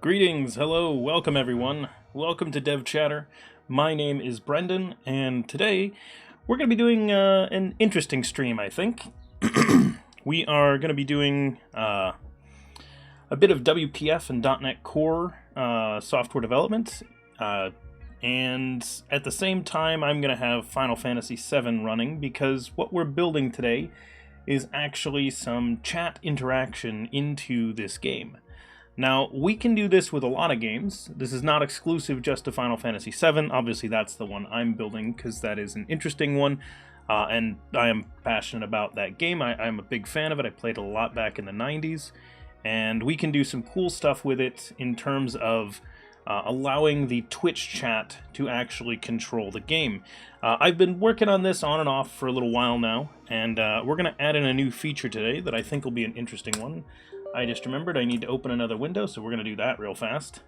Greetings, hello, welcome everyone. Welcome to DevChatter. My name is Brendan, and today we're going to be doing an interesting stream, I think. We are going to be doing a bit of WPF and .NET Core software development, and at the same time I'm going to have Final Fantasy VII running, because what we're building today is actually some chat interaction into this game. Now, we can do this with a lot of games. This is not exclusive just to Final Fantasy VII. Obviously, that's the one I'm building because that is an interesting one, and I am passionate about that game. I'm a big fan of it. I played a lot back in the 90s, and we can do some cool stuff with it in terms of allowing the Twitch chat to actually control the game. I've been working on this on and off for a little while now, and we're going to add in a new feature today that I think will be an interesting one. I just remembered I need to open another window, so we're going to do that real fast.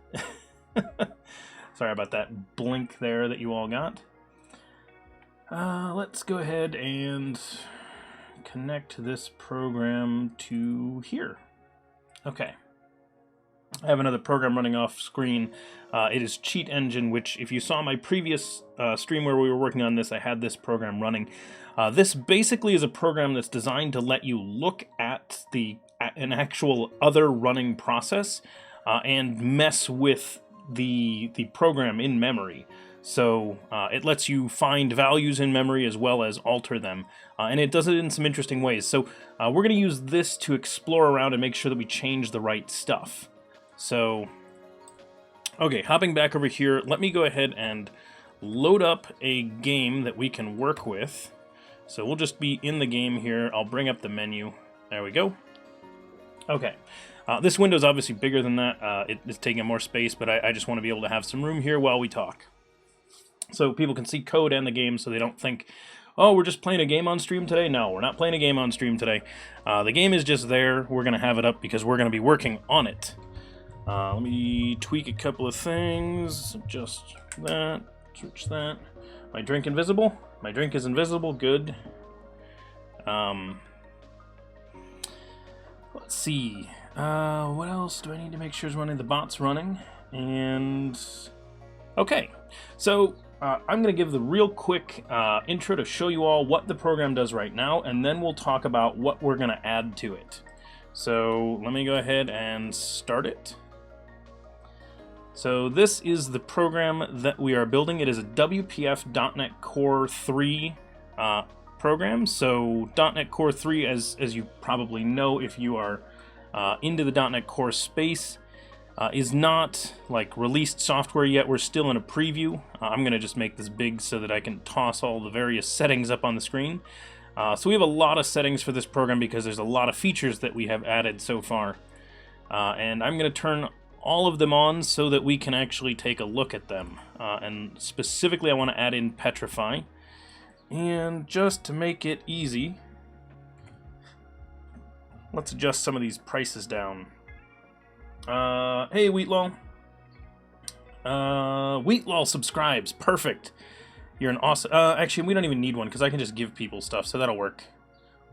Sorry about that blink there that you all got. Let's go ahead and connect this program to here. Okay. I have another program running off screen. It is Cheat Engine, which if you saw my previous stream where we were working on this, I had this program running. This basically is a program that's designed to let you look at an actual other running process and mess with the program in memory. So it lets you find values in memory as well as alter them, and it does it in some interesting ways. So we're going to use this to explore around and make sure that we change the right stuff. So, okay, hopping back over here, let me go ahead and load up a game that we can work with. So we'll just be in the game here. I'll bring up the menu. There we go. Okay. This window is obviously bigger than that. It's taking up more space, but I just want to be able to have some room here while we talk. So people can see code and the game so they don't think, oh, we're just playing a game on stream today. No, we're not playing a game on stream today. The game is just there. We're going to have it up because we're going to be working on it. Let me tweak a couple of things. Adjust that. Switch that. My drink invisible? My drink is invisible. Good. Let's see. What else do I need to make sure is running? The bot's running. And okay. So I'm going to give the real quick intro to show you all what the program does right now, and then we'll talk about what we're going to add to it. So let me go ahead and start it. So this is the program that we are building. It is a WPF .NET Core 3 program. So .NET Core 3, as you probably know if you are into the .NET Core space, is not like released software yet. We're still in a preview. I'm going to just make this big so that I can toss all the various settings up on the screen. So we have a lot of settings for this program because there's a lot of features that we have added so far. And I'm going to turn all of them on so that we can actually take a look at them. And specifically I want to add in Petrify. And just to make it easy, let's adjust some of these prices down. Hey, Wheatlaw. Wheatlaw subscribes. Perfect. You're an awesome... actually, we don't even need one because I can just give people stuff, so that'll work.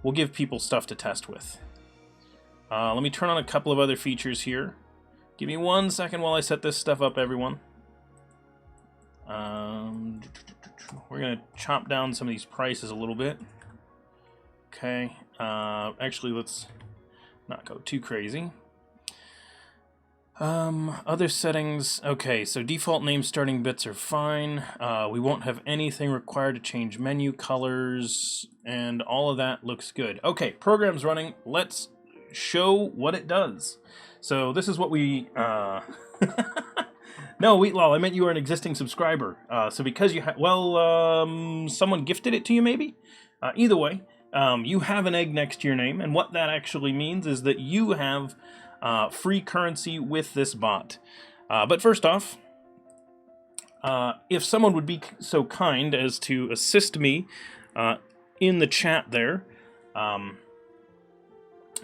We'll give people stuff to test with. Let me turn on a couple of other features here. Give me 1 second while I set this stuff up, everyone. We're going to chop down some of these prices a little bit. Okay. Actually, let's not go too crazy. Other settings. Okay, so default name starting bits are fine. We won't have anything required to change menu colors, and all of that looks good. Okay, program's running. Let's show what it does. So this is what we... No, Wheatlaw, I meant you were an existing subscriber. So because you someone gifted it to you, maybe? Either way, you have an egg next to your name, and what that actually means is that you have free currency with this bot. But first off, if someone would be so kind as to assist me in the chat there,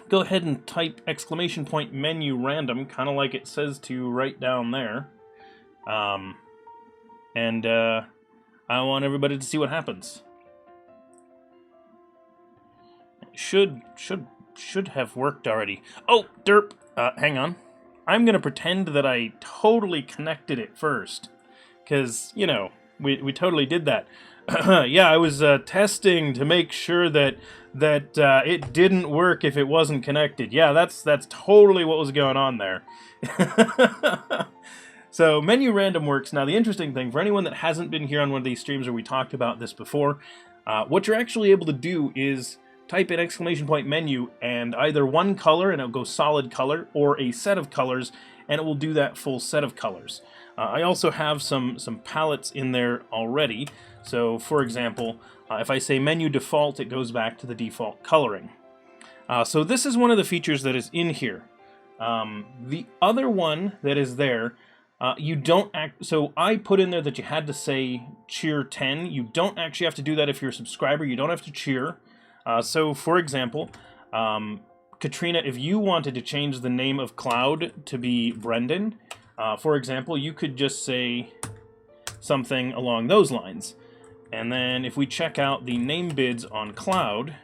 go ahead and type !menu random, kind of like it says to right down there. And I want everybody to see what happens. It should have worked already. Oh, derp. Hang on. I'm going to pretend that I totally connected it first. Because, you know, we totally did that. Yeah, I was testing to make sure that it didn't work if it wasn't connected. Yeah, that's totally what was going on there. So menu random works. Now the interesting thing, for anyone that hasn't been here on one of these streams where we talked about this before, what you're actually able to do is type in !menu and either one color and it'll go solid color, or a set of colors and it will do that full set of colors. I also have some palettes in there already. So for example, if I say menu default, it goes back to the default coloring. So this is one of the features that is in here. The other one that is there, you don't so I put in there that you had to say cheer 10. You don't actually have to do that if you're a subscriber. You don't have to cheer. So for example, Katrina, if you wanted to change the name of Cloud to be Brendan, for example, you could just say something along those lines. And then if we check out the name bids on Cloud,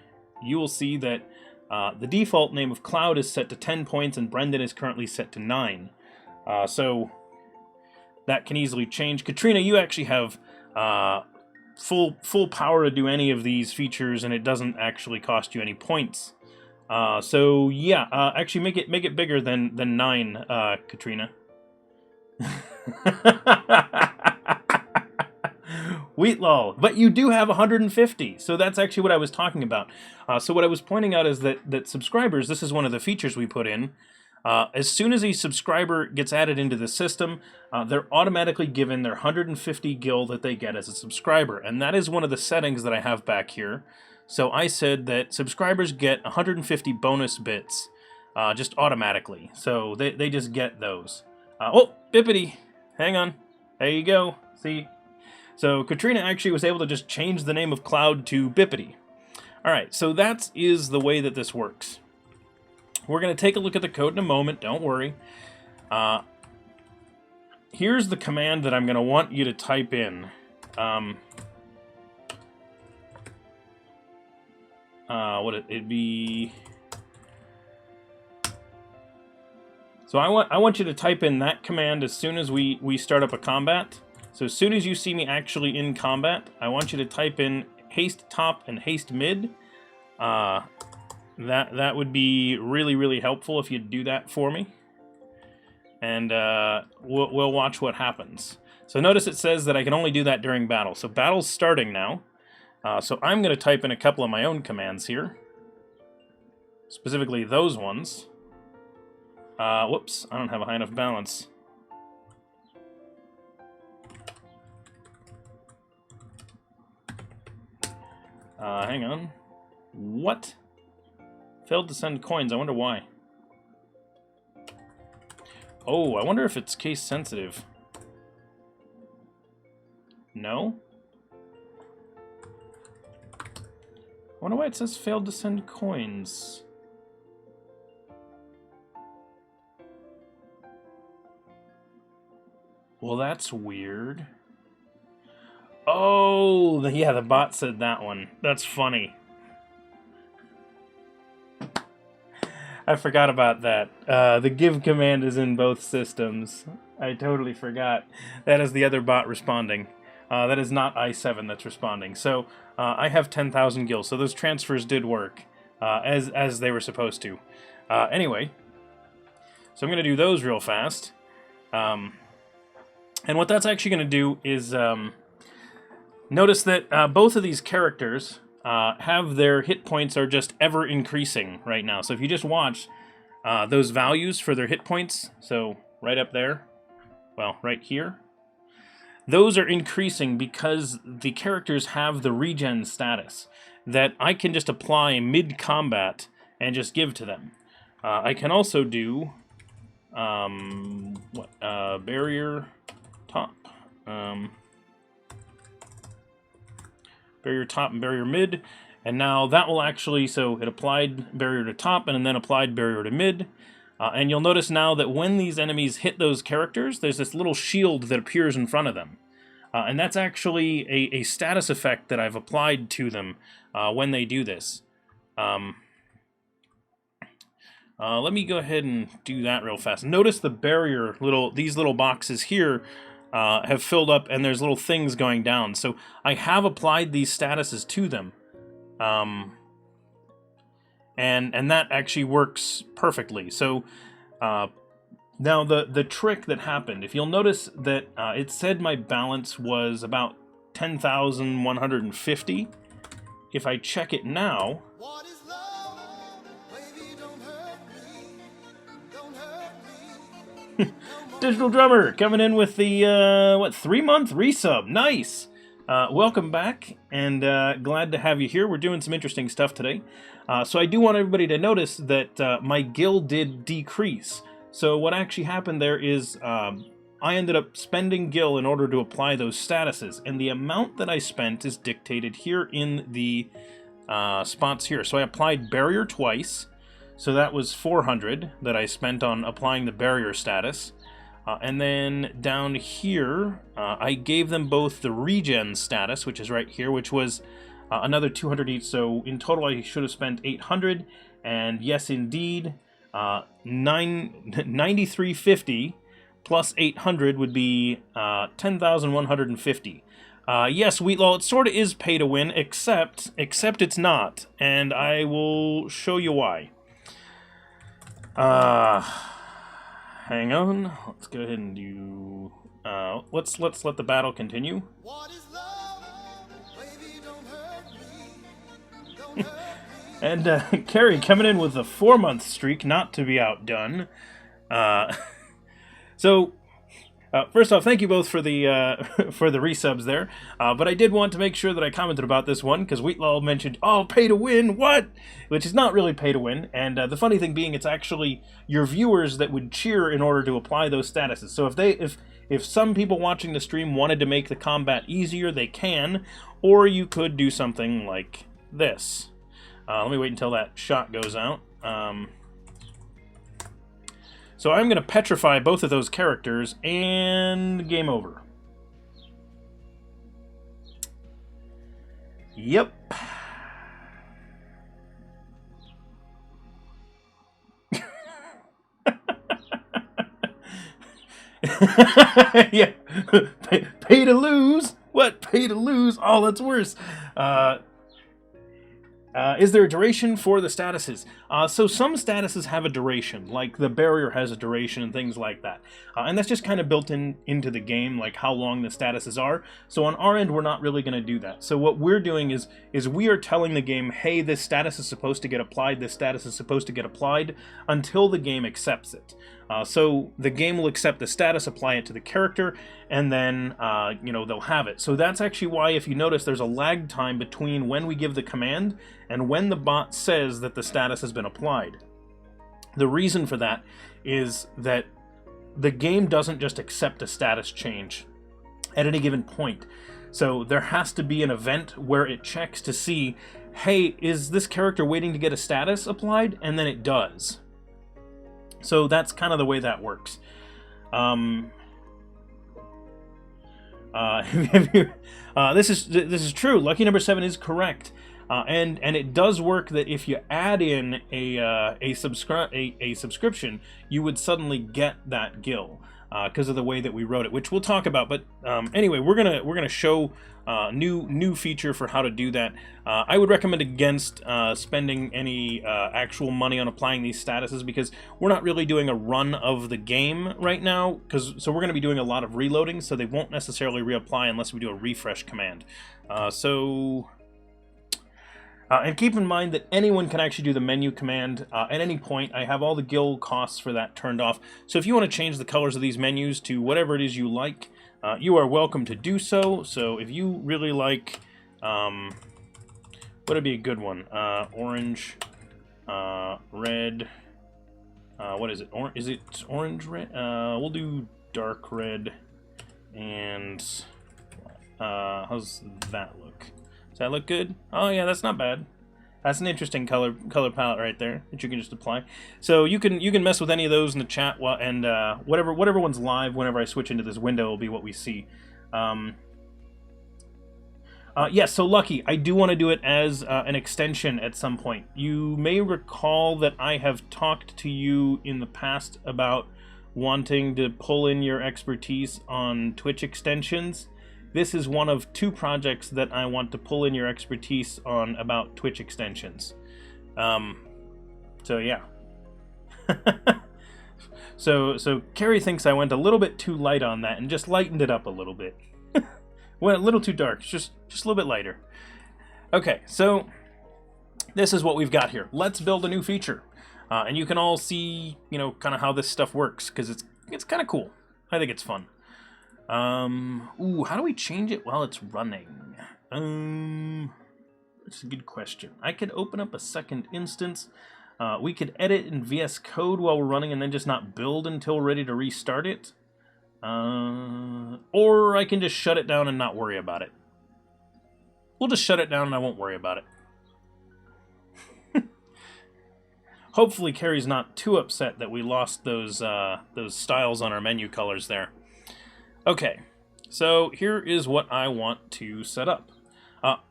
you will see that the default name of Cloud is set to 10 points and Brendan is currently set to 9. So that can easily change. Katrina, you actually have full power to do any of these features, and it doesn't actually cost you any points. So yeah, actually make it bigger than 9, Katrina. Wheatlol, but you do have 150, so that's actually what I was talking about. So what I was pointing out is that subscribers, this is one of the features we put in. As soon as a subscriber gets added into the system, they're automatically given their 150 gil that they get as a subscriber, and that is one of the settings that I have back here. So I said that subscribers get 150 bonus bits just automatically, so they just get those. Oh, Bippity, hang on, there you go, see? So Katrina actually was able to just change the name of Cloud to Bippity. Alright, so that is the way that this works. We're going to take a look at the code in a moment, don't worry. Here's the command that I'm going to want you to type in. It'd be... So I want you to type in that command as soon as we start up a combat. So as soon as you see me actually in combat, I want you to type in haste top and haste mid. That would be really helpful if you'd do that for me. And we'll watch what happens. So notice it says that I can only do that during battle. So battle's starting now. So I'm going to type in a couple of my own commands here. Specifically those ones. Whoops, I don't have a high enough balance. Hang on. What? Failed to send coins. I wonder why. Oh, I wonder if it's case sensitive. No? I wonder why it says failed to send coins. Well, that's weird. Oh, yeah, the bot said that one. That's funny. I forgot about that. The give command is in both systems. I totally forgot. That is the other bot responding. That is not i7 that's responding. So I have 10,000 gil, so those transfers did work as they were supposed to. Anyway, so I'm going to do those real fast. And what that's actually going to do is... notice that both of these characters have their hit points are just ever increasing right now. So if you just watch those values for their hit points, so right up there, well, right here, those are increasing because the characters have the regen status that I can just apply mid-combat and just give to them. I can also do barrier top. Barrier top and barrier mid, and now that will actually, so it applied barrier to top and then applied barrier to mid, and you'll notice now that when these enemies hit those characters, there's this little shield that appears in front of them, and that's actually a status effect that I've applied to them when they do this. Let me go ahead and do that real fast. Notice the barrier, these little boxes here have filled up, and there's little things going down. So I have applied these statuses to them. And that actually works perfectly. So now the trick that happened, if you'll notice that it said my balance was about 10,150. If I check it now, Digital Drummer coming in with the 3-month resub. Nice. Welcome back, and glad to have you here. We're doing some interesting stuff today. So I do want everybody to notice that my gil did decrease. So what actually happened there is I ended up spending gil in order to apply those statuses, and the amount that I spent is dictated here in the spots here. So I applied barrier twice, so that was 400 that I spent on applying the barrier status. And then down here, I gave them both the regen status, which is right here, which was another 200 each. So in total, I should have spent 800. And yes, indeed, 9350 plus 800 would be 10,150. Yes, Wheatlaw, it sort of is pay to win, except it's not, and I will show you why. Hang on. Let's go ahead and do. Let's let the battle continue. What is love? Baby, don't hurt me. Don't hurt me. And Carrie coming in with a 4-month streak, not to be outdone. So. First off, thank you both for the resubs there, but I did want to make sure that I commented about this one, because Wheatlaw mentioned, oh, pay to win, what? Which is not really pay to win, and the funny thing being, it's actually your viewers that would cheer in order to apply those statuses. So if some people watching the stream wanted to make the combat easier, they can, or you could do something like this. Let me wait until that shot goes out. So I'm going to petrify both of those characters, and game over. Yep. Yeah. Pay to lose? What? Pay to lose? Oh, that's worse. Is there a duration for the statuses? So some statuses have a duration, like the barrier has a duration and things like that. And that's just kind of built into the game, like how long the statuses are. So on our end, we're not really going to do that. So what we're doing is we are telling the game, hey, this status is supposed to get applied, this status is supposed to get applied, until the game accepts it. So the game will accept the status, apply it to the character, and then they'll have it. So that's actually why, if you notice, there's a lag time between when we give the command and when the bot says that the status has been applied. The reason for that is that the game doesn't just accept a status change at any given point. So there has to be an event where it checks to see, hey, is this character waiting to get a status applied? And then it does. So that's kind of the way that works. This is true. Lucky number 7 is correct, and it does work that if you add in a subscription, you would suddenly get that gil because of the way that we wrote it, which we'll talk about. But anyway, we're gonna show new feature for how to do that. I would recommend against spending any actual money on applying these statuses, because we're not really doing a run of the game right now, so we're going to be doing a lot of reloading, so they won't necessarily reapply unless we do a refresh command. And keep in mind that anyone can actually do the menu command at any point. I have all the gil costs for that turned off, so if you want to change the colors of these menus to whatever it is you like, you are welcome to do so. So if you really like, what would be a good one? Orange, red, what is it? Is it orange red? We'll do dark red, and how's that look? Does that look good? Oh yeah, that's not bad. That's an interesting color palette right there that you can just apply. So you can mess with any of those in the chat, and whatever one's live whenever I switch into this window will be what we see. Yes, so Lucky, I do want to do it as an extension at some point. You may recall that I have talked to you in the past about wanting to pull in your expertise on Twitch extensions. This is one of 2 projects that I want to pull in your expertise on about Twitch extensions. So yeah. So Carrie thinks I went a little bit too light on that and just lightened it up a little bit. Went a little too dark, just a little bit lighter. Okay, so this is what we've got here. Let's build a new feature. And you can all see, you know, kind of how this stuff works, because it's kind of cool. I think it's fun. Ooh, how do we change it while it's running? That's a good question. I could open up a second instance. We could edit in VS Code while we're running and then just not build until we're ready to restart it. Or I can just shut it down and not worry about it. We'll just shut it down and I won't worry about it. Hopefully Carrie's not too upset that we lost those styles on our menu colors there. Okay, so here is what I want to set up.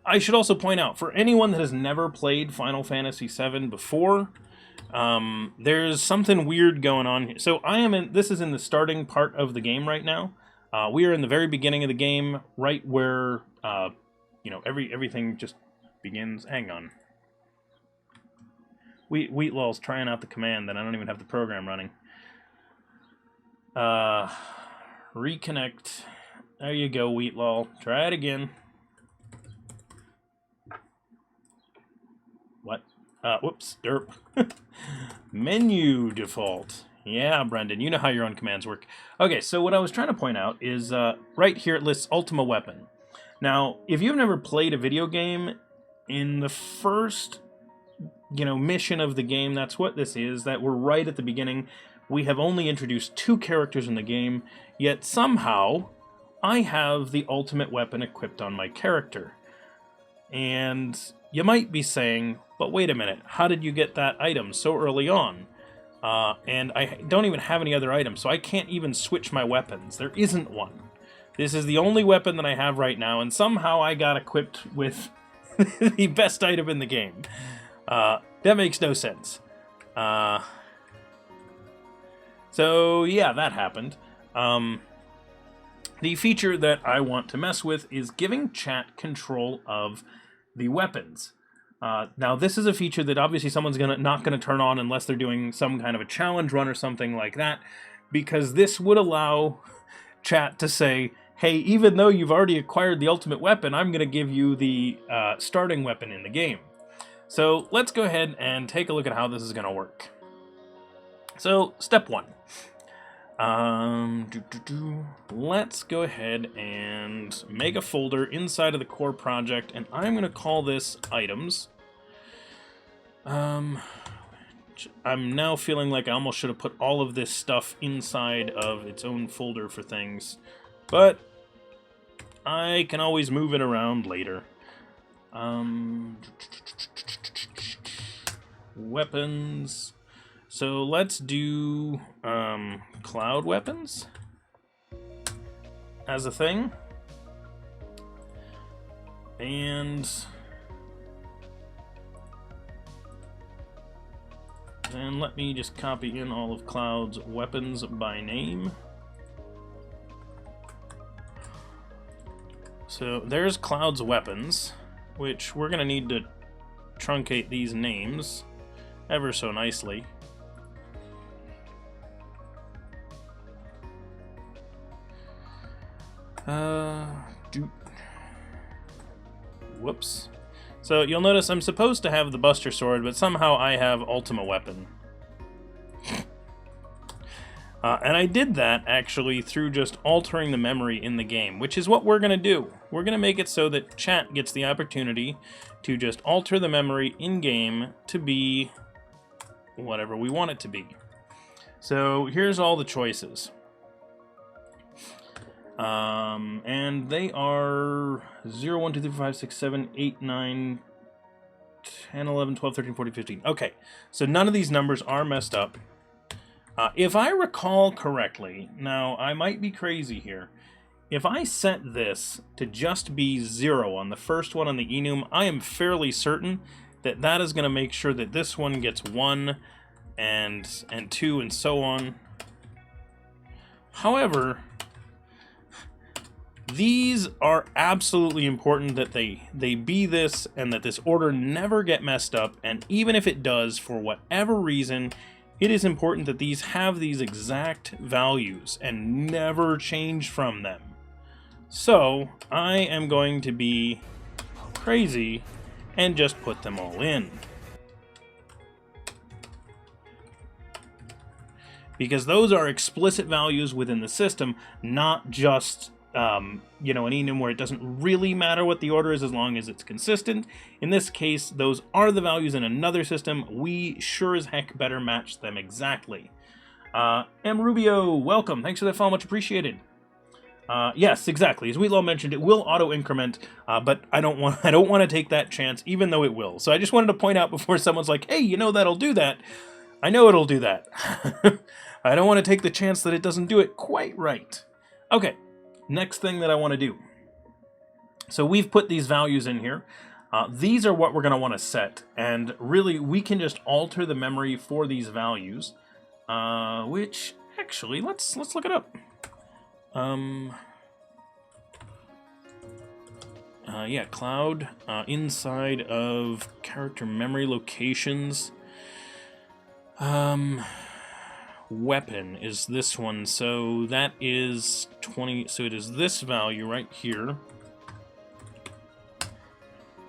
I should also point out, for anyone that has never played Final Fantasy VII before, there's something weird going on here. So this is in the starting part of the game right now. We are in the very beginning of the game, right where, you know, everything just begins. Hang on. Wheatlaw's trying out the command that I don't even have the program running. Reconnect. There you go, Wheatlaw. Try it again. What? Whoops, derp. Menu default. Yeah, Brendan, you know how your own commands work. Okay, so what I was trying to point out is right here it lists Ultima Weapon. Now, if you've never played a video game, in the first, you know, mission of the game, that's what this is, that we're right at the beginning. We have only introduced 2 characters in the game, yet somehow I have the ultimate weapon equipped on my character. And you might be saying, but wait a minute, how did you get that item so early on? And I don't even have any other items, so I can't even switch my weapons. There isn't one. This is the only weapon that I have right now, and somehow I got equipped with the best item in the game. That makes no sense. So yeah, that happened. The feature that I want to mess with is giving chat control of the weapons. Now, this is a feature that obviously someone's not gonna turn on unless they're doing some kind of a challenge run or something like that, because this would allow chat to say, hey, even though you've already acquired the ultimate weapon, I'm gonna give you the starting weapon in the game. So let's go ahead and take a look at how this is gonna work. So, step 1. Let's go ahead and make a folder inside of the core project, and I'm going to call this items. I'm now feeling like I almost should have put all of this stuff inside of its own folder for things, but I can always move it around later. Weapons. So let's do cloud weapons as a thing. And then let me just copy in all of Cloud's weapons by name. So there's Cloud's weapons, which we're going to need to truncate these names ever so nicely. Whoops. So you'll notice I'm supposed to have the Buster Sword, but somehow I have Ultima Weapon. And I did that, actually, through just altering the memory in the game, which is what we're going to do. We're going to make it so that chat gets the opportunity to just alter the memory in-game to be whatever we want it to be. So here's all the choices. And they are 0, 1, 2, 3, 4, 5, 6, 7, 8, 9, 10, 11, 12, 13, 14, 15. Okay, so none of these numbers are messed up. If I recall correctly, now I might be crazy here, if I set this to just be 0 on the first one on the enum, I am fairly certain that that is going to make sure that this one gets 1 and 2 and so on. However, these are absolutely important that they be this and that this order never get messed up, and even if it does, for whatever reason, it is important that these have these exact values and never change from them. So I am going to be crazy and just put them all in. Because those are explicit values within the system, not just you know, an enum where it doesn't really matter what the order is as long as it's consistent. In this case, those are the values in another system. We sure as heck better match them exactly. M. Rubio, welcome. Thanks for that follow, much appreciated. Yes, exactly. As Wheatlaw mentioned, it will auto-increment, but I don't want to take that chance, even though it will. So I just wanted to point out before someone's like, hey, you know that'll do that. I know it'll do that. I don't want to take the chance that it doesn't do it quite right. Okay. Next thing that I want to do. So we've put these values in here. These are what we're going to want to set. And really, we can just alter the memory for these values. Which, actually, let's look it up. Yeah, cloud. Inside of character memory locations. Weapon is this one, so that is 20, so it is this value right here.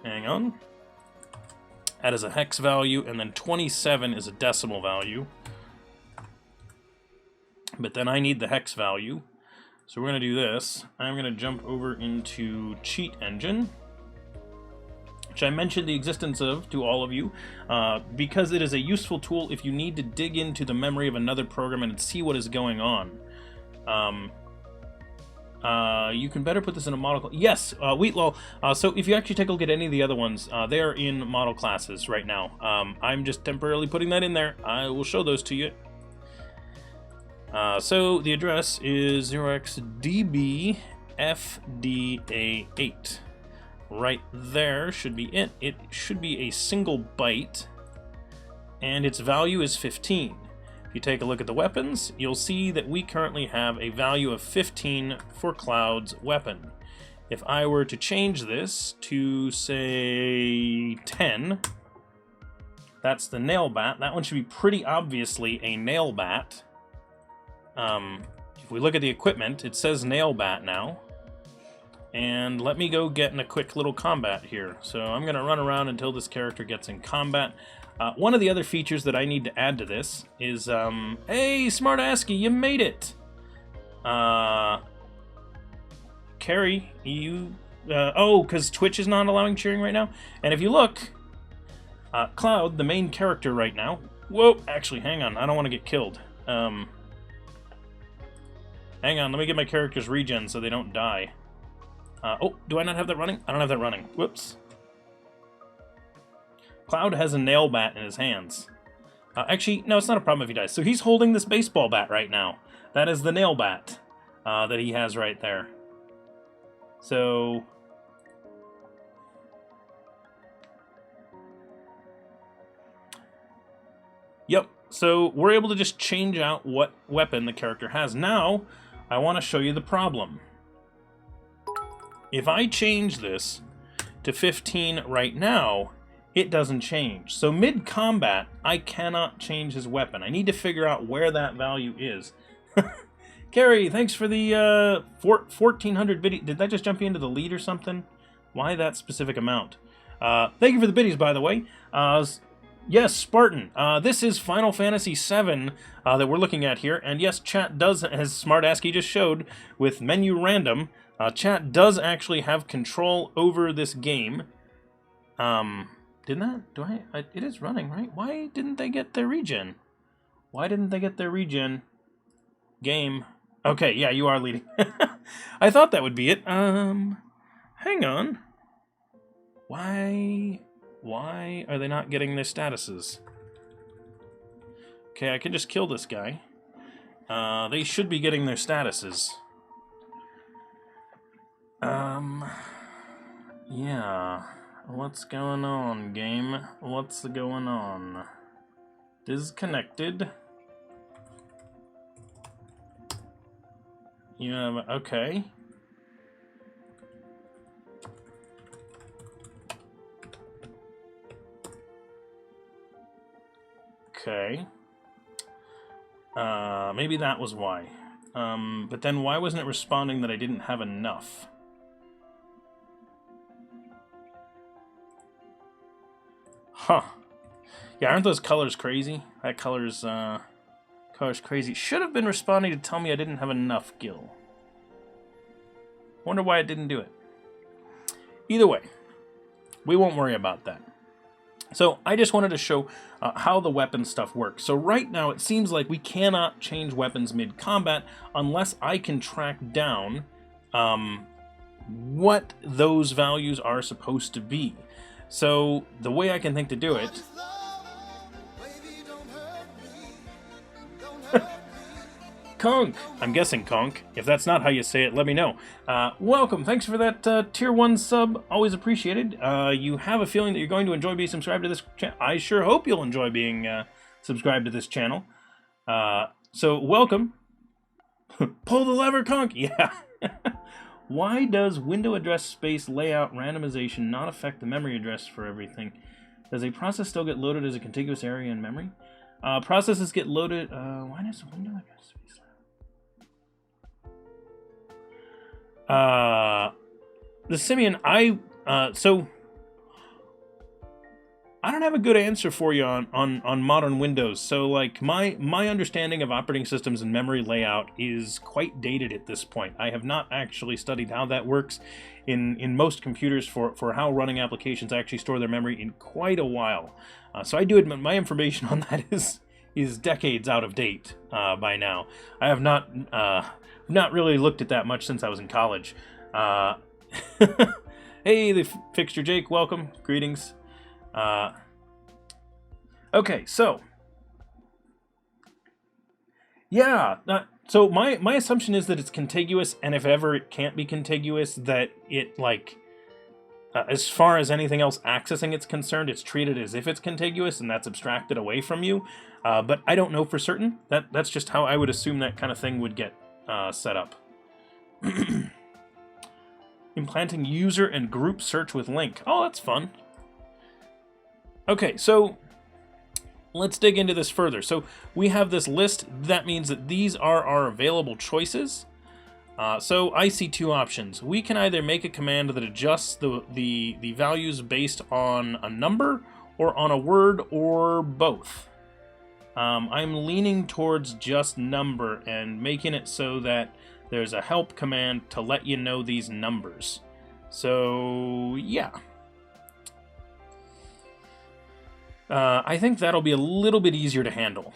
Hang on. That is a hex value, and then 27 is a decimal value. But then I need the hex value. So we're going to do this. I'm going to jump over into Cheat Engine, which I mentioned the existence of to all of you, because it is a useful tool if you need to dig into the memory of another program and see what is going on. You can better put this in a model. Yes, Wheatlaw. So if you actually take a look at any of the other ones, they're in model classes right now. I'm just temporarily putting that in there. I will show those to you. So the address is 0xdbfda8. Right there should be it. It should be a single byte, and its value is 15. If you take a look at the weapons, you'll see that we currently have a value of 15 for Cloud's weapon. If I were to change this to, say, 10, that's the nail bat. That one should be pretty obviously a nail bat. If we look at the equipment, it says nail bat now. And let me go get in a quick little combat here. So I'm going to run around until this character gets in combat. One of the other features that I need to add to this is, hey, Smartasky, you made it! Carrie, you... oh, because Twitch is not allowing cheering right now? And if you look, Cloud, the main character right now... Whoa, actually, hang on, I don't want to get killed. Hang on, let me get my characters regen so they don't die. Oh, do I not have that running? I don't have that running. Whoops. Cloud has a nail bat in his hands. Actually, no, it's not a problem if he dies. So he's holding this baseball bat right now. That is the nail bat that he has right there. So... Yep, so we're able to just change out what weapon the character has. Now, I want to show you the problem. If I change this to 15 right now, it doesn't change. So mid-combat, I cannot change his weapon. I need to figure out where that value is. Carrie, thanks for the 1,400 biddies. Did that just jump you into the lead or something? Why that specific amount? Thank you for the biddies, by the way. Yes, Spartan. This is Final Fantasy VII that we're looking at here. And yes, chat does, as Smartasky just showed, with menu random, chat does actually have control over this game. Didn't that? Do I? It is running, right? Why didn't they get their regen? Why didn't they get their regen? Game. Okay, yeah, you are leading. I thought that would be it. Hang on. Why are they not getting their statuses? Okay, I can just kill this guy. They should be getting their statuses. Yeah. What's going on, game? What's going on? Disconnected. You have... Okay. Okay. Maybe that was why. But then why wasn't it responding that I didn't have enough? Huh. Yeah, aren't those colors crazy? That color's crazy. Should have been responding to tell me I didn't have enough gil. Wonder why it didn't do it. Either way, we won't worry about that. So I just wanted to show how the weapon stuff works. So right now it seems like we cannot change weapons mid-combat unless I can track down what those values are supposed to be. So the way I can think to do it... Conk! I'm guessing Conk. If that's not how you say it, let me know. Welcome. Thanks for that Tier 1 sub. Always appreciated. You have a feeling that you're going to enjoy being subscribed to this channel. I sure hope you'll enjoy being subscribed to this channel. So, welcome. Pull the lever, Conk! Yeah. Why does window address space layout randomization not affect the memory address for everything? Does a process still get loaded as a contiguous area in memory? Processes get loaded... why does window address space layout? The Simeon, so... I don't have a good answer for you on modern Windows. So, like, my understanding of operating systems and memory layout is quite dated at this point. I have not actually studied how that works in most computers for how running applications actually store their memory in quite a while. So I do admit my information on that is decades out of date by now. I have not really looked at that much since I was in college. Hey, the Fixture Jake, welcome, greetings. Okay, so yeah, so my assumption is that it's contiguous, and if ever it can't be contiguous, that it, like, as far as anything else accessing it's concerned, it's treated as if it's contiguous, and that's abstracted away from you. But I don't know for certain. That's just how I would assume that kind of thing would get set up. Implanting user and group search with link. Oh, that's fun. Okay, so let's dig into this further. So we have this list. That means that these are our available choices. So I see two options. We can either make a command that adjusts the values based on a number or on a word or both. I'm leaning towards just number and making it so that there's a help command to let you know these numbers. So yeah. I think that'll be a little bit easier to handle.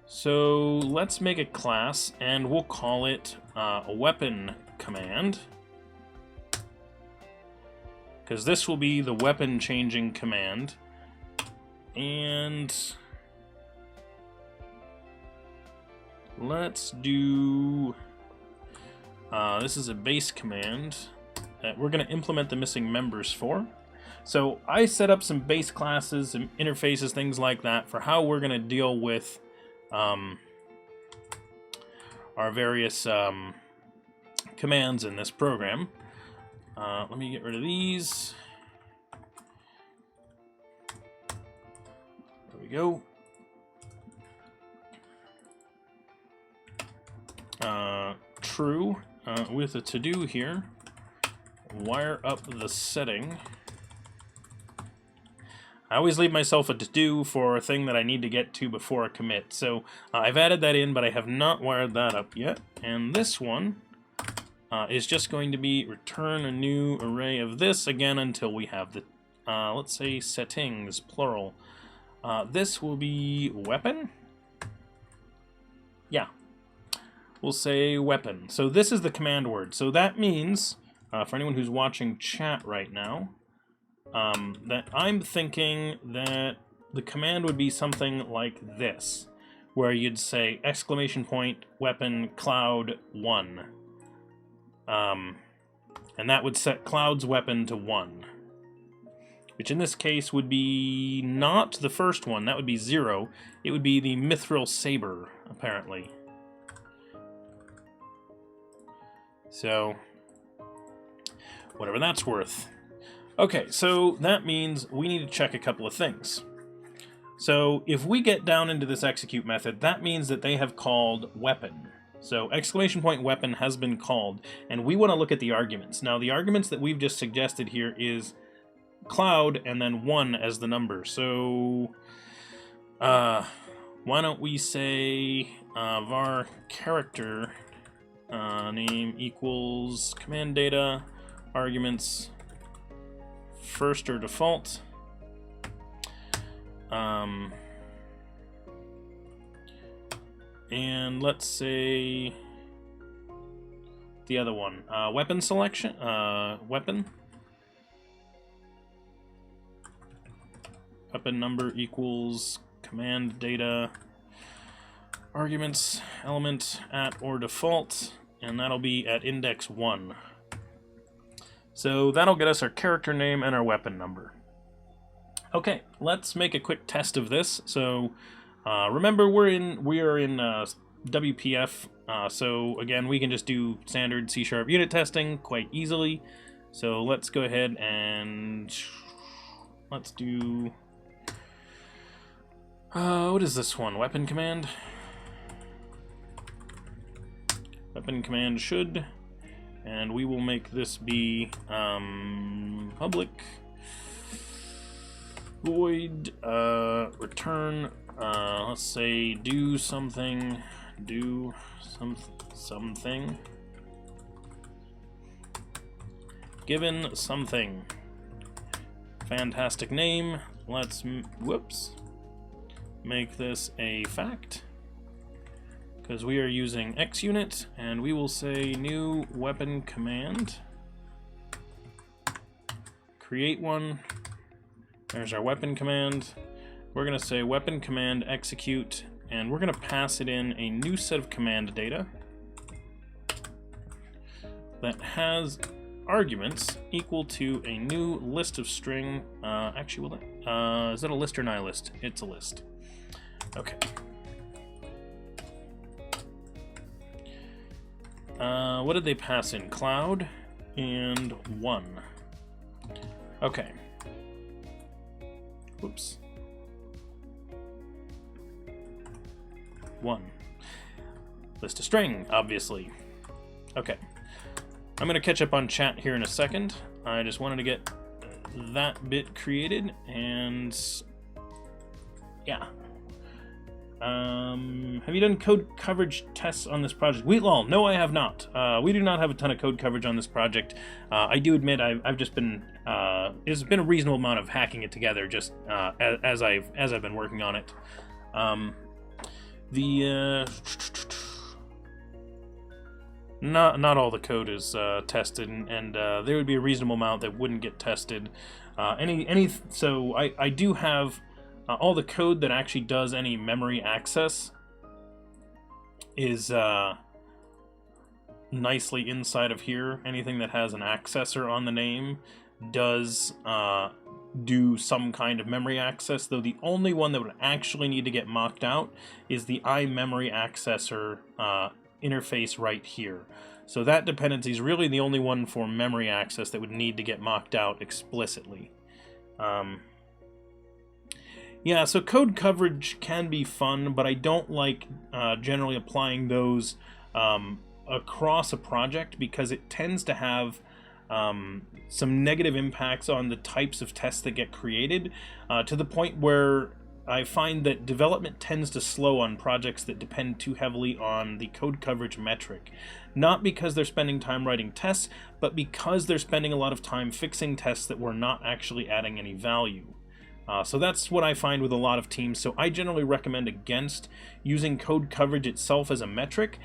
So let's make a class, and we'll call it a weapon command, because this will be the weapon changing command. And let's do... this is a base command that we're going to implement the missing members for. So I set up some base classes and interfaces, things like that, for how we're going to deal with our various commands in this program. Let me get rid of these. There we go. True. With a to-do here, wire up the setting. I always leave myself a to-do for a thing that I need to get to before I commit. So I've added that in, but I have not wired that up yet. And this one is just going to be return a new array of this again until we have the, let's say, settings, plural. This will be weapon. Yeah, we'll say weapon. So this is the command word. So that means, for anyone who's watching chat right now, that I'm thinking that the command would be something like this, where you'd say exclamation point weapon cloud 1. and that would set Cloud's weapon to 1. Which in this case would be not the first one, that would be 0. It would be the Mithril Saber, apparently. So, whatever that's worth. Okay, so that means we need to check a couple of things. So, if we get down into this execute method, that means that they have called weapon. So, exclamation point weapon has been called, and we want to look at the arguments. Now, the arguments that we've just suggested here is Cloud and then 1 as the number. So, why don't we say var character name equals command data arguments first or default, and let's say the other one, weapon selection, weapon number equals command data arguments element at or default, and that'll be at index 1. So that'll get us our character name and our weapon number. Okay, let's make a quick test of this. So remember, we are in WPF, so again, we can just do standard C# unit testing quite easily. So let's go ahead and let's do what is this one? Weapon command? Weapon command should, and we will make this be public void return, let's say do something given something. Fantastic name. Let's make this a fact, because we are using XUnit, and we will say new weapon command, create one. There's our weapon command. We're going to say weapon command execute, and we're going to pass it in a new set of command data that has arguments equal to a new list of string. Actually, is that a list or not a list? It's a list. Okay. What did they pass in? Cloud and 1. Okay. Whoops. 1. List a string, obviously. Okay. I'm going to catch up on chat here in a second. I just wanted to get that bit created, and yeah. Have you done code coverage tests on this project? Wheatlall, no, I have not. We do not have a ton of code coverage on this project. I do admit I've just been there's been a reasonable amount of hacking it together just as I've been working on it. Not all the code is tested, and there would be a reasonable amount that wouldn't get tested. So I do have all the code that actually does any memory access is nicely inside of here. Anything that has an accessor on the name does do some kind of memory access, though the only one that would actually need to get mocked out is the iMemory accessor interface right here. So that dependency is really the only one for memory access that would need to get mocked out explicitly. Yeah, so code coverage can be fun, but I don't like generally applying those across a project, because it tends to have some negative impacts on the types of tests that get created, to the point where I find that development tends to slow on projects that depend too heavily on the code coverage metric. Not because they're spending time writing tests, but because they're spending a lot of time fixing tests that were not actually adding any value. So that's what I find with a lot of teams, so I generally recommend against using code coverage itself as a metric,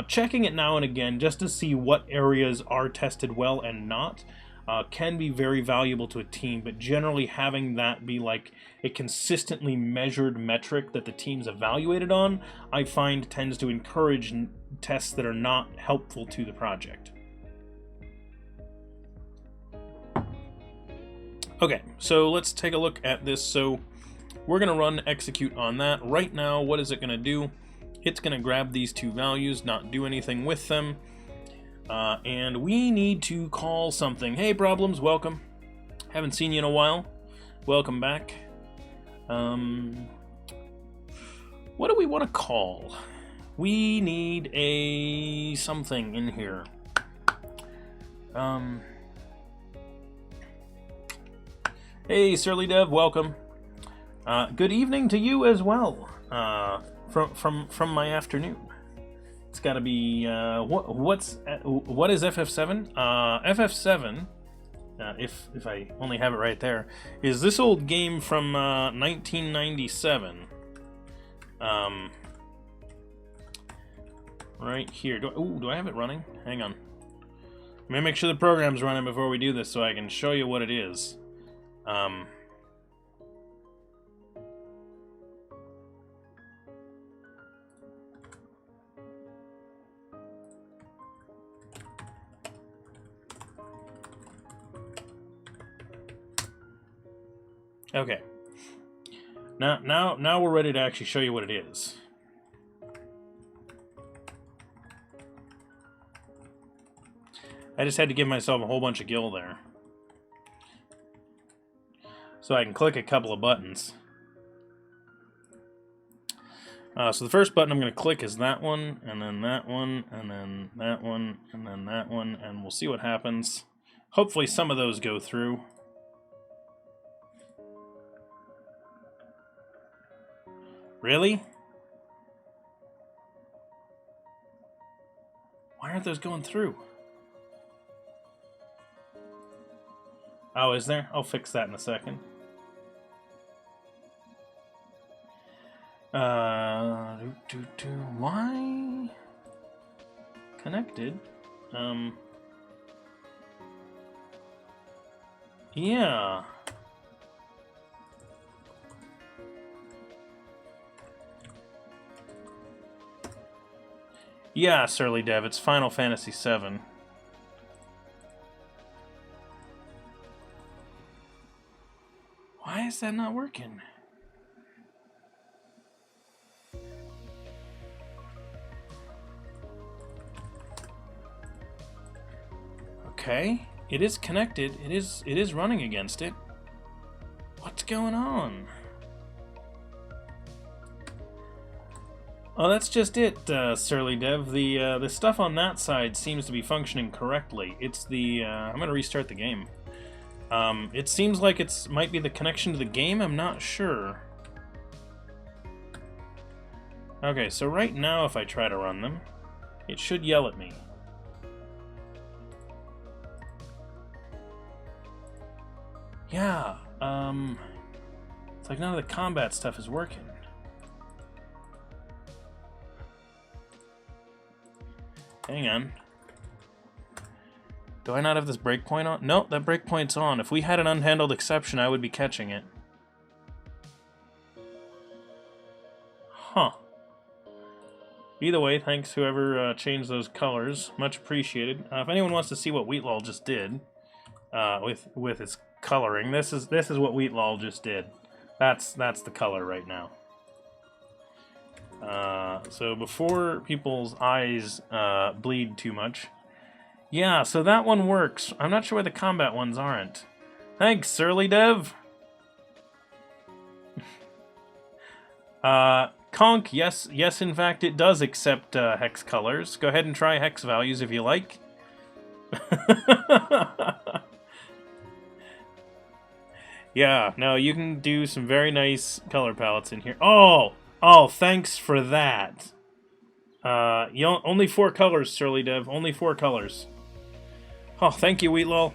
checking it now and again just to see what areas are tested well and not. Can be very valuable to a team, but generally having that be like a consistently measured metric that the team's evaluated on, I find tends to encourage tests that are not helpful to the project. Okay, so let's take a look at this. So we're going to run execute on that. Right now, what is it going to do? It's going to grab these two values, not do anything with them. And we need to call something. Hey, Problems, welcome. Haven't seen you in a while. Welcome back. What do we want to call? We need a something in here. Hey, Surly Dev, welcome. Good evening to you as well. From my afternoon. It's got to be what is FF7? FF7, if I only have it right there, is this old game from 1997. Right here. Do I have it running? Hang on. Let me make sure the program's running before we do this so I can show you what it is. Okay. Now we're ready to actually show you what it is. I just had to give myself a whole bunch of gil there, so I can click a couple of buttons. So the first button I'm going to click is that one, and then that one, and then that one, and then that one, and we'll see what happens. Hopefully some of those go through. Really? Why aren't those going through? Oh, is there? I'll fix that in a second. Why? Connected? Yeah. Yeah, Surly Dev, it's Final Fantasy VII. Why is that not working? Okay, it is connected. It is running against it. What's going on? Oh, that's just it, Surly Dev. The stuff on that side seems to be functioning correctly. It's the I'm gonna restart the game. It seems like might be the connection to the game. I'm not sure. Okay, so right now, if I try to run them, it should yell at me. Yeah. It's like none of the combat stuff is working. Hang on. Do I not have this breakpoint on? No, that breakpoint's on. If we had an unhandled exception, I would be catching it. Huh. Either way, thanks whoever changed those colors. Much appreciated. If anyone wants to see what Wheatlol just did with its coloring, this is what Wheatlol just did. That's the color right now. So before people's eyes bleed too much. Yeah, so that one works. I'm not sure why the combat ones aren't. Thanks, Surly Dev. Conk, yes, in fact, it does accept hex colors. Go ahead and try hex values if you like. Yeah, no, you can do some very nice color palettes in here. Oh, thanks for that. Only 4 colors, Surly Dev. Only 4 colors. Oh, thank you, Wheatlol.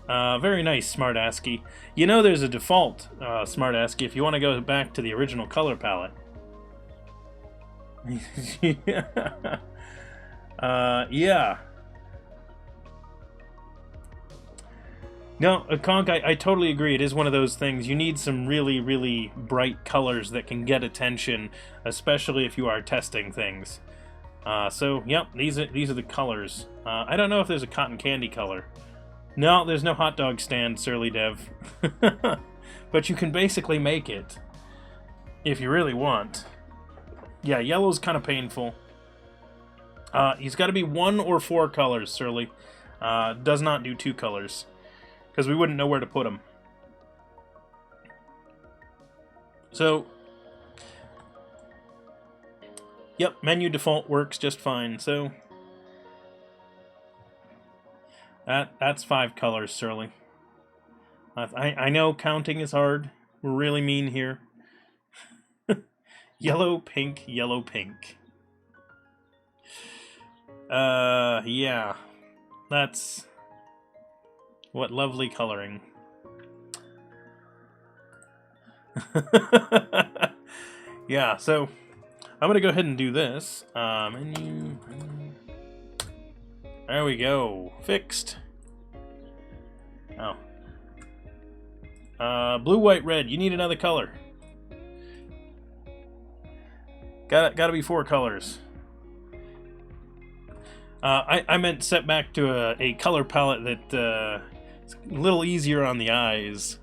Very nice, Smartasky. You know there's a default, Smartasky, if you want to go back to the original color palette. Yeah. No, Conk, I totally agree. It is one of those things. You need some really, really bright colors that can get attention, especially if you are testing things. So, yep, these are the colors. I don't know if there's a cotton candy color. No, there's no hot dog stand, Surly Dev. But you can basically make it, if you really want. Yeah, yellow's kind of painful. He's got to be 1 or 4 colors, Surly. Does not do 2 colors, because we wouldn't know where to put them. So, yep, menu default works just fine. So, that's 5 colors, Surly. I know counting is hard. We're really mean here. Yellow, pink, yellow, pink. Yeah. That's... what lovely coloring. Yeah, so... I'm gonna go ahead and do this. Menu... There we go. Fixed. Oh. Blue, white, red. You need another color. Gotta be 4 colors. I meant set back to a color palette that is a little easier on the eyes.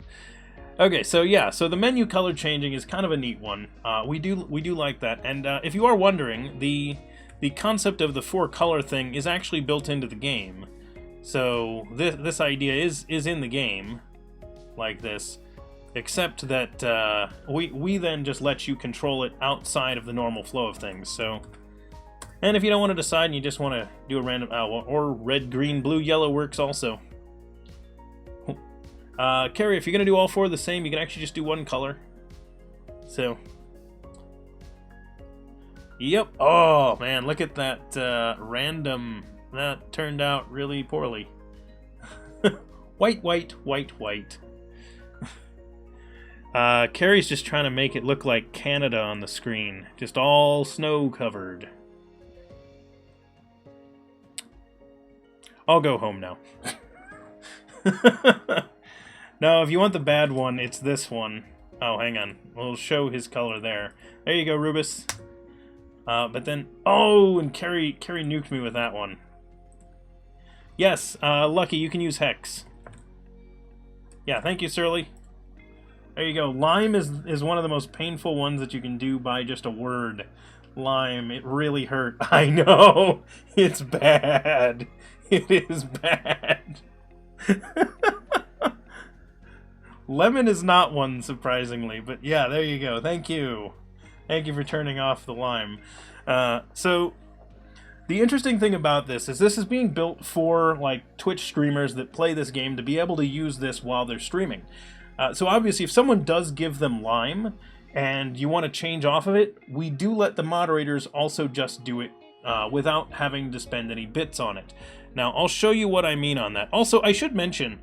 Okay, so yeah, so the menu color changing is kind of a neat one. We do like that, and if you are wondering, the concept of the 4 color thing is actually built into the game. So this idea is in the game, like this, except that we then just let you control it outside of the normal flow of things. So, and if you don't want to decide and you just want to do a random, or red, green, blue, yellow works also. Carrie, if you're gonna do all 4 the same, you can actually just do 1 color. So, yep. Oh man, look at that random. That turned out really poorly. White, white, white, white. Carrie's just trying to make it look like Canada on the screen. Just all snow covered. I'll go home now. No, if you want the bad one, it's this one. Oh, hang on. We'll show his color there. There you go, Rubus. But then... oh, and Carrie nuked me with that one. Yes, Lucky, you can use Hex. Yeah, thank you, Surly. There you go. Lime is one of the most painful ones that you can do by just a word. Lime, it really hurt. I know! It's bad. It is bad. Lemon is not one, surprisingly, but yeah, there you go. Thank you. Thank you for turning off the lime. So, the interesting thing about this is being built for, like, Twitch streamers that play this game to be able to use this while they're streaming. So obviously, if someone does give them lime, and you want to change off of it, we do let the moderators also just do it without having to spend any bits on it. Now, I'll show you what I mean on that. Also, I should mention,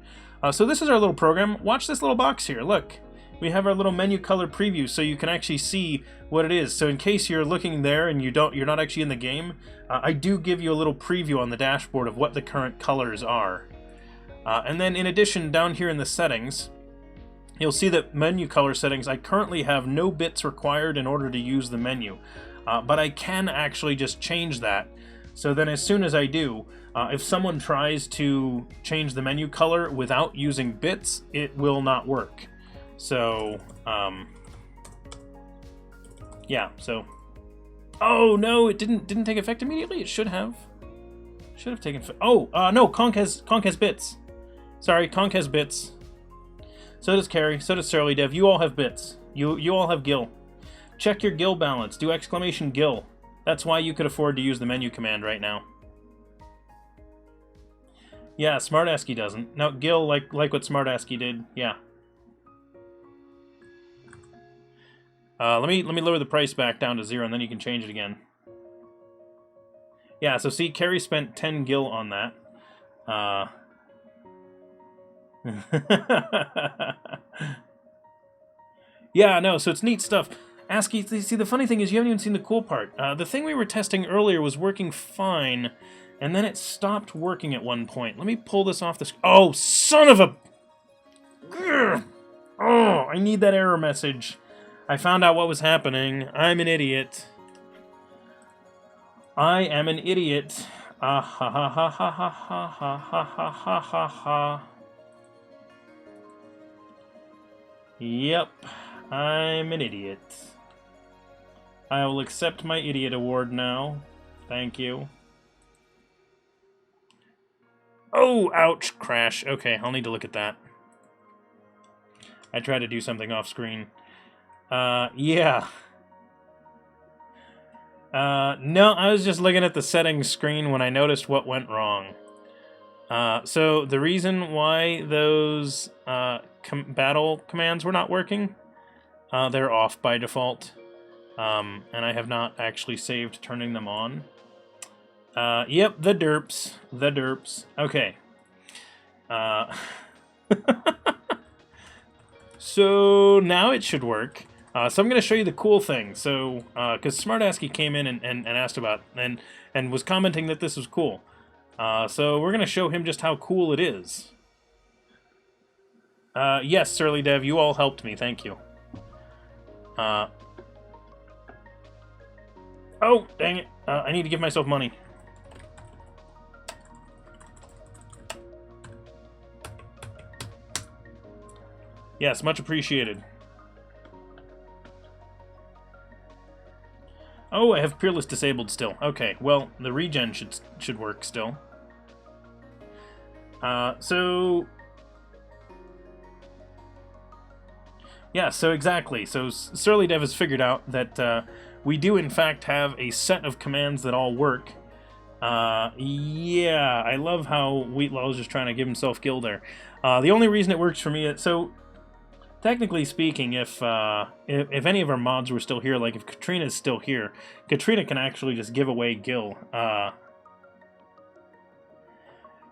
so this is our little program. Watch this little box here. Look, we have our little menu color preview, so you can actually see what it is. So in case you're looking there and you're not actually in the game, I do give you a little preview on the dashboard of what the current colors are. And then in addition, down here in the settings, you'll see that menu color settings, I currently have no bits required in order to use the menu. But I can actually just change that. So then as soon as I do, if someone tries to change the menu color without using bits, it will not work. So, yeah, so... oh, no, it didn't take effect immediately? It should have. Should have taken effect. Oh, no, Conk has bits. Sorry, Conk has bits. So does Carrie, so does Surly Dev. You all have bits. You all have gil. Check your gil balance. Do exclamation gil. That's why you could afford to use the menu command right now. Yeah, SmartASCII doesn't. No, gil like what SmartASCII did. Yeah. Let me lower the price back down to 0, and then you can change it again. Yeah, so see, Carrie spent 10 gil on that. Yeah, no, so it's neat stuff. ASCII, see, the funny thing is you haven't even seen the cool part. The thing we were testing earlier was working fine, and then it stopped working at one point. Let me pull this off the screen. Oh, son of a... Grr. Oh, I need that error message. I found out what was happening. I'm an idiot. I am an idiot. Ah ha ha ha ha ha ha ha ha ha ha ha ha. Yep, I'm an idiot. I will accept my idiot award now. Thank you. Oh, ouch, crash. Okay, I'll need to look at that. I tried to do something off screen. Yeah. No, I was just looking at the settings screen when I noticed what went wrong. So the reason why those battle commands were not working, they're off by default. And I have not actually saved turning them on. Yep, the derps. The derps. Okay. So now it should work. So I'm going to show you the cool thing. So, because Smartasky came in and asked about and was commenting that this was cool. So we're going to show him just how cool it is. Yes, Surly Dev, you all helped me. Thank you. Oh, dang it. I need to give myself money. Yes, much appreciated. Oh, I have Peerless disabled still. Okay, well, the regen should work still. So... Yeah, so exactly. So Surly Dev has figured out that we do, in fact, have a set of commands that all work. Yeah, I love how Wheatlaw is just trying to give himself gill there. The only reason it works for me... So, technically speaking, if any of our mods were still here, like if Katrina's still here, Katrina can actually just give away Gil.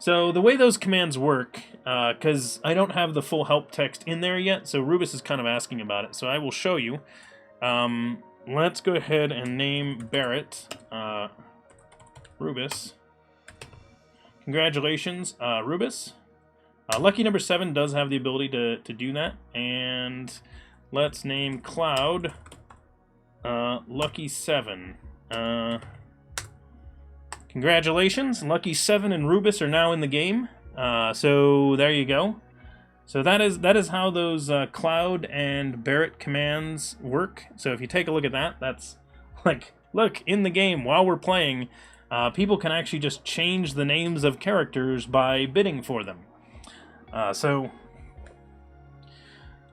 So the way those commands work, because I don't have the full help text in there yet, so Rubus is kind of asking about it, so I will show you. Let's go ahead and name Barrett Rubus. Congratulations, Rubus. Lucky number 7 does have the ability to do that, and let's name Cloud Lucky 7. Congratulations, Lucky 7 and Rubus are now in the game. So there you go. So that is how those Cloud and Barrett commands work. So if you take a look at that, that's like, look, in the game while we're playing, people can actually just change the names of characters by bidding for them. So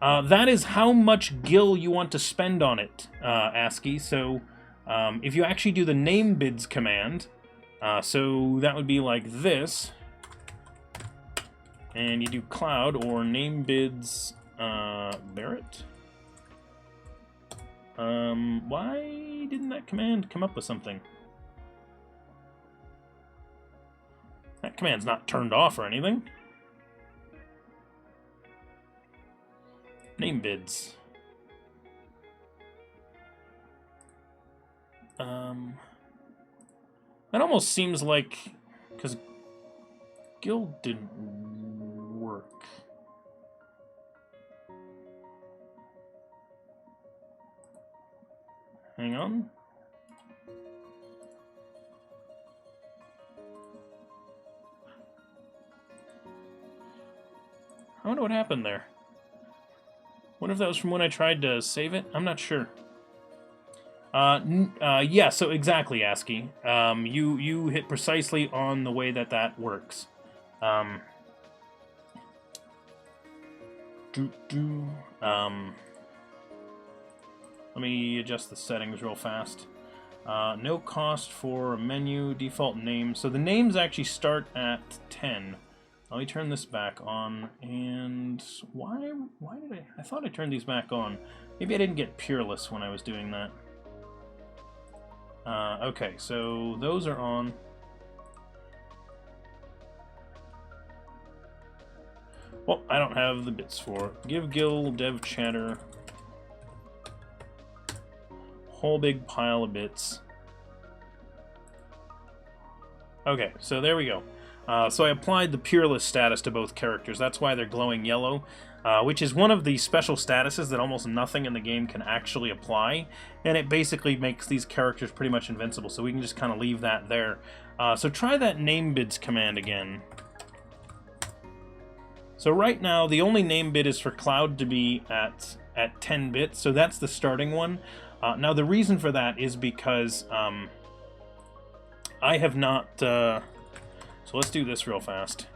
that is how much gil you want to spend on it, ASCII. So if you actually do the name bids command, so that would be like this, and you do Cloud or name bids Barrett. Why didn't that command come up with something? That command's not turned off or anything. Name bids. That almost seems like, because Guild didn't work. Hang on. I wonder what happened there. Wonder if that was from when I tried to save it? I'm not sure. Yeah, so exactly, ASCII. You hit precisely on the way that works. Let me adjust the settings real fast. No cost for menu, default name. So the names actually start at 10. Let me turn this back on, and why did I thought I turned these back on. Maybe I didn't get Peerless when I was doing that. Okay, so those are on. Well, I don't have the bits for it. Give Gil DevChatter whole big pile of bits. Okay, so there we go. So I applied the Peerless status to both characters. That's why they're glowing yellow, which is one of the special statuses that almost nothing in the game can actually apply, and it basically makes these characters pretty much invincible, so we can just kind of leave that there. So try that name bids command again. So right now, the only name bid is for Cloud to be at 10 bits, so that's the starting one. Now the reason for that is because I have not... so let's do this real fast.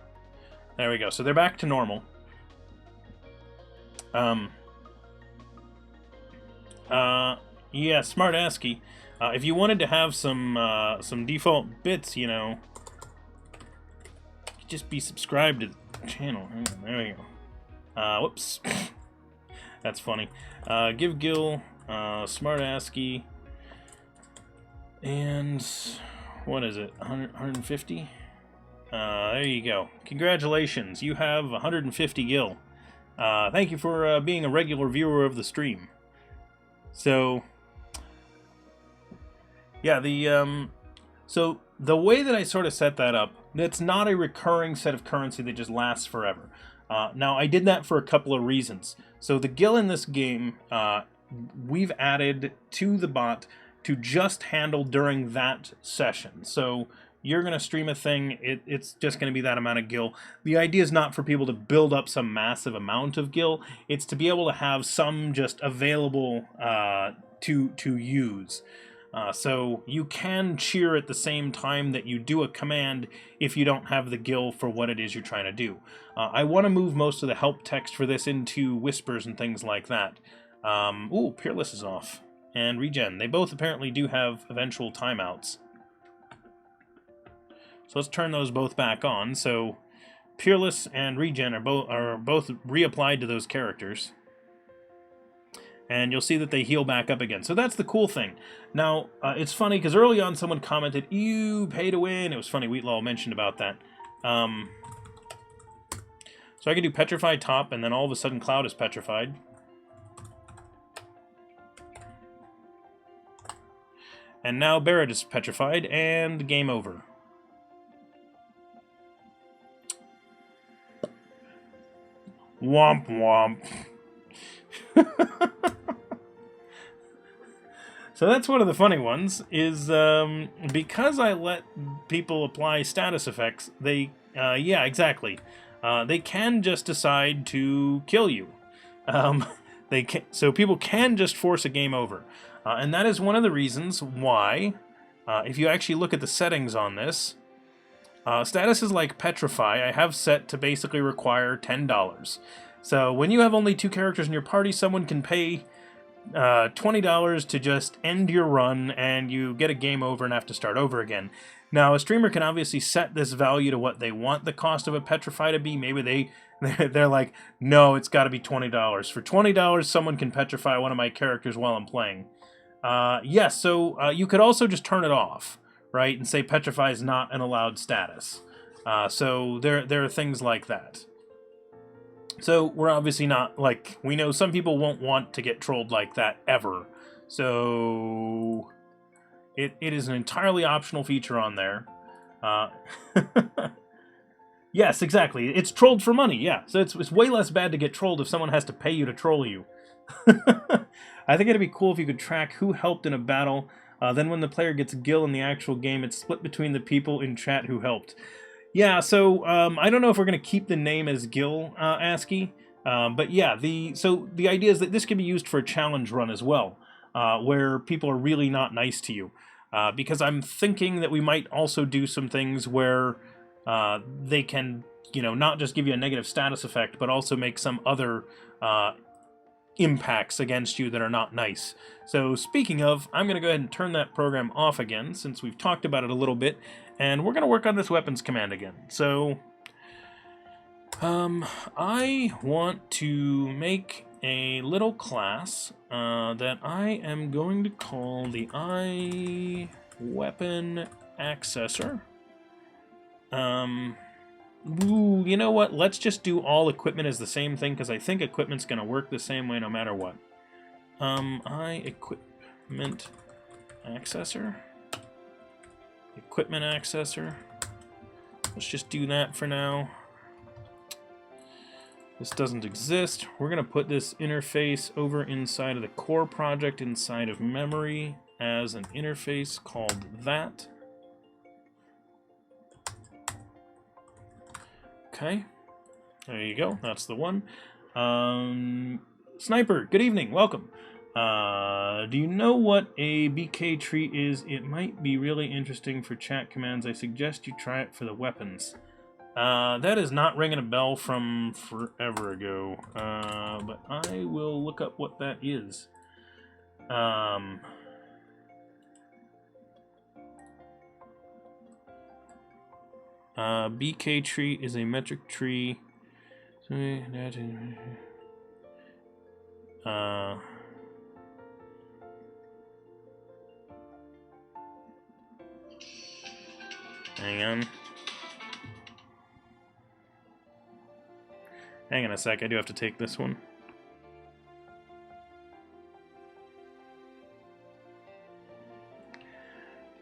There we go. So they're back to normal. Yeah, smart ASCII. If you wanted to have some default bits, you know, just be subscribed to the channel. There we go. Whoops. That's funny. Give Gil smart ASCII, and what is it? 150. There you go. Congratulations, you have 150 gil. Thank you for being a regular viewer of the stream. So, yeah, so the way that I sort of set that up, that's not a recurring set of currency that just lasts forever. Now, I did that for a couple of reasons. So the gil in this game, we've added to the bot to just handle during that session. So you're going to stream a thing, it's just going to be that amount of gil. The idea is not for people to build up some massive amount of gil, it's to be able to have some just available to use. So you can cheer at the same time that you do a command if you don't have the gil for what it is you're trying to do. I want to move most of the help text for this into whispers and things like that. Ooh, Peerless is off. And Regen. They both apparently do have eventual timeouts. So let's turn those both back on. So Peerless and Regen are both reapplied to those characters. And you'll see that they heal back up again. So that's the cool thing. Now, it's funny, because early on someone commented, "You pay to win." It was funny, Wheatlaw mentioned about that. So I can do Petrify top, and then all of a sudden Cloud is petrified. And now Barrett is petrified, and game over. Womp womp. So that's one of the funny ones, is because I let people apply status effects, they, yeah, exactly. They can just decide to kill you. So people can just force a game over. And that is one of the reasons why, if you actually look at the settings on this, statuses like Petrify I have set to basically require $10. So when you have only 2 characters in your party, someone can pay $20 to just end your run, and you get a game over and have to start over again. Now, a streamer can obviously set this value to what they want the cost of a Petrify to be. Maybe they're like, no, it's got to be $20. For $20, someone can petrify one of my characters while I'm playing. Yes, so you could also just turn it off, right, and say Petrify is not an allowed status. So there are things like that. So we're obviously not, like, we know some people won't want to get trolled like that ever. So it is an entirely optional feature on there. Yes, exactly. It's trolled for money, yeah. So it's way less bad to get trolled if someone has to pay you to troll you. I think it'd be cool if you could track who helped in a battle. Then when the player gets gil in the actual game, it's split between the people in chat who helped. Yeah, so I don't know if we're going to keep the name as Gil ASCII, but yeah, so the idea is that this can be used for a challenge run as well, where people are really not nice to you. Because I'm thinking that we might also do some things where they can, you know, not just give you a negative status effect, but also make some other impacts against you that are not nice. So speaking of, I'm going to go ahead and turn that program off again, since we've talked about it a little bit, and we're going to work on this weapons command again. So I want to make a little class that I am going to call the iWeapon Accessor. Ooh, you know what? Let's just do all equipment as the same thing, because I think equipment's going to work the same way no matter what. iEquipment Accessor. Equipment Accessor. Let's just do that for now. This doesn't exist. We're going to put this interface over inside of the core project inside of memory as an interface called that. Okay. There you go. That's the one. Sniper, good evening. Welcome. Do you know what a BK tree is? It might be really interesting for chat commands. I suggest you try it for the weapons. That is not ringing a bell from forever ago. But I will look up what that is. BK tree is a metric tree. Hang on. Hang on a sec, I do have to take this one.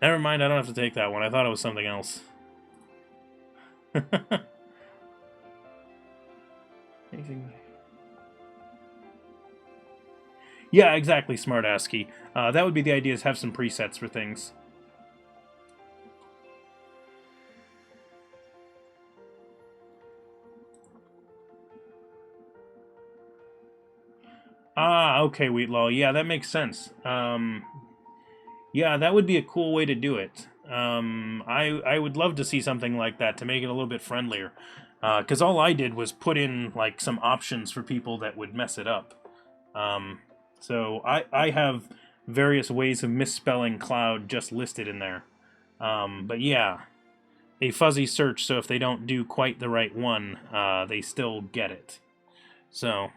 Never mind, I don't have to take that one. I thought it was something else. Anything? Yeah, exactly, Smartasky. That would be the idea, is have some presets for things. Ah, okay, Wheatlaw. Yeah, that makes sense. Yeah, that would be a cool way to do it. I would love to see something like that to make it a little bit friendlier. Because all I did was put in like some options for people that would mess it up. So I have various ways of misspelling cloud just listed in there. But yeah, a fuzzy search, so if they don't do quite the right one, they still get it. So...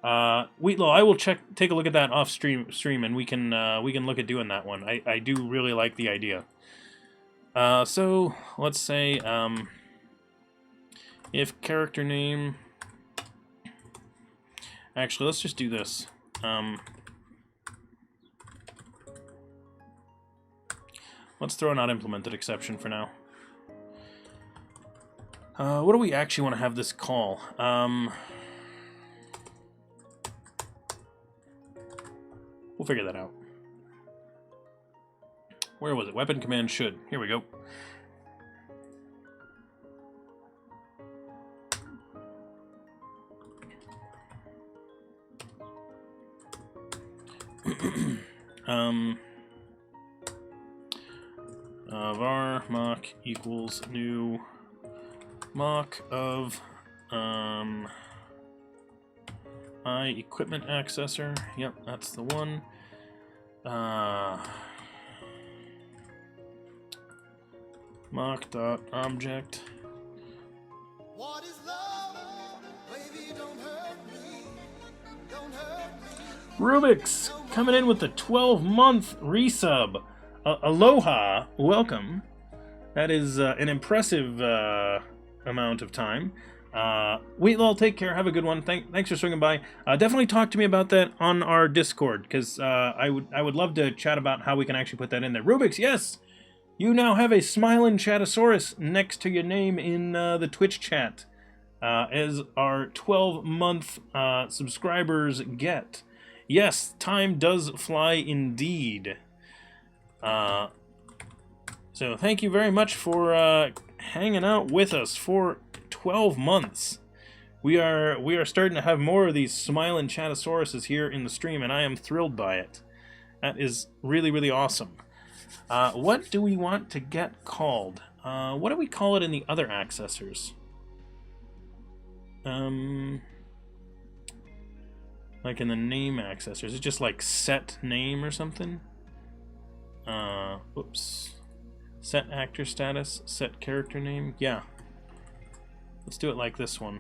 Wheatlaw, I will take a look at that off stream, and we can look at doing that one. I do really like the idea. So let's say if character name. Actually, let's just do this. Let's throw a not implemented exception for now. What do we actually want to have this call? We'll figure that out. Where was it? Weapon command should. Here we go. Var mock equals new mock of equipment accessor. Yep, that's the one. Mock.object. What is love? Baby, don't hurt me. Don't hurt me. Rubik's coming in with the 12-month resub. Aloha, welcome. That is an impressive amount of time. Wheatlaw, take care. Have a good one. Thanks for swinging by. Definitely talk to me about that on our Discord, because I would love to chat about how we can actually put that in there. Rubik's, yes, you now have a smiling Chatosaurus next to your name in the Twitch chat, as our 12-month subscribers get. Yes, time does fly indeed. So thank you very much for hanging out with us for 12 months. We are starting to have more of these smiling Chattosauruses here in the stream, and I am thrilled by it. That is really, really awesome. What do we want to get called? What do we call it in the other accessors? Like in the name accessor. Is it just like set name or something? Whoops. Set actor status, set character name. Yeah. Let's do it like this one.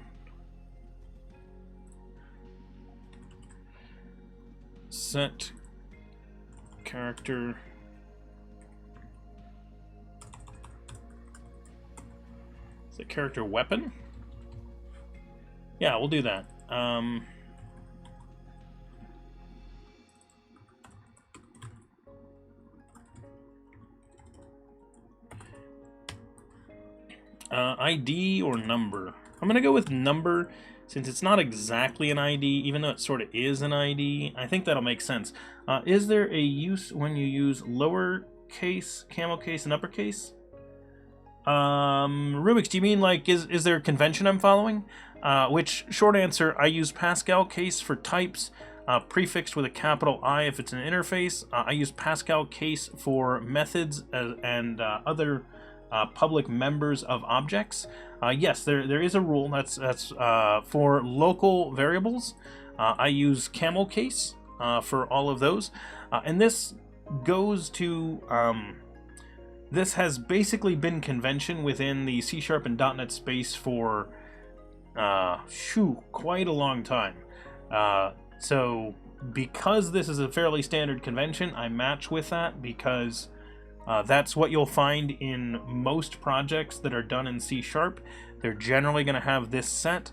Set character. Is it character weapon? Yeah, we'll do that. ID or number? I'm going to go with number, since it's not exactly an ID, even though it sort of is an ID. I think that'll make sense. Is there a use when you use lowercase, camel case, and uppercase? Rubik's, do you mean like, is there a convention I'm following? Which, short answer, I use Pascal case for types, prefixed with a capital I if it's an interface. I use Pascal case for methods and other public members of objects. Yes, there is a rule that's for local variables. I use camel case for all of those, and this goes to this has basically been convention within the C# and .NET space for quite a long time. So because this is a fairly standard convention, I match with that, because that's what you'll find in most projects that are done in C#. They're generally going to have this set.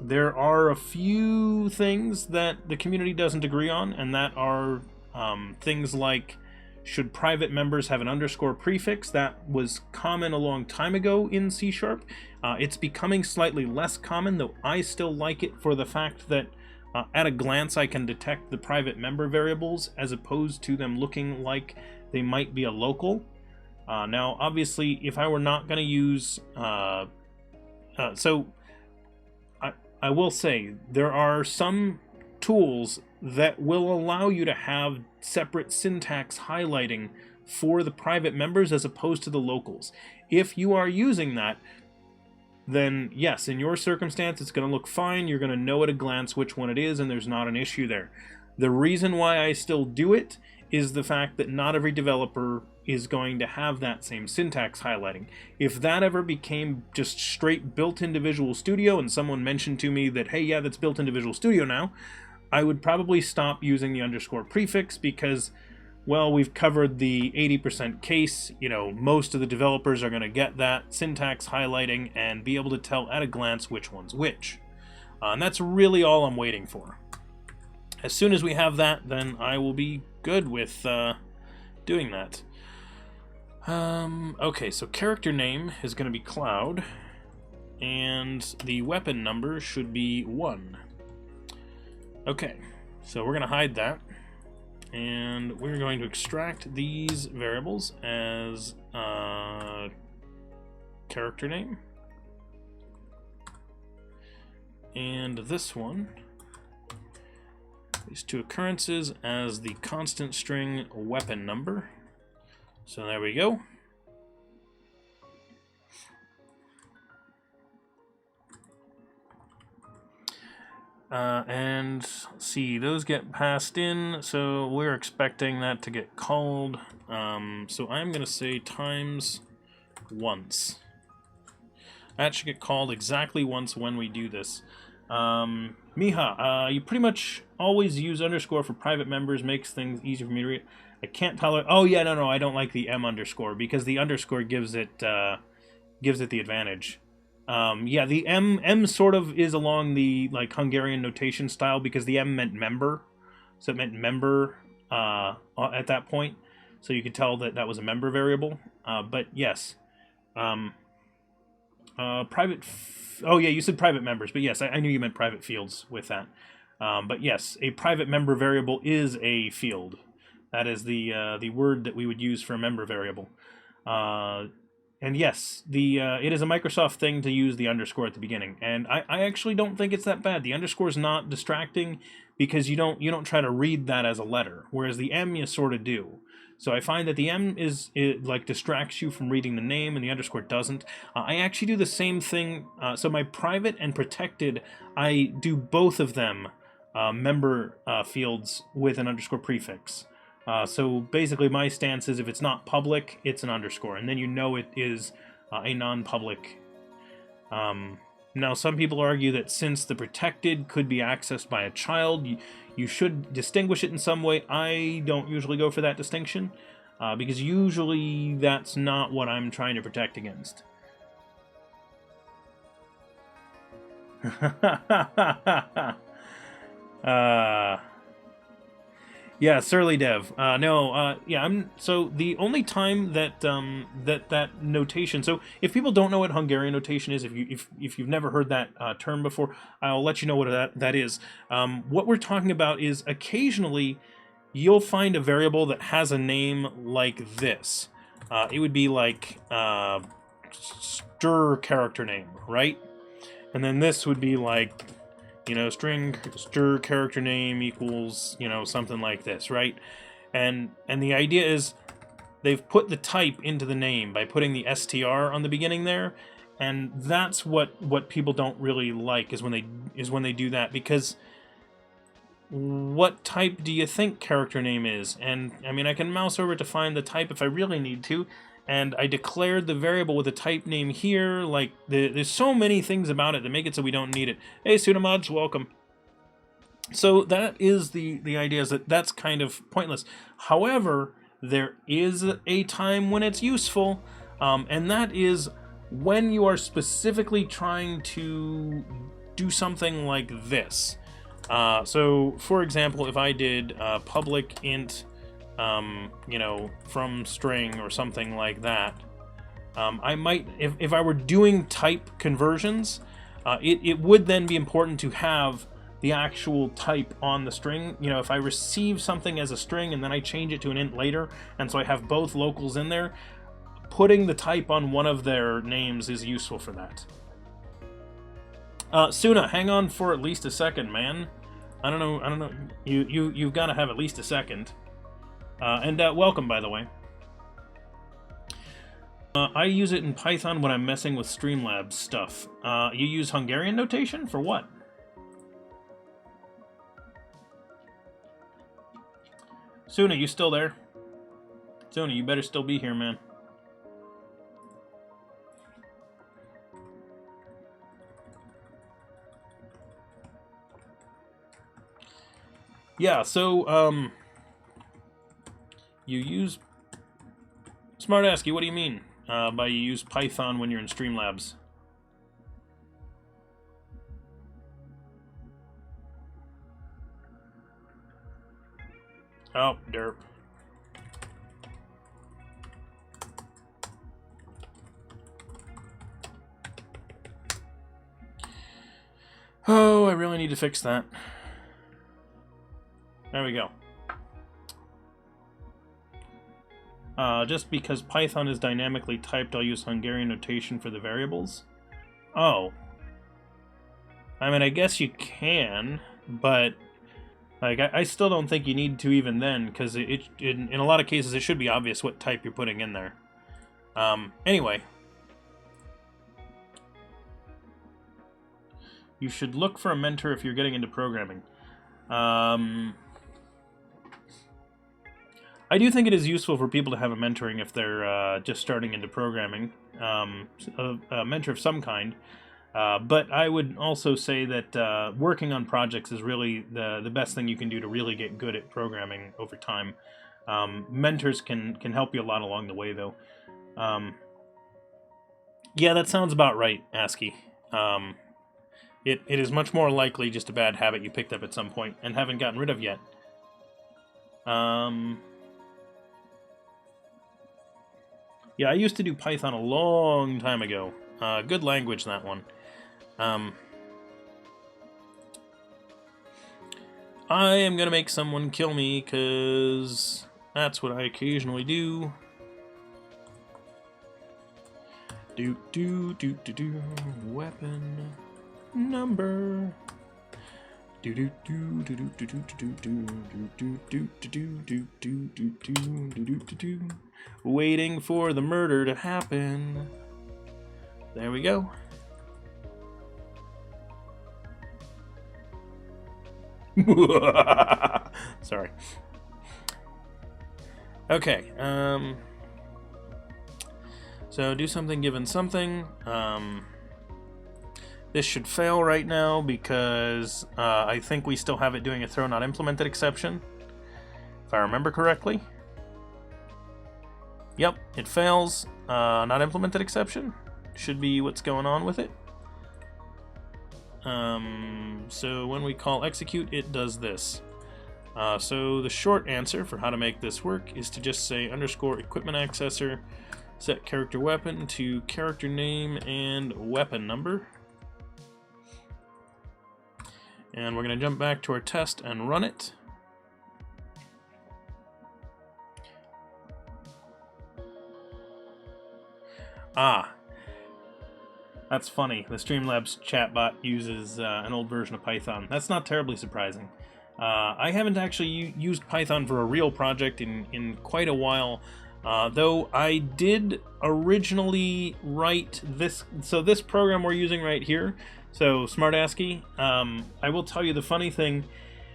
There are a few things that the community doesn't agree on, and that are things like, should private members have an underscore prefix? That was common a long time ago in C#. It's becoming slightly less common, though I still like it for the fact that at a glance I can detect the private member variables as opposed to them looking like they might be a local. Now, obviously, if I were not going to use... I will say, there are some tools that will allow you to have separate syntax highlighting for the private members as opposed to the locals. If you are using that, then yes, in your circumstance, it's going to look fine. You're going to know at a glance which one it is, and there's not an issue there. The reason why I still do it is the fact that not every developer is going to have that same syntax highlighting. If that ever became just straight built into Visual Studio and someone mentioned to me that, hey, yeah, that's built into Visual Studio now, I would probably stop using the underscore prefix because, well, we've covered the 80% case. You know, most of the developers are going to get that syntax highlighting and be able to tell at a glance which one's which. And that's really all I'm waiting for. As soon as we have that, then I will be good with doing that. Okay, so character name is going to be Cloud, and the weapon number should be 1. Okay, so we're going to hide that, and we're going to extract these variables as character name, and this one, these two occurrences, as the constant string weapon number. So there we go. And let's see, those get passed in, so we're expecting that to get called. So I'm going to say times once. That should get called exactly once when we do this. Miha, you pretty much always use underscore for private members, makes things easier for me to read. I can't tolerate... Oh, yeah, no, I don't like the M underscore, because the underscore gives it the advantage. Yeah, the M sort of is along the, like, Hungarian notation style, because the M meant member. So it meant member at that point. So you could tell that that was a member variable. But, yes. Private... Oh, yeah, you said private members, but yes, I knew you meant private fields with that. But, yes, a private member variable is a field. That is the word that we would use for a member variable. And yes, it is a Microsoft thing to use the underscore at the beginning. And I actually don't think it's that bad. The underscore is not distracting because you don't try to read that as a letter, whereas the M you sort of do. So I find that the M like distracts you from reading the name, and the underscore doesn't. I actually do the same thing. So my private and protected, I do both of them member fields with an underscore prefix. So basically my stance is if it's not public, it's an underscore, and then you know it is a non-public. Now some people argue that since the protected could be accessed by a child, you should distinguish it in some way. I don't usually go for that distinction, because usually that's not what I'm trying to protect against. Yeah, Surly Dev. Yeah. So the only time that that notation. So if people don't know what Hungarian notation is, if you've never heard that term before, I'll let you know what that is. What we're talking about is occasionally you'll find a variable that has a name like this. It would be like stir character name, right? And then this would be like, string stir character name equals, something like this, right? And the idea is they've put the type into the name by putting the str on the beginning there, and that's what people don't really like is when they do that, because what type do you think character name is? And I mean, I can mouse over to find the type if I really need to, and I declared the variable with a type name here. Like, there's so many things about it that make it so we don't need it. Hey, Sudamods, welcome. So that is the idea, is that's kind of pointless. However, there is a time when it's useful, and that is when you are specifically trying to do something like this. So, for example, if I did public int, from string or something like that, I might, if I were doing type conversions, it would then be important to have the actual type on the string. If I receive something as a string and then I change it to an int later, and so I have both locals in there, putting the type on one of their names is useful for that. Suna, hang on for at least a second, man. I don't know. You've got to have at least a second. And welcome, by the way. I use it in Python when I'm messing with Streamlabs stuff. You use Hungarian notation for what? Suna, you still there? Suna, you better still be here, man. Yeah, so, you use... Smartasky, what do you mean by you use Python when you're in Streamlabs? Oh, derp. Oh, I really need to fix that. There we go. Just because Python is dynamically typed, I'll use Hungarian notation for the variables. Oh. I mean, I guess you can, but like I still don't think you need to even then, because in a lot of cases it should be obvious what type you're putting in there. Anyway. You should look for a mentor if you're getting into programming. I do think it is useful for people to have a mentoring if they're just starting into programming, a mentor of some kind. But I would also say that working on projects is really the best thing you can do to really get good at programming over time. Mentors can help you a lot along the way, though. Yeah, that sounds about right, ASCII. It is much more likely just a bad habit you picked up at some point and haven't gotten rid of yet. Yeah, I used to do Python a long time ago. Good language, that one. I am gonna make someone kill me, because that's what I occasionally do. Weapon number. Waiting for the murder to happen. There we go. Sorry. Okay, so do something given something. This should fail right now because I think we still have it doing a throw not implemented exception, if I remember correctly. Yep, it fails. Not implemented exception should be what's going on with it. So when we call execute, it does this. So the short answer for how to make this work is to just say underscore equipment accessor, set character weapon to character name and weapon number. And we're going to jump back to our test and run it. Ah, that's funny. The Streamlabs chatbot uses an old version of Python. That's not terribly surprising. I haven't actually used Python for a real project in quite a while, though I did originally write this. So this program we're using right here, so SmartASCII, I will tell you the funny thing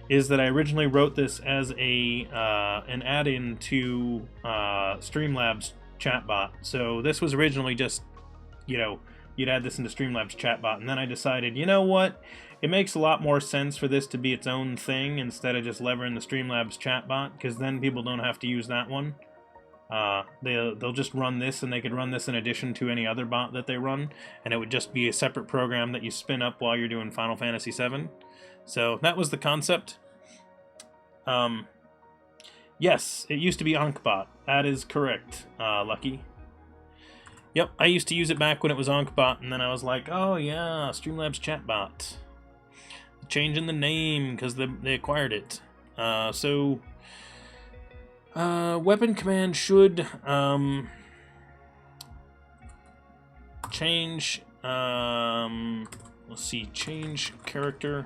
is that I originally wrote this as an add-in to Streamlabs chatbot. So this was originally just, you know, you'd add this into Streamlabs chatbot, and then I decided, you know what, it makes a lot more sense for this to be its own thing instead of just levering the Streamlabs chatbot, because then people don't have to use that one. They'll just run this, and they could run this in addition to any other bot that they run, and it would just be a separate program that you spin up while you're doing Final Fantasy VII. So that was the concept. Yes, it used to be AnkBot. That is correct, Lucky. Yep, I used to use it back when it was AnkBot, and then I was like, oh yeah, Streamlabs chatbot. Changing the name because they acquired it. Weapon command should change. Let's see, change character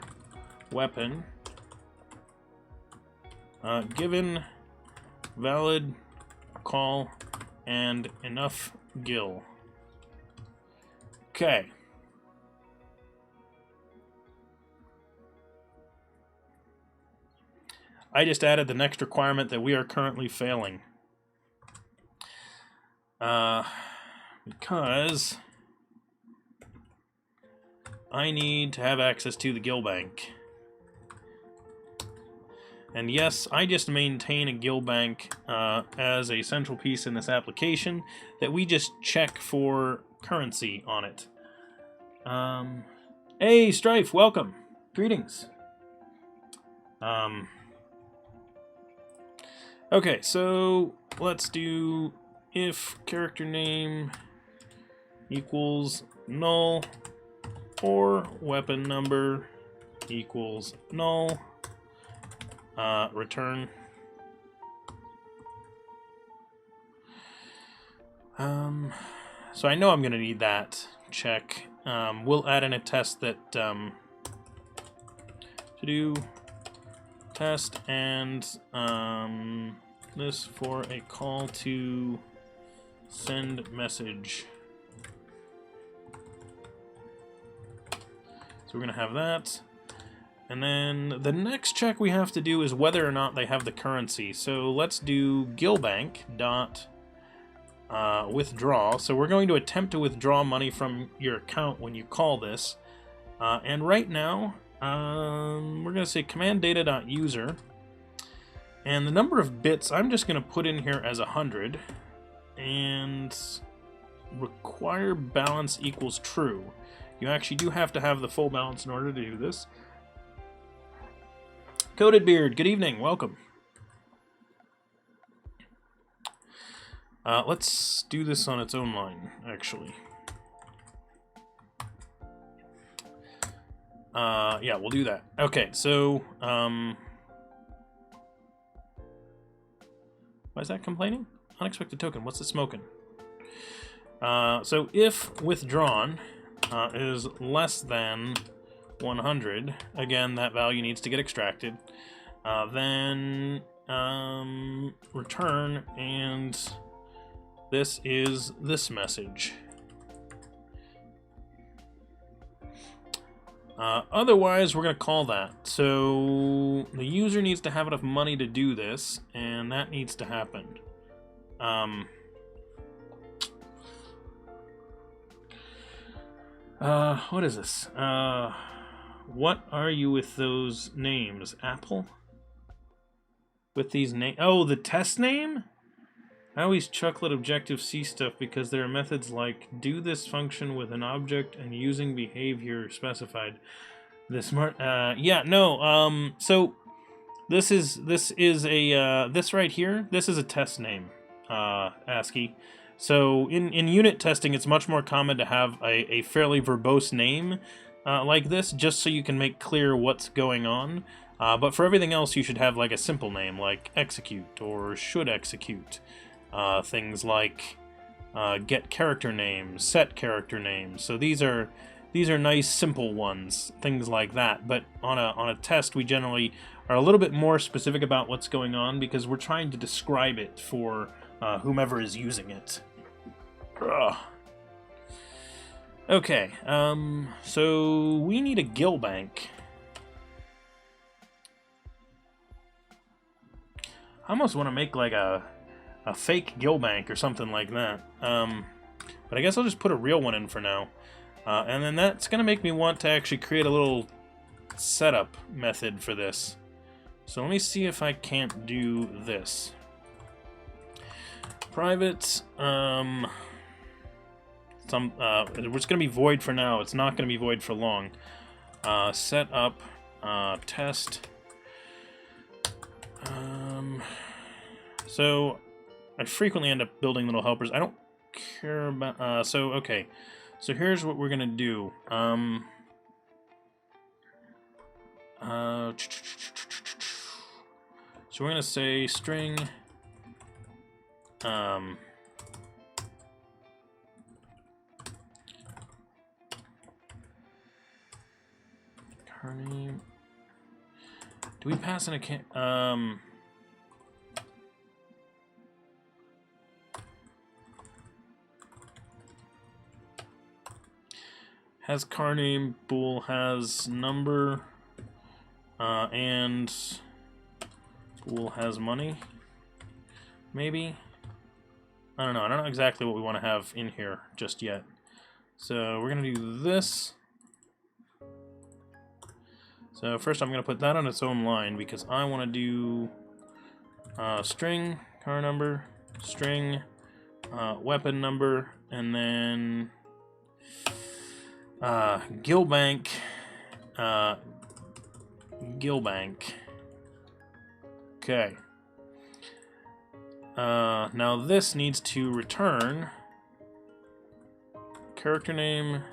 weapon. Given valid call and enough gil. Okay. I just added the next requirement that we are currently failing. Because I need to have access to the gil bank. And yes, I just maintain a gil bank as a central piece in this application that we just check for currency on it. Hey, Strife, welcome. Greetings. Okay, so let's do if character name equals null or weapon number equals null. Return. So I know I'm going to need that check. We'll add in a test that to do test and this for a call to send message. So we're going to have that. And then the next check we have to do is whether or not they have the currency. So let's do gilbank dot withdraw. So we're going to attempt to withdraw money from your account when you call this. And right now, we're going to say command data dot user. And the number of bits I'm just going to put in here as 100. And require balance equals true. You actually do have to have the full balance in order to do this. Coated Beard, good evening, welcome. Let's do this on its own line, actually. Yeah, we'll do that. Okay, so, why is that complaining? Unexpected token, what's it smoking? So if withdrawn is less than 100, again, that value needs to get extracted. Then return, and this is this message. Otherwise, we're going to call that. So the user needs to have enough money to do this, and that needs to happen. What is this? What are you with those names? Apple? With these names? Oh, the test name? I always chuckle at Objective-C stuff because there are methods like do this function with an object and using behavior specified. The smart, yeah, no, so This is a this right here. This is a test name, ASCII. So in unit testing, it's much more common to have a fairly verbose name like this, just so you can make clear what's going on. But for everything else, you should have like a simple name, like execute or should execute. Things like get character names, set character names. So these are nice simple ones, things like that. But on a test, we generally are a little bit more specific about what's going on because we're trying to describe it for whomever is using it. Ugh. Okay, so we need a gill bank. I almost want to make like a fake gill bank or something like that. But I guess I'll just put a real one in for now. And then that's going to make me want to actually create a little setup method for this. So let me see if I can't do this. Private, it's going to be void for now. It's not going to be void for long. Set up, test. So I frequently end up building little helpers. I don't care about, so okay. So here's what we're going to do. So we're going to say string car name. Do we pass in a has car name, bool has number, and bool has money, maybe? I don't know exactly what we want to have in here just yet. So we're going to do this. So first I'm going to put that on its own line because I want to do string, car number, string, weapon number, and then gill bank, Okay. Now this needs to return character name,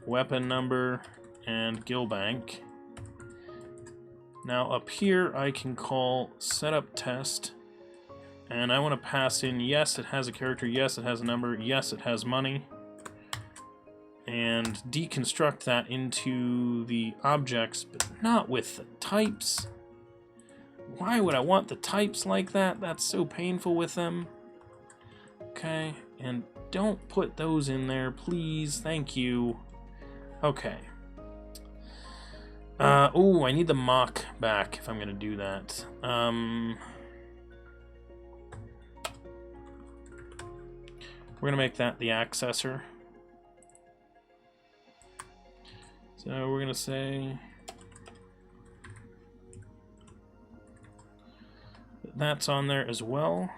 weapon number, and gill bank. Now up here I can call setup test, and I want to pass in yes it has a character, yes it has a number, yes it has money, and deconstruct that into the objects, but not with the types. Why would I want the types like that? That's so painful with them. Okay, and don't put those in there, please. Thank you. Okay. Oh, I need the mock back if I'm going to do that. We're going to make that the accessor. So we're going to say that's on there as well.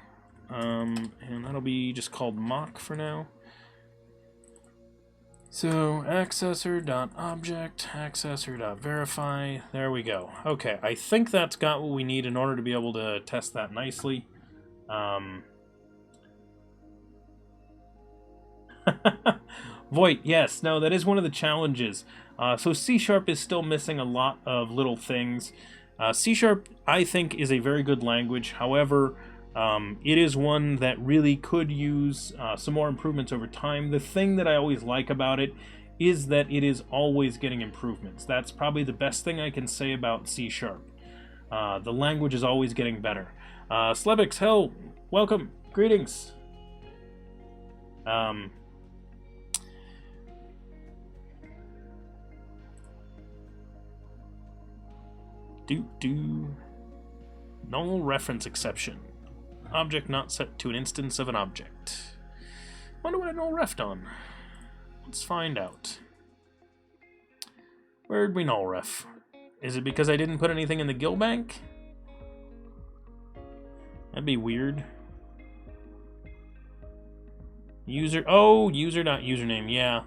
And that'll be just called mock for now. So accessor.object, accessor.verify, there we go. Okay, I think that's got what we need in order to be able to test that nicely. Void, yes, no, that is one of the challenges. So C# is still missing a lot of little things. C#, I think, is a very good language. However, it is one that really could use some more improvements over time. The thing that I always like about it is that it is always getting improvements. That's probably the best thing I can say about C#. The language is always getting better. Slebix, hell, welcome, greetings. Null reference exception. Object not set to an instance of an object. Wonder what I null refed on. Let's find out. Where'd we null ref? Is it because I didn't put anything in the gill bank? That'd be weird. User, oh, user.username, yeah.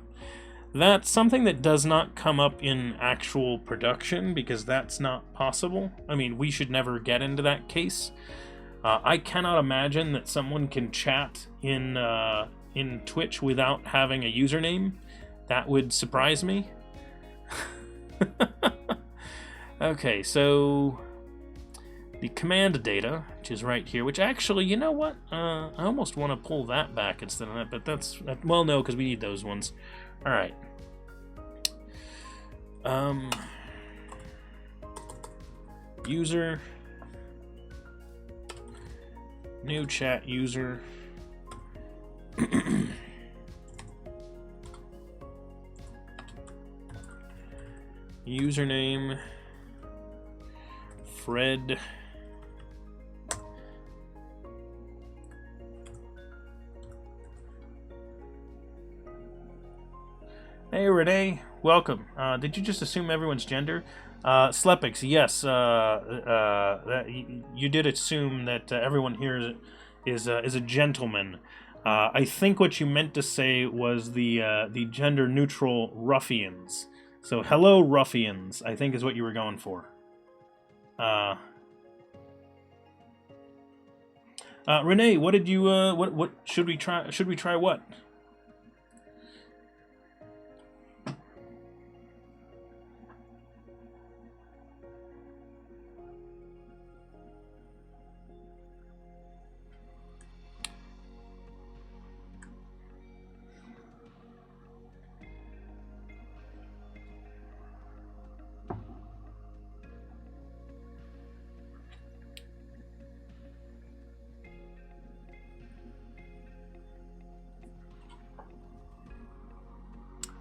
That's something that does not come up in actual production, because that's not possible. I mean, we should never get into that case. I cannot imagine that someone can chat in Twitch without having a username. That would surprise me. Okay, so the command data, which is right here, which actually, you know what? I almost want to pull that back instead of that, but that's... well, no, because we need those ones. All right. User. New chat user. Username. Fred. Hey Renee, welcome. Did you just assume everyone's gender? Slepix, yes. You did assume that everyone here is a gentleman. I think what you meant to say was the gender-neutral ruffians. So, hello, ruffians, I think is what you were going for. Renee, what did you? What should we try? Should we try what?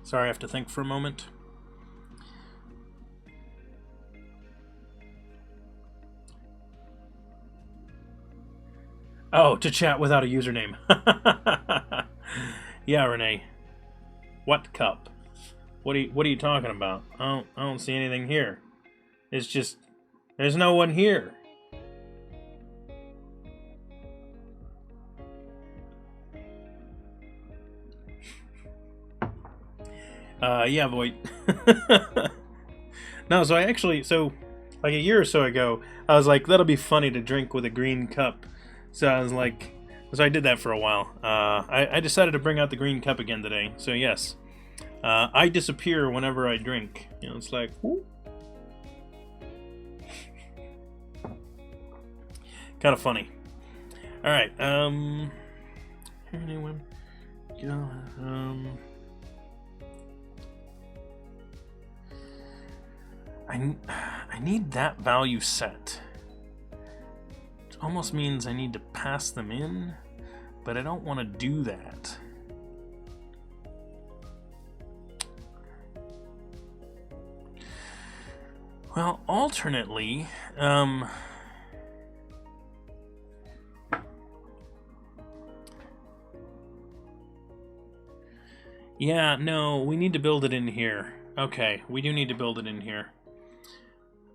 Sorry, I have to think for a moment. Oh, to chat without a username. Yeah, Renee. What cup? What are you talking about? I don't see anything here. It's just there's no one here. Yeah, Voight. No, so like a year or so ago, I was like, that'll be funny to drink with a green cup. So I was like, so I did that for a while. I decided to bring out the green cup again today. So yes, I disappear whenever I drink. You know, it's like, whoop. Kind of funny. All right. Anyone? I need that value set. Which almost means I need to pass them in, but I don't want to do that. Well, alternately, yeah, no, we need to build it in here. Okay, we do need to build it in here.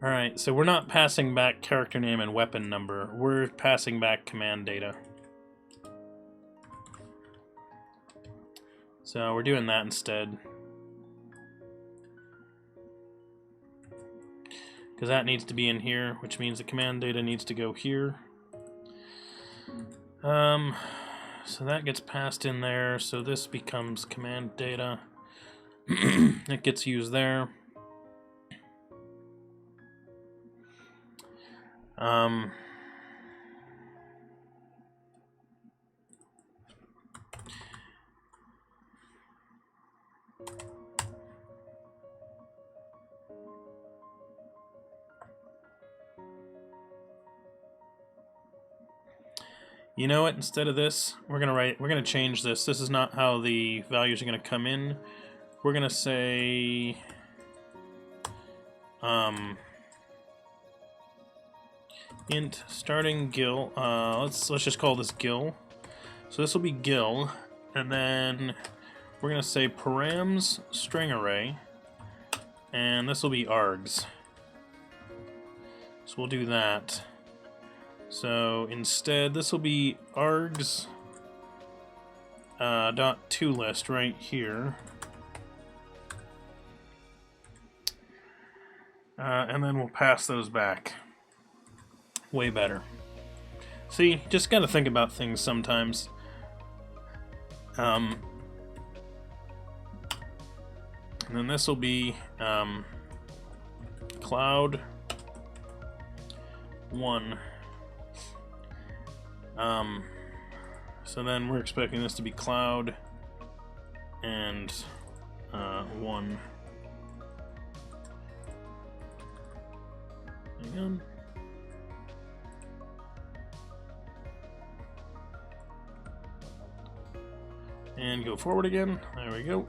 Alright, so we're not passing back character name and weapon number. We're passing back command data. So we're doing that instead. Because that needs to be in here, which means the command data needs to go here. So that gets passed in there, so this becomes command data. It gets used there. You know what? Instead of this, we're gonna change this. This is not how the values are gonna come in. We're gonna say int starting gil. Let's just call this gil. So this will be gil, and then we're gonna say params string array, and this will be args. So we'll do that. So instead, this will be args dot toList right here. And then we'll pass those back. Way better. See, just gotta think about things sometimes. And then this will be cloud 1. So then we're expecting this to be cloud and 1. Hang on. And go forward again. There we go.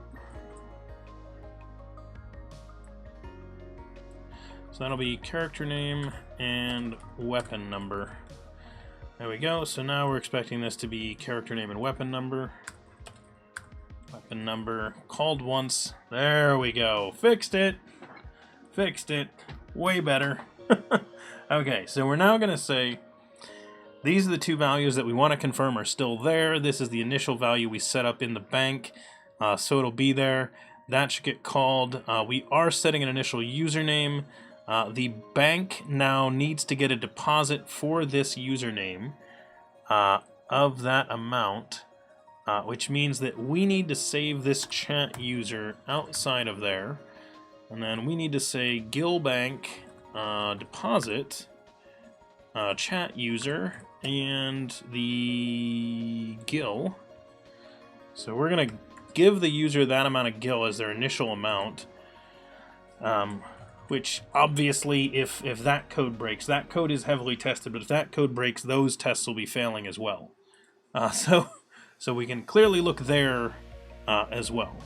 So that'll be character name and weapon number. There we go. So now we're expecting this to be character name and weapon number. Weapon number called once. There we go. Fixed it. Fixed it. Way better. Okay, so we're now going to say these are the two values that we want to confirm are still there. This is the initial value we set up in the bank, so it'll be there. That should get called. We are setting an initial username. The bank now needs to get a deposit for this username of that amount, which means that we need to save this chat user outside of there. And then we need to say Gilbank deposit chat user and the gil. So we're going to give the user that amount of gil as their initial amount. Which obviously, if that code breaks, that code is heavily tested, but if that code breaks, those tests will be failing as well. So we can clearly look there as well.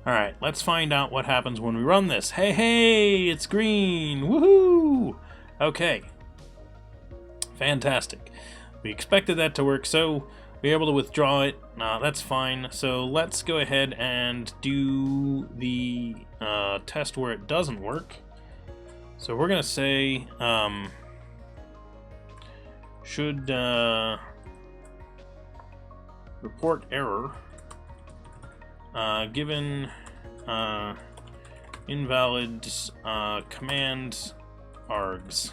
Alright, let's find out what happens when we run this. Hey, it's green! Woohoo! Okay. Fantastic. We expected that to work, so we're able to withdraw it. That's fine. So let's go ahead and do the test where it doesn't work. So we're going to say should report error given invalid command args.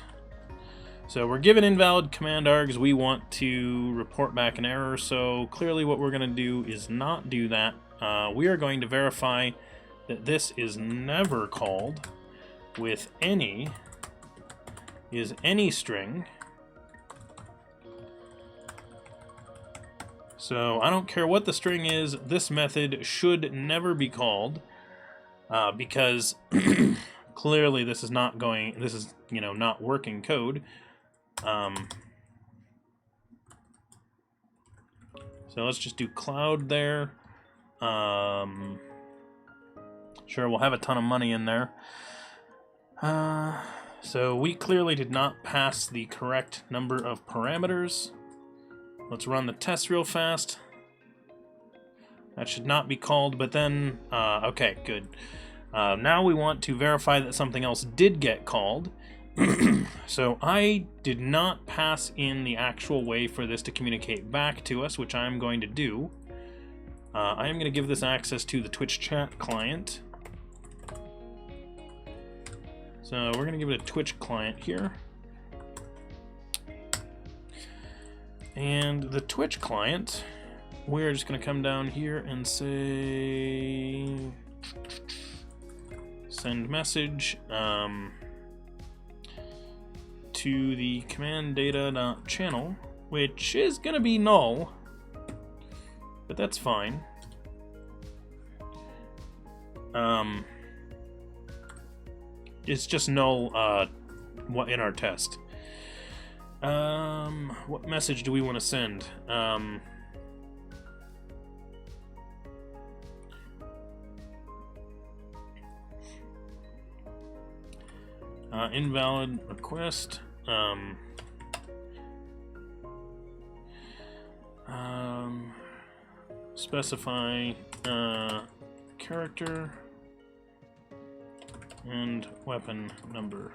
So we're given invalid command args. We want to report back an error. So clearly what we're going to do is not do that. We are going to verify that this is never called with any string. So I don't care what the string is, this method should never be called because clearly this is not working code. So let's just do cloud there. Sure, we'll have a ton of money in there. So we clearly did not pass the correct number of parameters. Let's run the test real fast. That should not be called, but then, okay, good. Now we want to verify that something else did get called. So I did not pass in the actual way for this to communicate back to us, which I'm going to do. I am going to give this access to the Twitch chat client. So we're going to give it a Twitch client here. And the Twitch client, we're just going to come down here and say send message to the command data.channel, which is going to be null, but that's fine. It's just null in our test. What message do we want to send? Invalid request. Specify character and weapon number,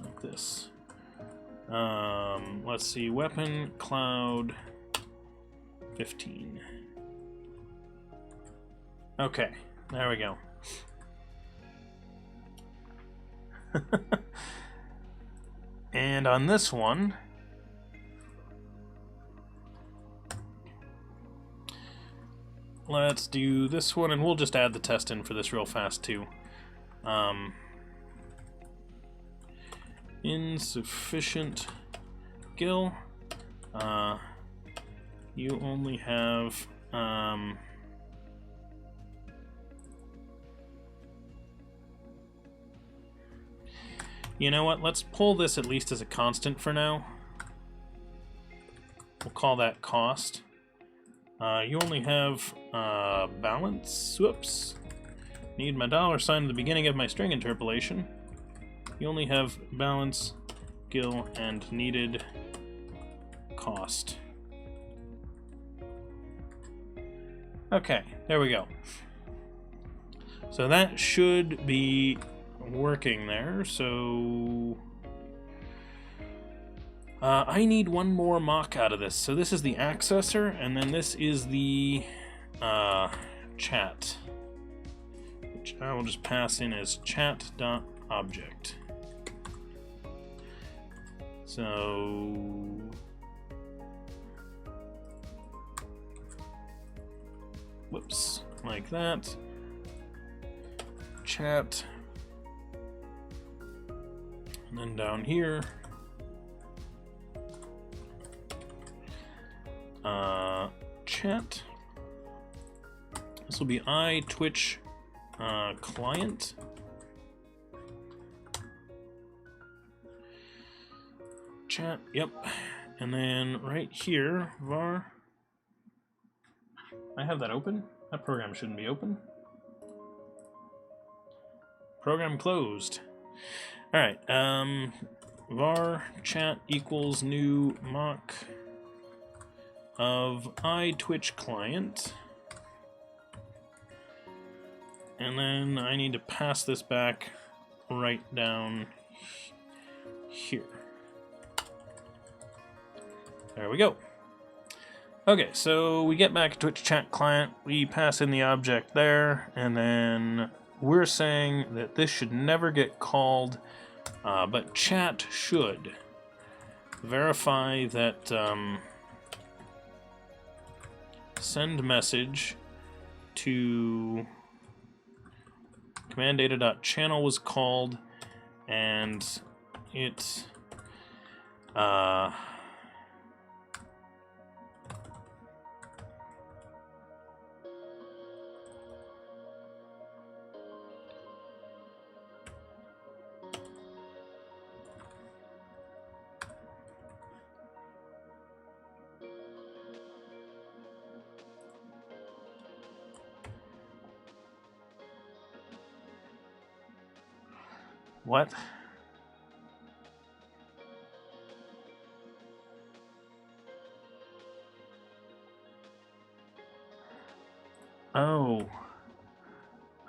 like this. Let's see, weapon cloud 15. Okay, there we go. And on this one, let's do this one, and we'll just add the test in for this real fast too. Insufficient gil. You only have you know what, let's pull this at least as a constant for now. We'll call that cost. You only have balance. Whoops. Need my $sign at the beginning of my string interpolation. You only have balance, gil, and needed cost. Okay, there we go. So that should be working there. So I need one more mock out of this. So this is the accessor, and then this is the chat, which I will just pass in as chat.object. So whoops, like that. Chat. And then down here, chat. This will be iTwitch client. Chat, yep. And then right here, var. I have that open. That program shouldn't be open. Program closed. All right. Var chat equals new mock of iTwitch client. And then I need to pass this back right down here. There we go. Okay, so we get back to Twitch chat client, we pass in the object there, and then we're saying that this should never get called, but chat should verify that send message to command data.channel was called, and it what? Oh.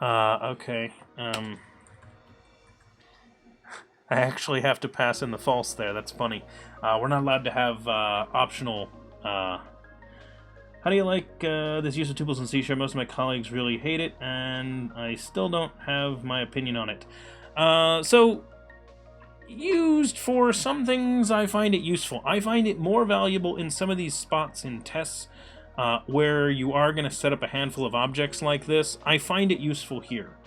Okay. I actually have to pass in the false there. That's funny. We're not allowed to have optional. How do you like this use of tuples in C#? Most of my colleagues really hate it, and I still don't have my opinion on it. So, used for some things, I find it useful. I find it more valuable in some of these spots in tests where you are going to set up a handful of objects like this. I find it useful here.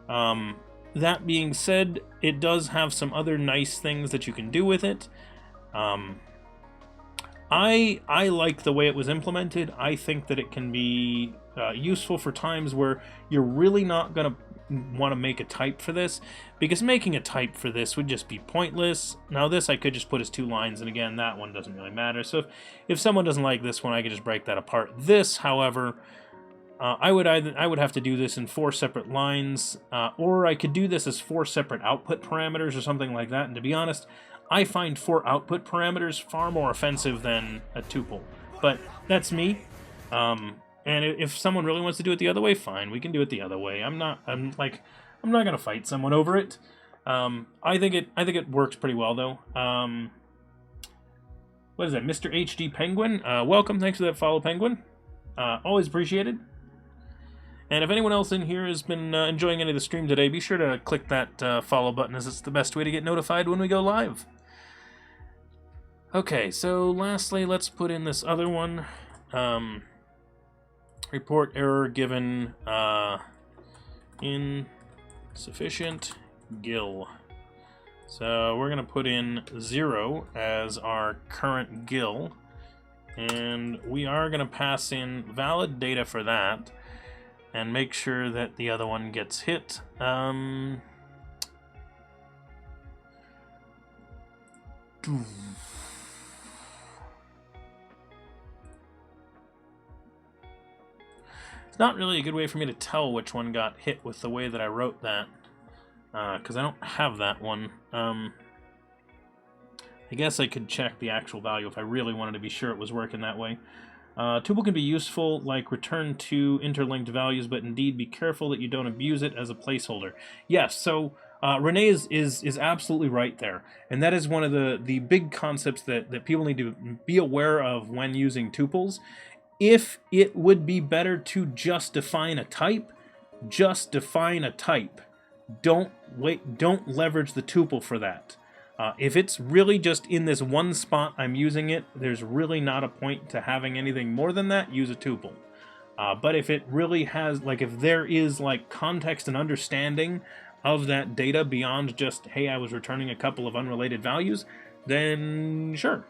That being said, it does have some other nice things that you can do with it. I like the way it was implemented. I think that it can be useful for times where you're really not going to want to make a type for this, because making a type for this would just be pointless. Now this I could just put as 2 lines, and again, that one doesn't really matter. So if someone doesn't like this one, I could just break that apart. This, however, I would have to do this in 4 separate lines, or I could do this as 4 separate output parameters or something like that. And to be honest, I find 4 output parameters far more offensive than a tuple. But that's me. And if someone really wants to do it the other way, fine, we can do it the other way. I'm not gonna fight someone over it. I think it works pretty well though. What is that, Mr. HD Penguin? Welcome, thanks for that follow, Penguin. Always appreciated. And if anyone else in here has been enjoying any of the stream today, be sure to click that follow button, as it's the best way to get notified when we go live. Okay, so lastly, let's put in this other one. Report error given insufficient GIL. So we're going to put in 0 as our current GIL, and we are going to pass in valid data for that and make sure that the other one gets hit. It's not really a good way for me to tell which one got hit with the way that I wrote that, because I don't have that one. I guess I could check the actual value if I really wanted to be sure it was working that way. Tuple can be useful, like return to interlinked values, but indeed be careful that you don't abuse it as a placeholder. Yes, so Renee is absolutely right there, and that is one of the big concepts that people need to be aware of when using tuples. If it would be better to just define a type, just define a type. Don't leverage the tuple for that. If it's really just in this one spot I'm using it, there's really not a point to having anything more than that. Use a tuple. But if it really has, like, if there is like context and understanding of that data beyond just, hey, I was returning a couple of unrelated values, then sure.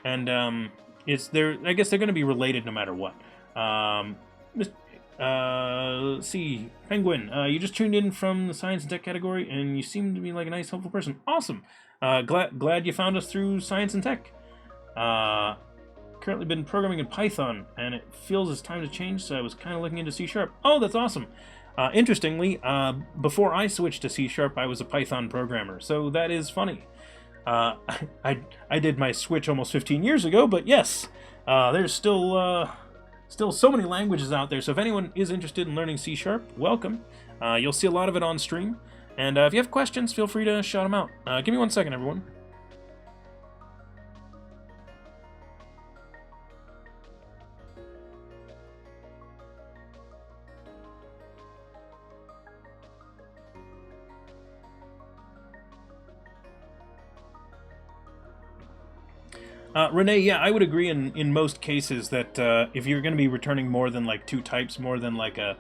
And I guess they're going to be related no matter what. See, Penguin, you just tuned in from the science and tech category, and you seem to be like a nice, helpful person. Awesome. Glad you found us through science and tech. Currently been programming in Python, and it feels it's time to change, so I was kind of looking into C#. Oh, that's awesome. Interestingly, before I switched to C#, I was a Python programmer, so that is funny. I did my switch almost 15 years ago, but yes, there's still so many languages out there, so if anyone is interested in learning C#, welcome. You'll see a lot of it on stream, and if you have questions, feel free to shout them out. Give me 1 second, everyone. Renee, yeah, I would agree in most cases that if you're going to be returning more than like 2 types, more than like a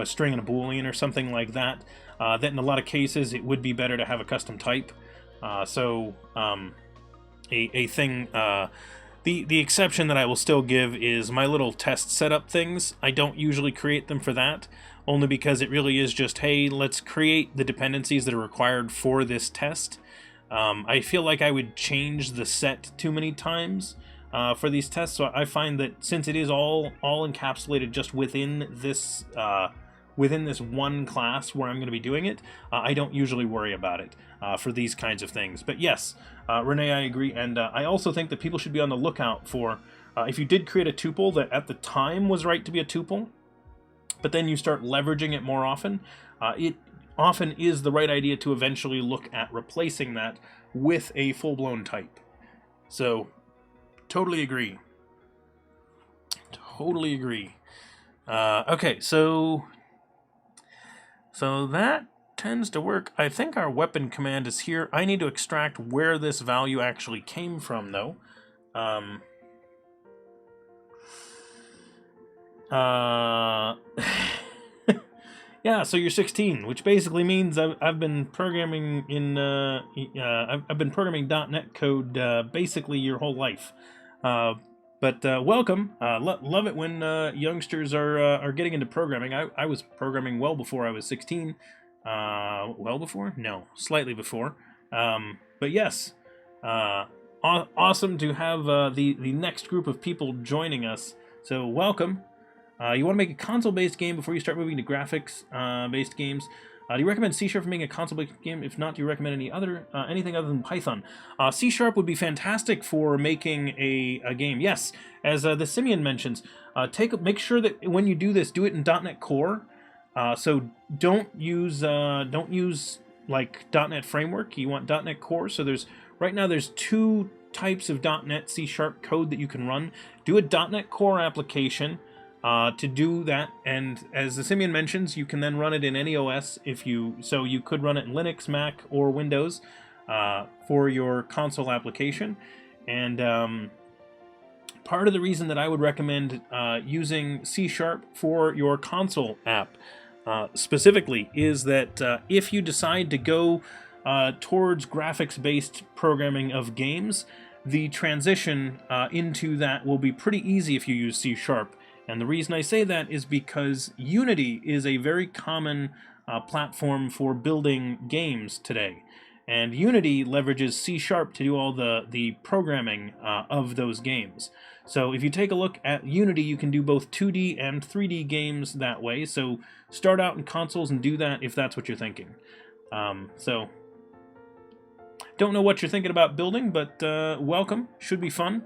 string and a boolean or something like that, that in a lot of cases it would be better to have a custom type. A thing, the exception that I will still give is my little test setup things. I don't usually create them for that, only because it really is just, hey, let's create the dependencies that are required for this test. I feel like I would change the set too many times for these tests, so I find that since it is all encapsulated just within this one class where I'm going to be doing it, I don't usually worry about it for these kinds of things. But yes, Renee, I agree, and I also think that people should be on the lookout for if you did create a tuple that at the time was right to be a tuple, but then you start leveraging it more often, it often is the right idea to eventually look at replacing that with a full-blown type. So, totally agree. Totally agree. Okay, so that tends to work. I think our weapon command is here. I need to extract where this value actually came from, though. Yeah, so you're 16, which basically means I've been programming in I've been programming .NET code basically your whole life. But welcome. Love it when youngsters are getting into programming. I was programming well before I was 16. Well before? No, slightly before. But yes, awesome to have the next group of people joining us. So welcome. You want to make a console-based game before you start moving to graphics-based games. Do you recommend C# for being a console-based game? If not, do you recommend anything other than Python? C# would be fantastic for making a game. Yes, as the Simeon mentions, make sure that when you do this, do it in .NET Core. So don't use like .NET Framework. You want .NET Core. So right now there's 2 types of .NET C# code that you can run. Do a .NET Core application. to do that. And as the Simian mentions, you can then run it in any OS so you could run it in Linux, Mac, or Windows for your console application. And part of the reason that I would recommend using C# for your console app specifically is that if you decide to go towards graphics-based programming of games, the transition into that will be pretty easy if you use C#. And the reason I say that is because Unity is a very common platform for building games today. And Unity leverages C# to do all the programming of those games. So if you take a look at Unity, you can do both 2D and 3D games that way. So start out in consoles and do that if that's what you're thinking. So don't know what you're thinking about building, but welcome. Should be fun.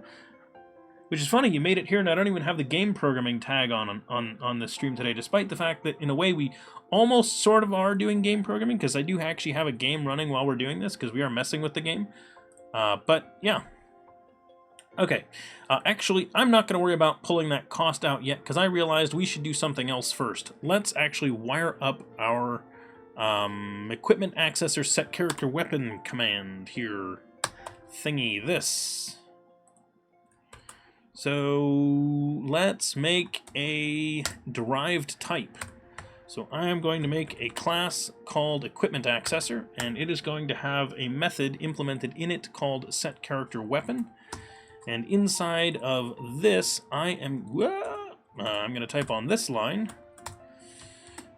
Which is funny, you made it here and I don't even have the game programming tag on this stream today, despite the fact that in a way we almost sort of are doing game programming, because I do actually have a game running while we're doing this, because we are messing with the game. But yeah. Okay, actually, I'm not going to worry about pulling that cost out yet, because I realized we should do something else first. Let's actually wire up our equipment accessor set character weapon command here. Thingy this. So let's make a derived type. So I am going to make a class called equipment accessor, and it is going to have a method implemented in it called set character weapon. And inside of this, I'm going to type on this line,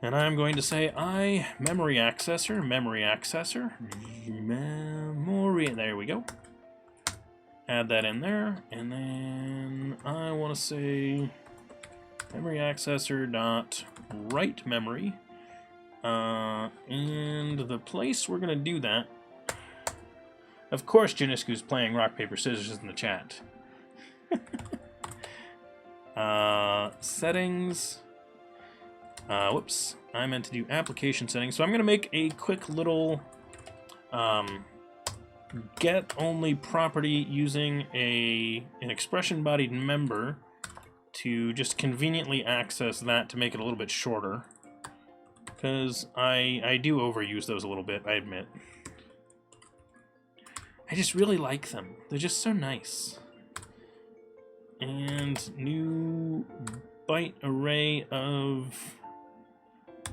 and I'm going to say memory accessor, there we go. Add that in there, and then I want to say memory accessor dot write memory, and the place we're going to do that. Of course, Janisku's playing rock paper scissors in the chat. Settings. Whoops, I meant to do application settings. So I'm going to make a quick little get only property using an expression bodied member to just conveniently access that to make it a little bit shorter, because I do overuse those a little bit, I admit. I just really like them. They're just so nice. And new byte array of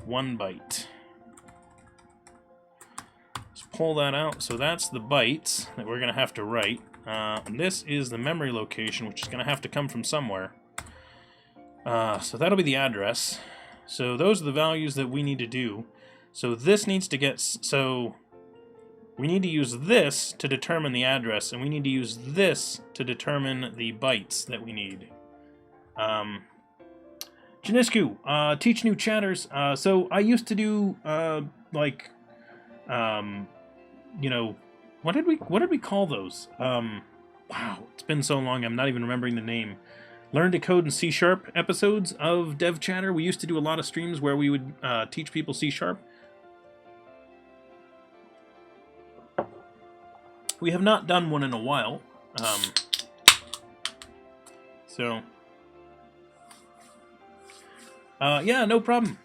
1 byte. Let's pull that out. So that's the bytes that we're going to have to write. And this is the memory location, which is going to have to come from somewhere. So that'll be the address. So those are the values that we need to do. So this needs to get... So we need to use this to determine the address, and we need to use this to determine the bytes that we need. Janisku, teach new chatters. So I used to do you know, what did we call those? Wow, it's been so long I'm not even remembering the name. Learn to code in C# episodes of DevChatter. We used to do a lot of streams where we would teach people C#. We have not done one in a while, so yeah, no problem.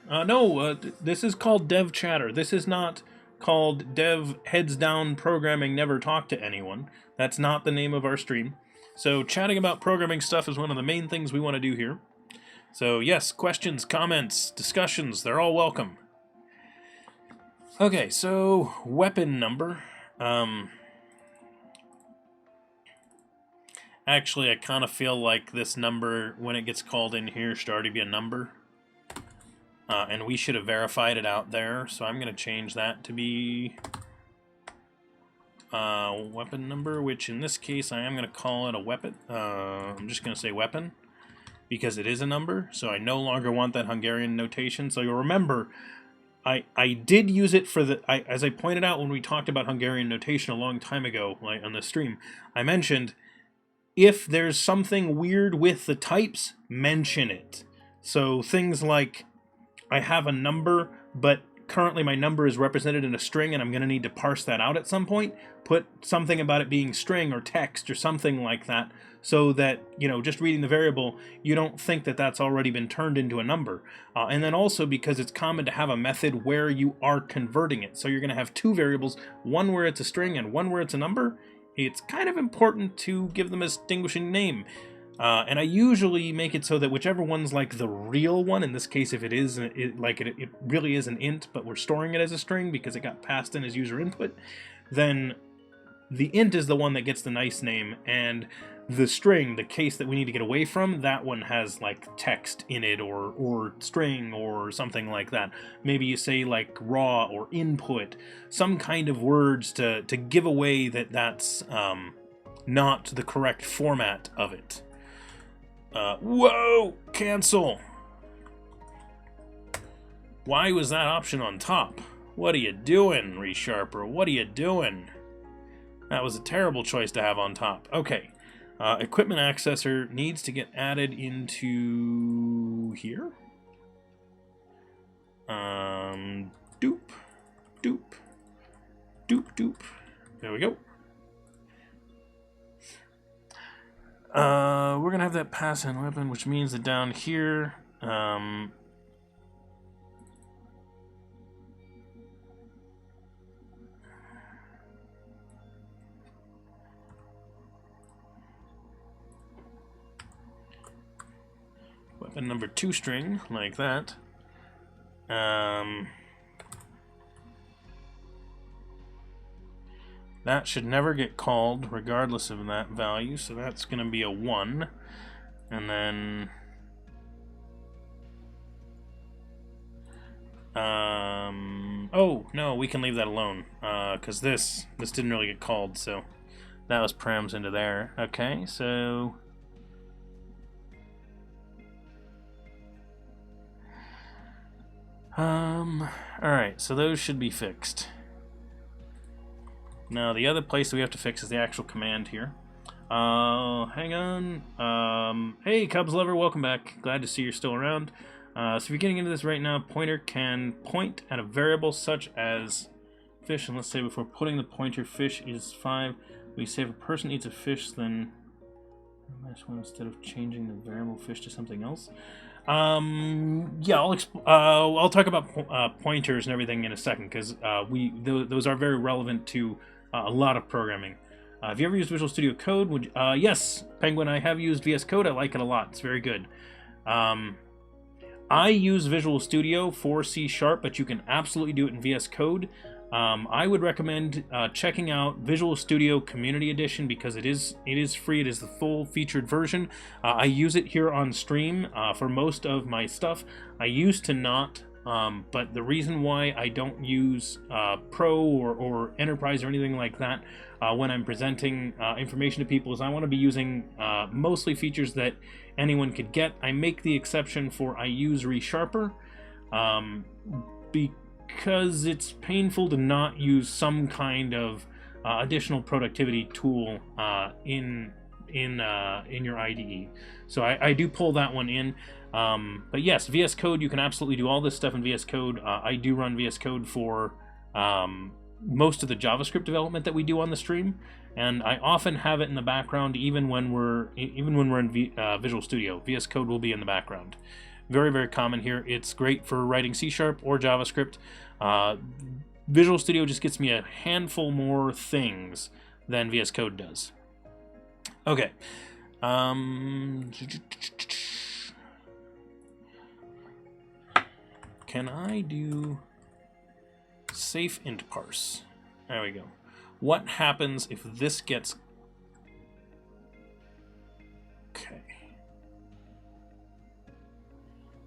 This is called DevChatter. This is not called Dev Heads Down Programming Never Talk to Anyone. That's not the name of our stream. So chatting about programming stuff is one of the main things we want to do here. So yes, questions, comments, discussions, they're all welcome. Okay, so weapon number. Actually, I kind of feel like this number, when it gets called in here, should already be a number. And we should have verified it out there, so I'm going to change that to be weapon number, which in this case I am going to call it a weapon. I'm just going to say weapon, because it is a number, so I no longer want that Hungarian notation. So you'll remember, I did use it for as I pointed out when we talked about Hungarian notation a long time ago on the stream, I mentioned, if there's something weird with the types, mention it. So things like, I have a number, but currently my number is represented in a string and I'm going to need to parse that out at some point, put something about it being string or text or something like that, so that, just reading the variable, you don't think that that's already been turned into a number. And then also because it's common to have a method where you are converting it. So you're going to have two variables, one where it's a string and one where it's a number. It's kind of important to give them a distinguishing name. And I usually make it so that whichever one's like the real one, in this case if it is, it really is an int, but we're storing it as a string because it got passed in as user input, then the int is the one that gets the nice name, and the string, the case that we need to get away from, that one has like text in it or string or something like that. Maybe you say like raw or input, some kind of words to give away that that's not the correct format of it. Whoa! Cancel! Why was that option on top? What are you doing, Resharper? What are you doing? That was a terrible choice to have on top. Okay. Equipment accessor needs to get added into here. Doop. Doop. Doop, doop. There we go. We're gonna have that pass-in weapon, which means that down here, weapon number 2 string, like that. That should never get called, regardless of that value, so that's going to be a 1. And then... oh, no, we can leave that alone, because this didn't really get called, so that was params into there. Okay, so... alright, so those should be fixed. Now, the other place that we have to fix is the actual command here. Hang on. Hey, Cubs lover, welcome back. Glad to see you're still around. So if you're getting into this right now, pointer can point at a variable such as fish. And let's say before putting the pointer fish is 5, we say if a person eats a fish, then instead of changing the variable fish to something else. Yeah, I'll talk about pointers and everything in a second, because those are very relevant to a lot of programming. Have you ever used Visual Studio Code? Yes, Penguin, I have used VS Code. I like it a lot. It's very good. I use Visual Studio for C#, but you can absolutely do it in VS Code. I would recommend checking out Visual Studio Community Edition because it is free. It is the full featured version. I use it here on stream for most of my stuff. I used to not, but the reason why I don't use Pro or Enterprise or anything like that when I'm presenting information to people is I want to be using mostly features that anyone could get. I make the exception for I use Resharper because it's painful to not use some kind of additional productivity tool in your IDE. So I do pull that one in. But yes, VS Code, you can absolutely do all this stuff in VS Code. I do run VS Code for most of the JavaScript development that we do on the stream, and I often have it in the background even when we're in Visual Studio. VS Code will be in the background. Very, very common here. It's great for writing C# or JavaScript. Visual Studio just gets me a handful more things than VS Code does. Okay. Can I do safe int parse? There we go. What happens if this gets... Okay.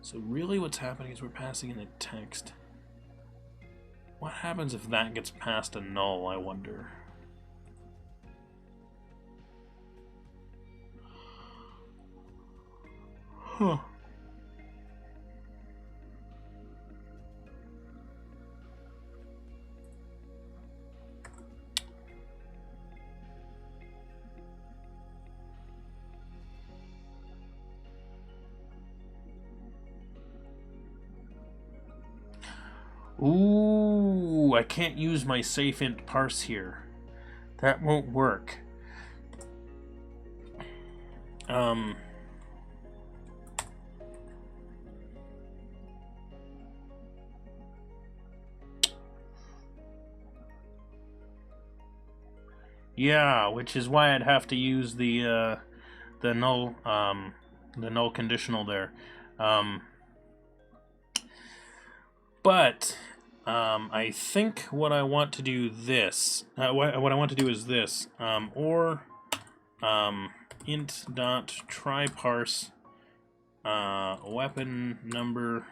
So really what's happening is we're passing in the text. What happens if that gets passed a null, I wonder? Huh. Ooh, I can't use my safe int parse here. That won't work. Yeah, which is why I'd have to use the null conditional there. But I think what I want to do this. What I want to do is this. Int dot try parse weapon number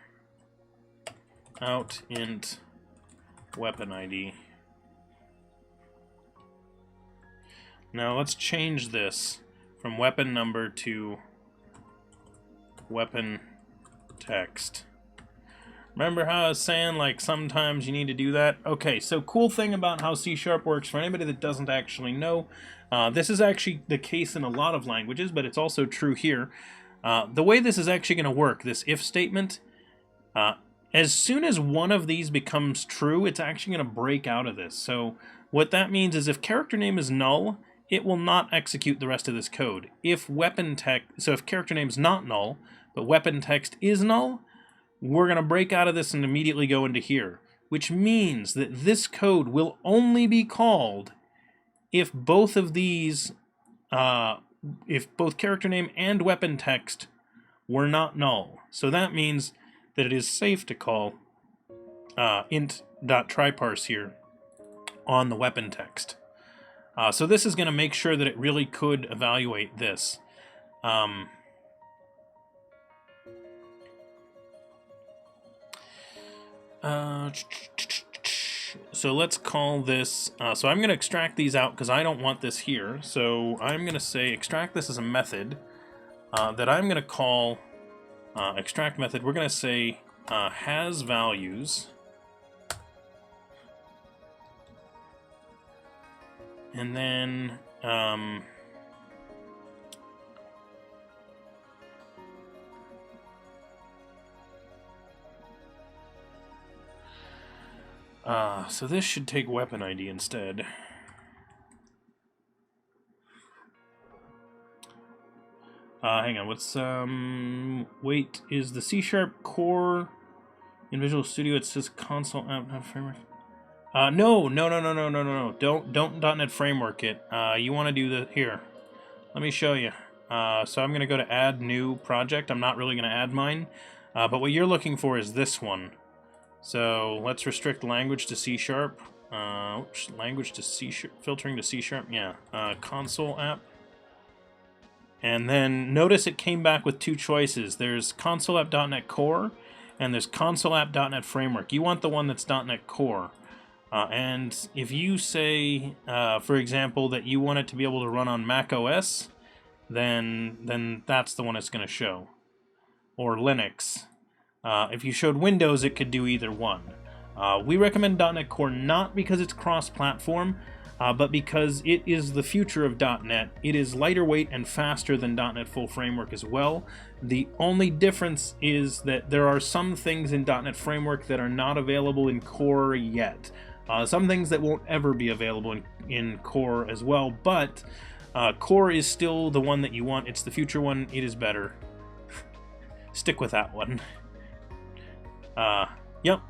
out int weapon ID. Now let's change this from weapon number to weapon text. Remember how I was saying, like, sometimes you need to do that? Okay, so cool thing about how C# works, for anybody that doesn't actually know, this is actually the case in a lot of languages, but it's also true here. The way this is actually going to work, this if statement, as soon as one of these becomes true, it's actually going to break out of this. So what that means is if character name is null, it will not execute the rest of this code. If weapon text, so if character name is not null, but weapon text is null, we're going to break out of this and immediately go into here, which means that this code will only be called if both of these, if both character name and weapon text were not null. So that means that it is safe to call int.tryparse here on the weapon text. So this is going to make sure that it really could evaluate this. So let's call this, so I'm going to extract these out because I don't want this here. So I'm going to say extract this as a method that I'm going to call extract method. We're going to say has values. And then so this should take weapon ID instead. Hang on, what's wait, is the C# core in Visual Studio? It says console app framework. No. Don't .NET Framework it. You want to do the here. Let me show you. So I'm going to go to Add New Project. I'm not really going to add mine, but what you're looking for is this one. So let's restrict language to C#. Language to C#, filtering to C#. Yeah. Console app. And then notice it came back with two choices. There's console app.NET Core, and there's console app.NET Framework. You want the one that's .NET Core. And if you say, for example, that you want it to be able to run on Mac OS, then that's the one it's going to show. Or Linux. If you showed Windows, it could do either one. We recommend .NET Core not because it's cross-platform, but because it is the future of .NET. It is lighter weight and faster than .NET Full Framework as well. The only difference is that there are some things in .NET Framework that are not available in Core yet. Some things that won't ever be available in Core as well, but Core is still the one that you want. It's the future one. It is better. Stick with that one. Yep.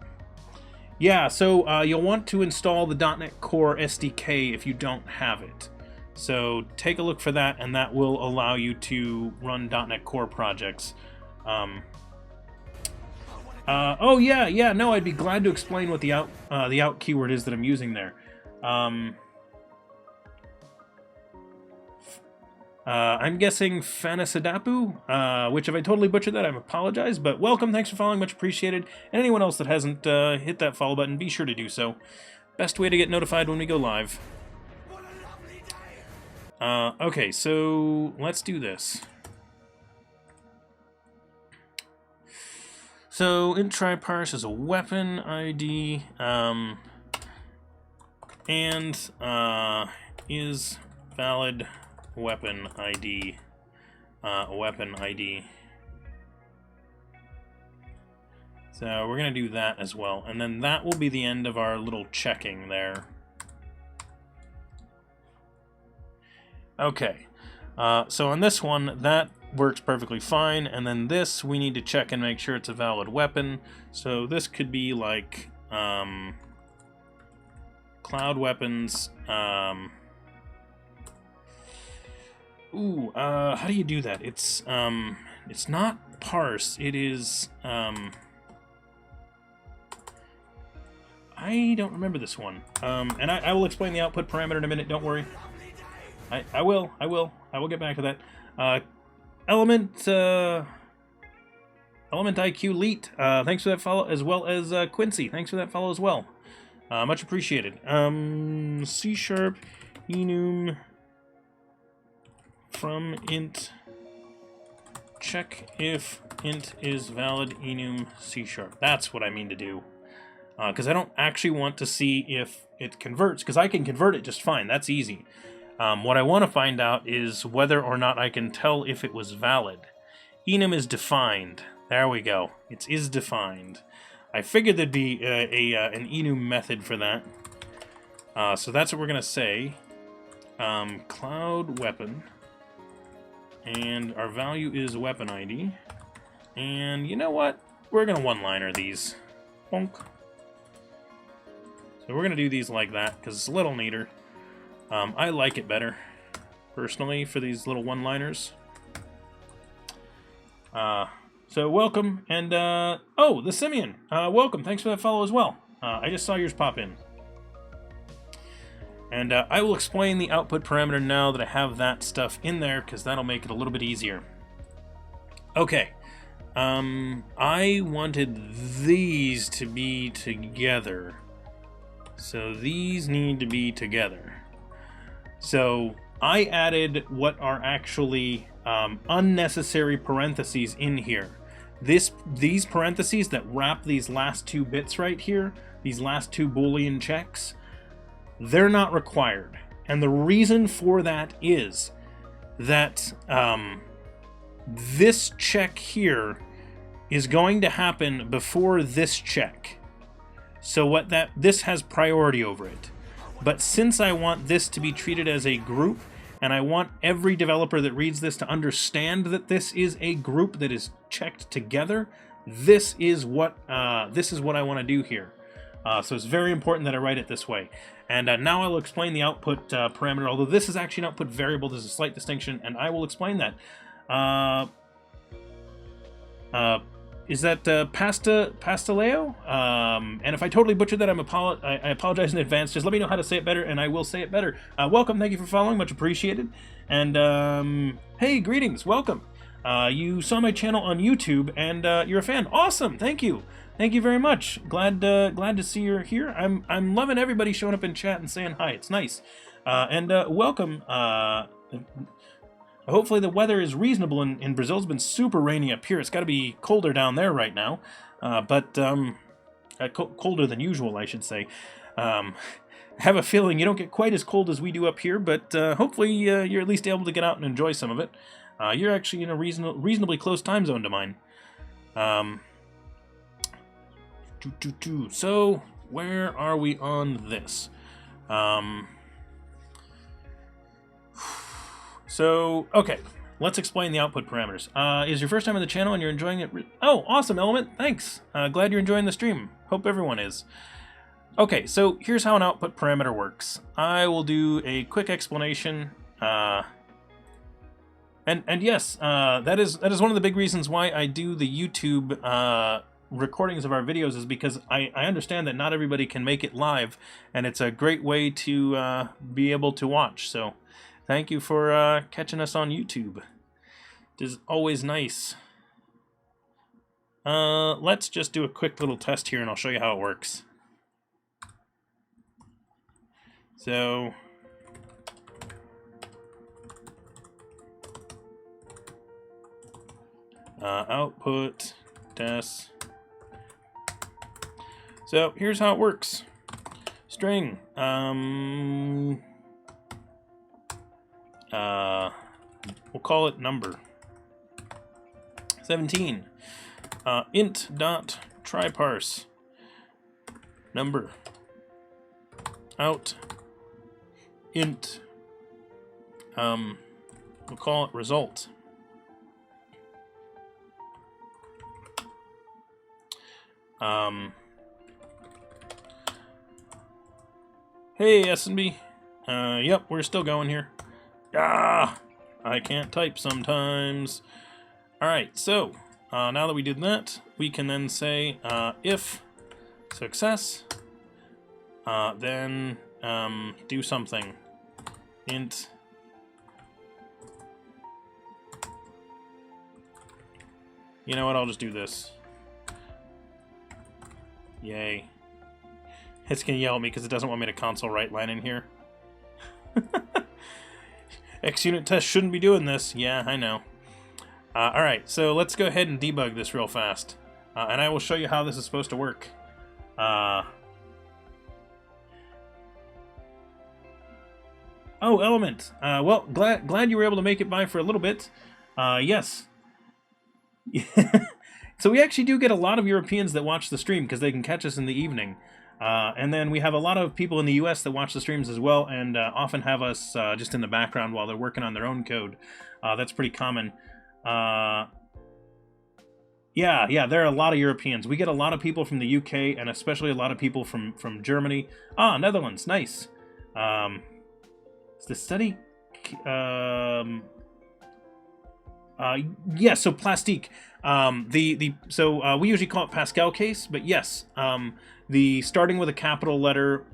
Yeah, so you'll want to install the .NET Core SDK if you don't have it. So take a look for that, and that will allow you to run .NET Core projects. Oh yeah, no, I'd be glad to explain what the out keyword is that I'm using there. I'm guessing Fanasadapu, which if I totally butchered that, I apologize, but welcome, thanks for following, much appreciated. And anyone else that hasn't hit that follow button, be sure to do so. Best way to get notified when we go live. Okay, so let's do this. So int try parse is a weapon ID, and is valid weapon ID, So we're going to do that as well. And then that will be the end of our little checking there. Okay. So on this one, that works perfectly fine. And then this, we need to check and make sure it's a valid weapon. So this could be like cloud weapons. How do you do that? It's not parse. It is I don't remember this one. And I will explain the output parameter in a minute. Don't worry. I will get back to that. Element IQ Leet, thanks for that follow, as well as Quincy, thanks for that follow as well. Much appreciated. C# enum from int, check if int is valid enum C#. That's what I mean to do. Because I don't actually want to see if it converts, because I can convert it just fine. That's easy. What I want to find out is whether or not I can tell if it was valid. Enum is defined. There we go. It is defined. I figured there'd be an enum method for that. So that's what we're going to say. Cloud weapon. And our value is weapon ID. And you know what? We're going to one-liner these. Bonk. So we're going to do these like that, because it's a little neater. I like it better, personally, for these little one-liners. So welcome, and, oh, the Simeon, welcome, thanks for that follow as well. I just saw yours pop in. And I will explain the output parameter now that I have that stuff in there, because that'll make it a little bit easier. Okay, I wanted these to be together. So these need to be together. So I added what are actually unnecessary parentheses in here. These parentheses that wrap these last two bits right here, these last two Boolean checks, they're not required. And the reason for that is that this check here is going to happen before this check. So this has priority over it. But since I want this to be treated as a group, and I want every developer that reads this to understand that this is a group that is checked together, this is what I want to do here. So it's very important that I write it this way. And now I'll explain the output parameter. Although this is actually an output variable, there's a slight distinction, and I will explain that. Is that Pasteleo? And if I totally butchered that, I apologize in advance. Just let me know how to say it better, and I will say it better. Welcome, thank you for following, much appreciated. And hey, greetings, welcome. You saw my channel on YouTube, and you're a fan. Awesome, thank you very much. Glad to see you're here. I'm loving everybody showing up in chat and saying hi. It's nice. And welcome. Hopefully the weather is reasonable in Brazil. It's been super rainy up here. It's got to be colder down there right now, but colder than usual, I should say. I have a feeling you don't get quite as cold as we do up here, but hopefully you're at least able to get out and enjoy some of it. You're actually in a reasonably close time zone to mine. So where are we on this? So, okay, let's explain the output parameters. Is your first time on the channel and you're enjoying it? Oh, awesome, Element, thanks. Glad you're enjoying the stream. Hope everyone is. Okay, so here's how an output parameter works. I will do a quick explanation. And yes, that is one of the big reasons why I do the YouTube recordings of our videos, is because I understand that not everybody can make it live, and it's a great way to be able to watch. So thank you for catching us on YouTube. It is always nice. Let's just do a quick little test here, and I'll show you how it works. So, output test. So here's how it works. String. We'll call it number 17. Int dot try parse number out int, we'll call it result. Hey, S&B. Yep, we're still going here. Ah, I can't type sometimes. Alright, so, now that we did that, we can then say, if success, then, do something. Int you know what, I'll just do this. Yay. It's gonna yell at me because it doesn't want me to console write line in here. XUnit test shouldn't be doing this. Yeah, I know. Alright, so let's go ahead and debug this real fast. And I will show you how this is supposed to work. Oh, Element. Well, glad you were able to make it by for a little bit. Yes. So we actually do get a lot of Europeans that watch the stream because they can catch us in the evening. And then we have a lot of people in the US that watch the streams as well and often have us just in the background while they're working on their own code. That's pretty common. Yeah, there are a lot of Europeans. We get a lot of people from the UK and especially a lot of people from Germany. Ah, Netherlands, nice. Is the study... yeah, so plastique. So we usually call it Pascal case, but yes, the starting with a capital letter,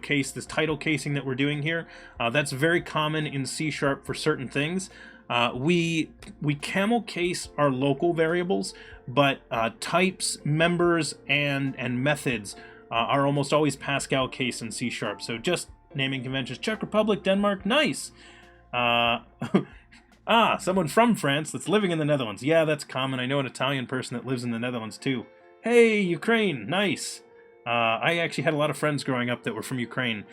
case, this title casing that we're doing here, that's very common in C# for certain things. We camel case our local variables, but types, members, and methods are almost always Pascal case in C#. So just naming conventions: Czech Republic, Denmark, nice. Ah, someone from France that's living in the Netherlands. Yeah, that's common. I know an Italian person that lives in the Netherlands too. Hey, Ukraine, nice. I actually had a lot of friends growing up that were from Ukraine.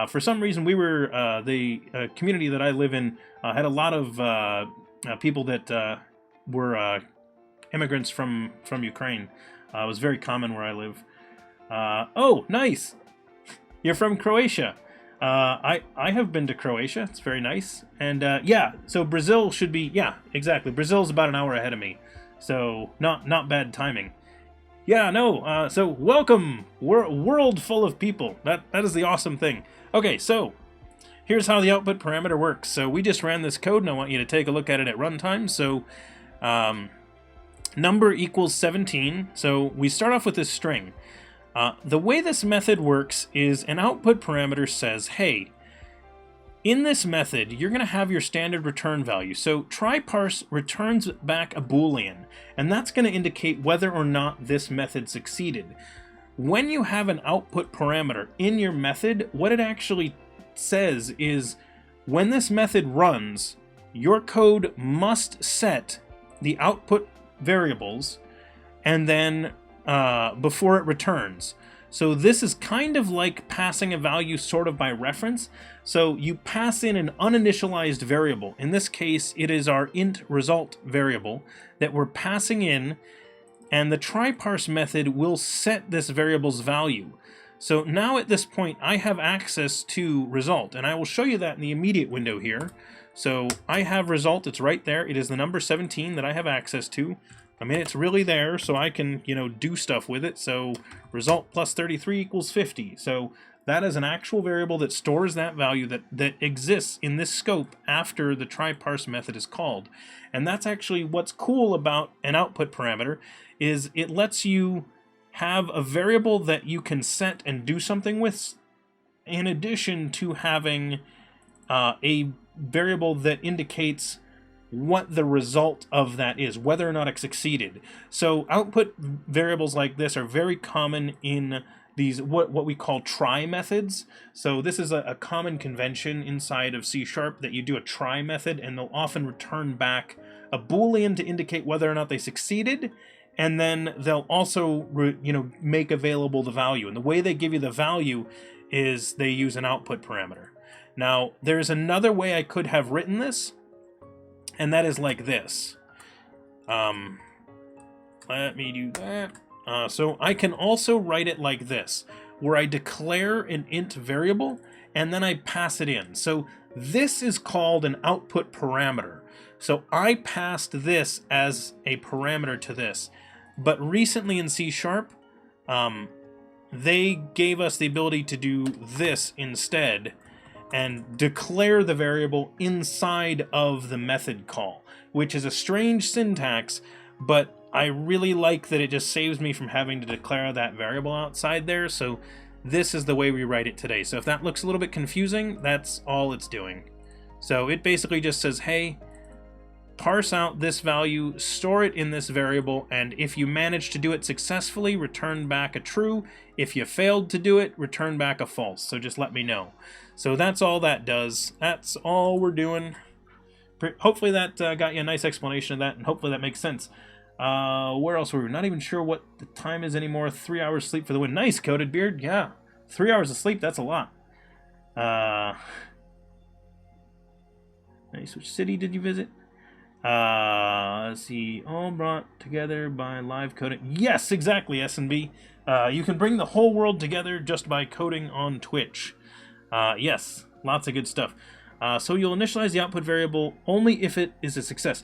For some reason, we were, the community that I live in had a lot of people that were immigrants from Ukraine. It was very common where I live. Oh, nice. You're from Croatia. I have been to Croatia. It's very nice. And yeah, so Brazil should be, yeah, exactly. Brazil's about an hour ahead of me. So not bad timing. Yeah, no, so welcome, world full of people. That is the awesome thing. Okay, so here's how the output parameter works. So we just ran this code and I want you to take a look at it at runtime. So number equals 17. So we start off with this string. The way this method works is an output parameter says, hey, in this method, you're going to have your standard return value. So try parse returns back a Boolean, and that's going to indicate whether or not this method succeeded. When you have an output parameter in your method, what it actually says is when this method runs, your code must set the output variables and then before it returns. So this is kind of like passing a value sort of by reference. So you pass in an uninitialized variable. In this case, it is our int result variable that we're passing in, and the try parse method will set this variable's value. So now at this point, I have access to result, and I will show you that in the immediate window here. So I have result, it's right there. It is the number 17 that I have access to. I mean, it's really there, so I can, do stuff with it. So result plus 33 equals 50. So that is an actual variable that stores that value that exists in this scope after the try parse method is called. And that's actually what's cool about an output parameter, is it lets you have a variable that you can set and do something with, in addition to having a variable that indicates what the result of that is, whether or not it succeeded. So output variables like this are very common in these what we call try methods. So this is a common convention inside of C# that you do a try method, and they'll often return back a Boolean to indicate whether or not they succeeded, and then they'll also make available the value. And the way they give you the value is they use an output parameter. Now there's another way I could have written this, and that is like this. Let me do that. So I can also write it like this, where I declare an int variable and then I pass it in. So this is called an output parameter. So I passed this as a parameter to this. But recently in C#, they gave us the ability to do this instead and declare the variable inside of the method call, which is a strange syntax, but I really like that it just saves me from having to declare that variable outside there. So this is the way we write it today. So if that looks a little bit confusing, that's all it's doing. So it basically just says, hey, parse out this value, store it in this variable, and if you manage to do it successfully, return back a true. If you failed to do it, return back a false. So just let me know. So that's all that does. That's all we're doing. Hopefully that got you a nice explanation of that, and hopefully that makes sense. Where else were we? Not even sure what the time is anymore. 3 hours sleep for the win. Nice, Coated Beard. Yeah, 3 hours of sleep, that's a lot. Nice. Which city did you visit? Let's see. All brought together by live coding. Yes, exactly, S&B. You can bring the whole world together just by coding on Twitch. Yes, lots of good stuff. So you'll initialize the output variable only if it is a success.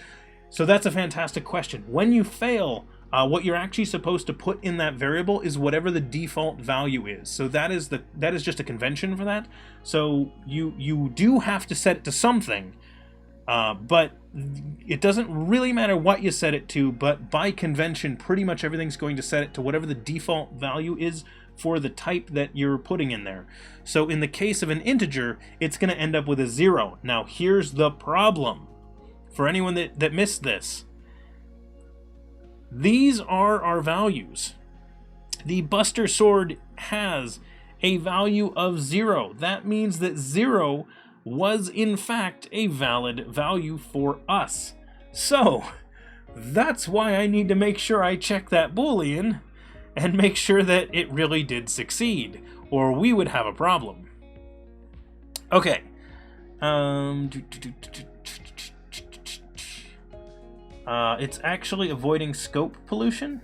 So that's a fantastic question. When you fail, what you're actually supposed to put in that variable is whatever the default value is. So that is just a convention for that. So you do have to set it to something, but it doesn't really matter what you set it to. But by convention, pretty much everything's going to set it to whatever the default value is for the type that you're putting in there. So in the case of an integer, it's going to end up with a 0. Now here's the problem. For anyone that missed this, these are our values. The Buster Sword has a value of 0. That means that 0 was in fact a valid value for us. So that's why I need to make sure I check that Boolean and make sure that it really did succeed, or we would have a problem. Okay. It's actually avoiding scope pollution.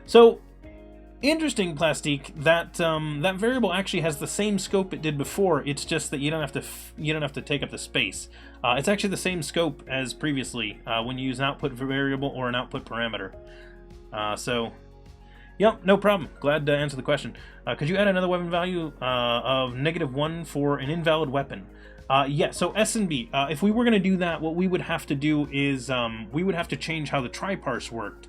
So interesting, Plastique. That that variable actually has the same scope it did before. It's just that you don't have to take up the space. It's actually the same scope as previously when you use an output variable or an output parameter. So, yep, no problem. Glad to answer the question. Could you add another weapon value of -1 for an invalid weapon? Yeah, so S&B, if we were going to do that, what we would have to do is we would have to change how the try-parse worked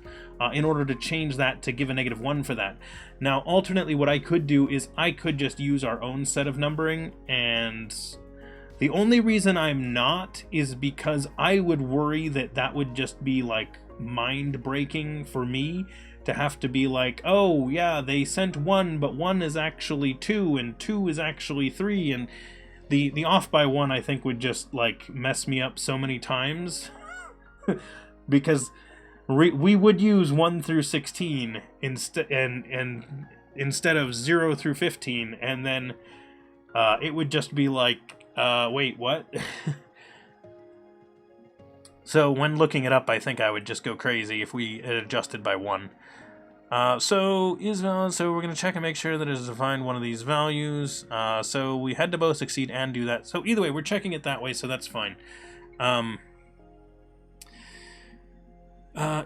in order to change that to give a -1 for that. Now, alternately, what I could do is I could just use our own set of numbering, and the only reason I'm not is because I would worry that that would just be, like, mind-breaking for me to have to be like, oh, yeah, they sent 1, but 1 is actually 2, and 2 is actually 3, and the off by 1, I think, would just, like, mess me up so many times. Because we would use 1 through 16 instead of 0 through 15, and then it would just be like, wait, what? So when looking it up, I think I would just go crazy if we had adjusted by 1. So is valid, so we're going to check and make sure that it has defined one of these values. So we had to both succeed and do that. So either way, we're checking it that way, so that's fine.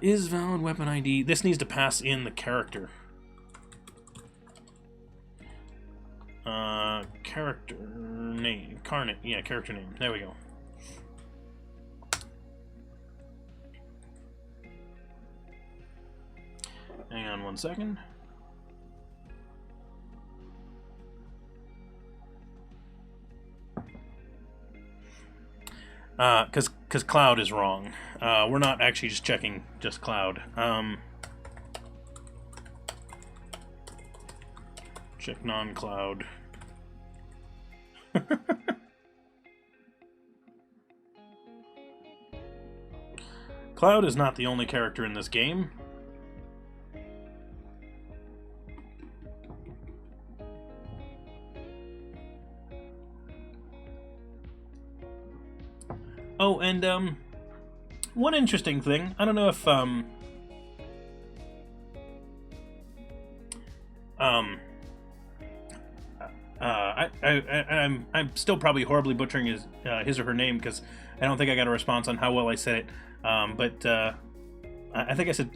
Is valid weapon ID. This needs to pass in the character. Character name. Carnet. Yeah, character name. There we go. Hang on 1 second. Because Cloud is wrong. We're not actually just checking just Cloud. Check non-Cloud. Cloud is not the only character in this game. Oh, and one interesting thing, I don't know if I'm still probably horribly butchering his or her name, because I don't think I got a response on how well I said it. But I think I said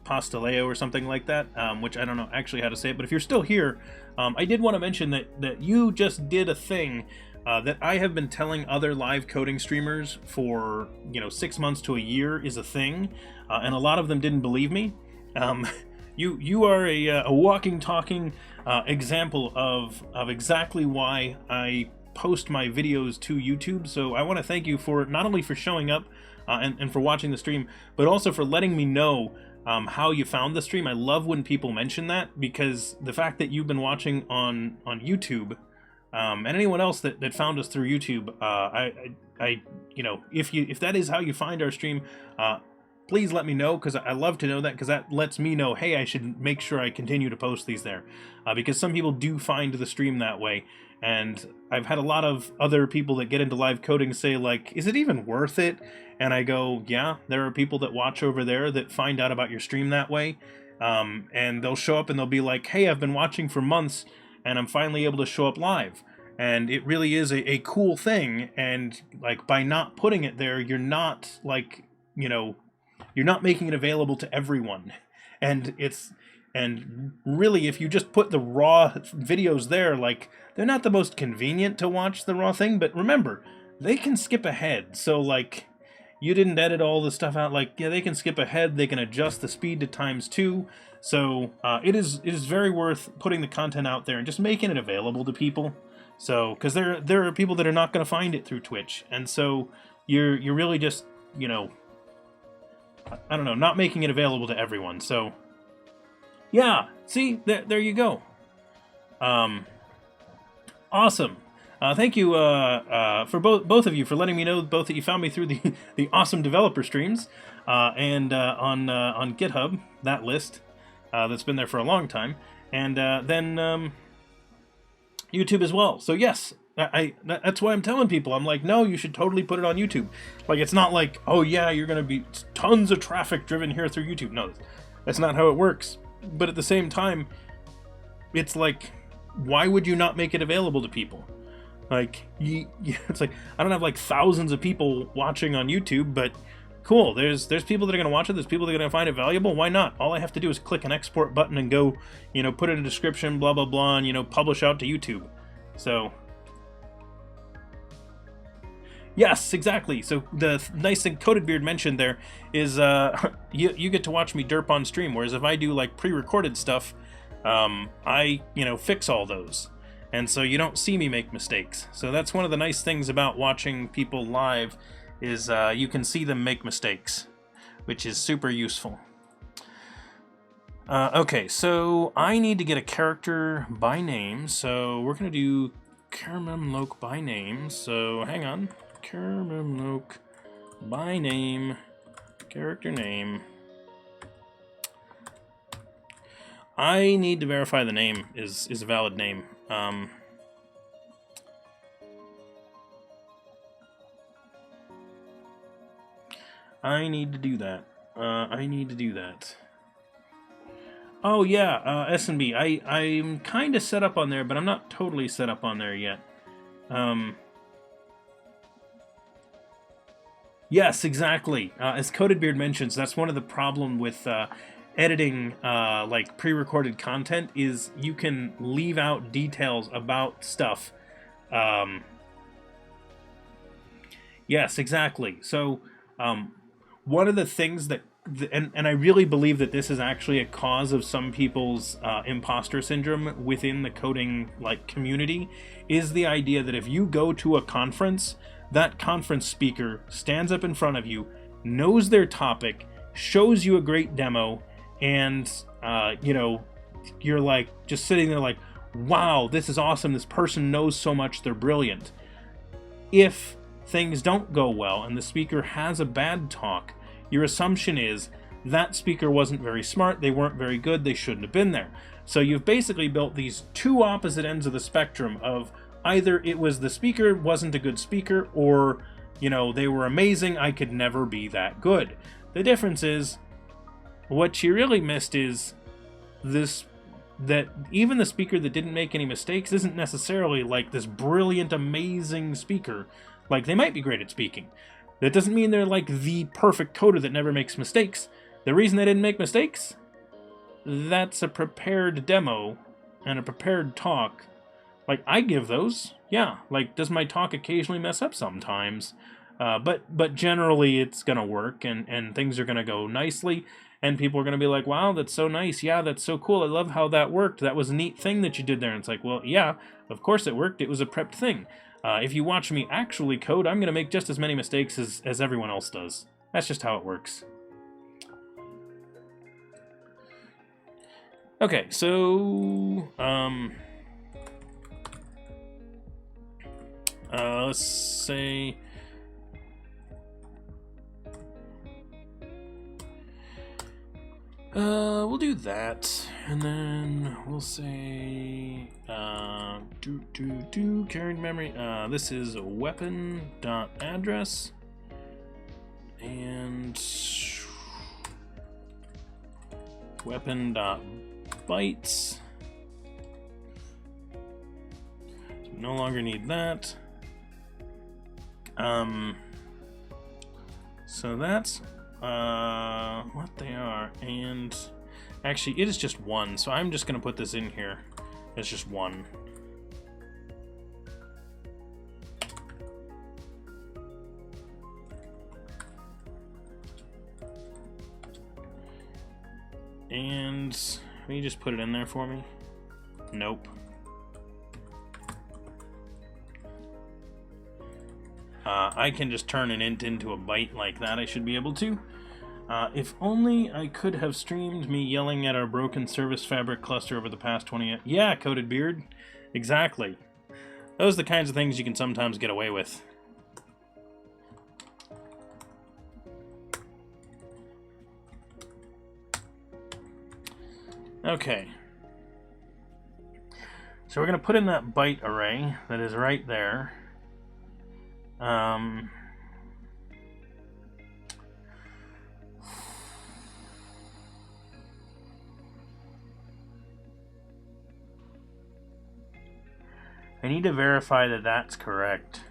Pastaleo or something like that, which I don't know actually how to say it. But if you're still here, I did want to mention that you just did a thing that I have been telling other live coding streamers for 6 months to a year is a thing, and a lot of them didn't believe me. You are a walking, talking example of exactly why I post my videos to YouTube. So I want to thank you for not only for showing up and for watching the stream, but also for letting me know how you found the stream. I love when people mention that, because the fact that you've been watching on YouTube, and anyone else that found us through YouTube, if that is how you find our stream, please let me know, because I love to know that, because that lets me know, hey, I should make sure I continue to post these there, because some people do find the stream that way. And I've had a lot of other people that get into live coding say, like, is it even worth it? And I go, yeah, there are people that watch over there that find out about your stream that way, and they'll show up and they'll be like, hey, I've been watching for months and I'm finally able to show up live. And it really is a cool thing. And like, by not putting it there, you're not you're not making it available to everyone. And really, if you just put the raw videos there, like, they're not the most convenient to watch the raw thing, but remember, they can skip ahead. So like, you didn't edit all the stuff out, like, yeah, they can skip ahead, they can adjust the speed to ×2. So it is very worth putting the content out there and just making it available to people. So, because there are people that are not going to find it through Twitch, and so you're really just, I don't know, not making it available to everyone. So yeah, see, there you go. Awesome. Thank you for both of you for letting me know both that you found me through the awesome developer streams, and on GitHub, that list that's been there for a long time, and then YouTube as well. So yes, that's why I'm telling people, I'm like, no, you should totally put it on YouTube. Like, it's not like, oh yeah, you're gonna be tons of traffic driven here through YouTube. No, that's not how it works. But at the same time, it's like, why would you not make it available to people? Like, it's like, I don't have like thousands of people watching on YouTube, but cool, there's people that are going to watch it, there's people that are going to find it valuable. Why not? All I have to do is click an export button and go, put in a description, blah, blah, blah, and, publish out to YouTube. So, yes, exactly. So the nice thing Coated Beard mentioned there is you get to watch me derp on stream, whereas if I do like pre-recorded stuff, I fix all those, and so you don't see me make mistakes. So that's one of the nice things about watching people live, is you can see them make mistakes, which is super useful. Okay, so I need to get a character by name, so we're gonna do Karamemlok by name. So hang on, Karamemlok by name, character name. I need to verify the name is a valid name. I need to do that. Oh yeah, S&B. I'm kind of set up on there, but I'm not totally set up on there yet. Yes, exactly. As Coated Beard mentions, that's one of the problem with editing like pre-recorded content, is you can leave out details about stuff. Yes, exactly. So one of the things that, and I really believe that this is actually a cause of some people's imposter syndrome within the coding community, is the idea that if you go to a conference, that conference speaker stands up in front of you, knows their topic, shows you a great demo, and you're like just sitting there like, wow, this is awesome, this person knows so much, they're brilliant. If things don't go well and the speaker has a bad talk, your assumption is that speaker wasn't very smart, they weren't very good, they shouldn't have been there. So you've basically built these two opposite ends of the spectrum of either it was the speaker wasn't a good speaker, or they were amazing, I could never be that good. The difference is, what you really missed is that even the speaker that didn't make any mistakes isn't necessarily like this brilliant, amazing speaker. Like, they might be great at speaking. That doesn't mean they're like the perfect coder that never makes mistakes. The reason they didn't make mistakes? That's a prepared demo and a prepared talk. Like, I give those. Yeah, like, does my talk occasionally mess up sometimes? But generally it's going to work, and things are going to go nicely. And people are going to be like, wow, that's so nice. Yeah, that's so cool. I love how that worked. That was a neat thing that you did there. And it's like, well, yeah, of course it worked. It was a prepped thing. If you watch me actually code, I'm going to make just as many mistakes as everyone else does. That's just how it works. Okay, so... let's say... we'll do that, and then we'll say, carried memory, this is weapon.address, and weapon.bytes, so no longer need that, so that's what they are, and actually it is just one, so I'm just going to put this in here. It's just one. And will you just put it in there for me? Nope. I can just turn an int into a byte like that. I should be able to. If only I could have streamed me yelling at our broken service fabric cluster over the past 20 years. Yeah, Coated Beard. Exactly. Those are the kinds of things you can sometimes get away with. Okay. So we're going to put in that byte array that is right there. I need to verify that that's correct.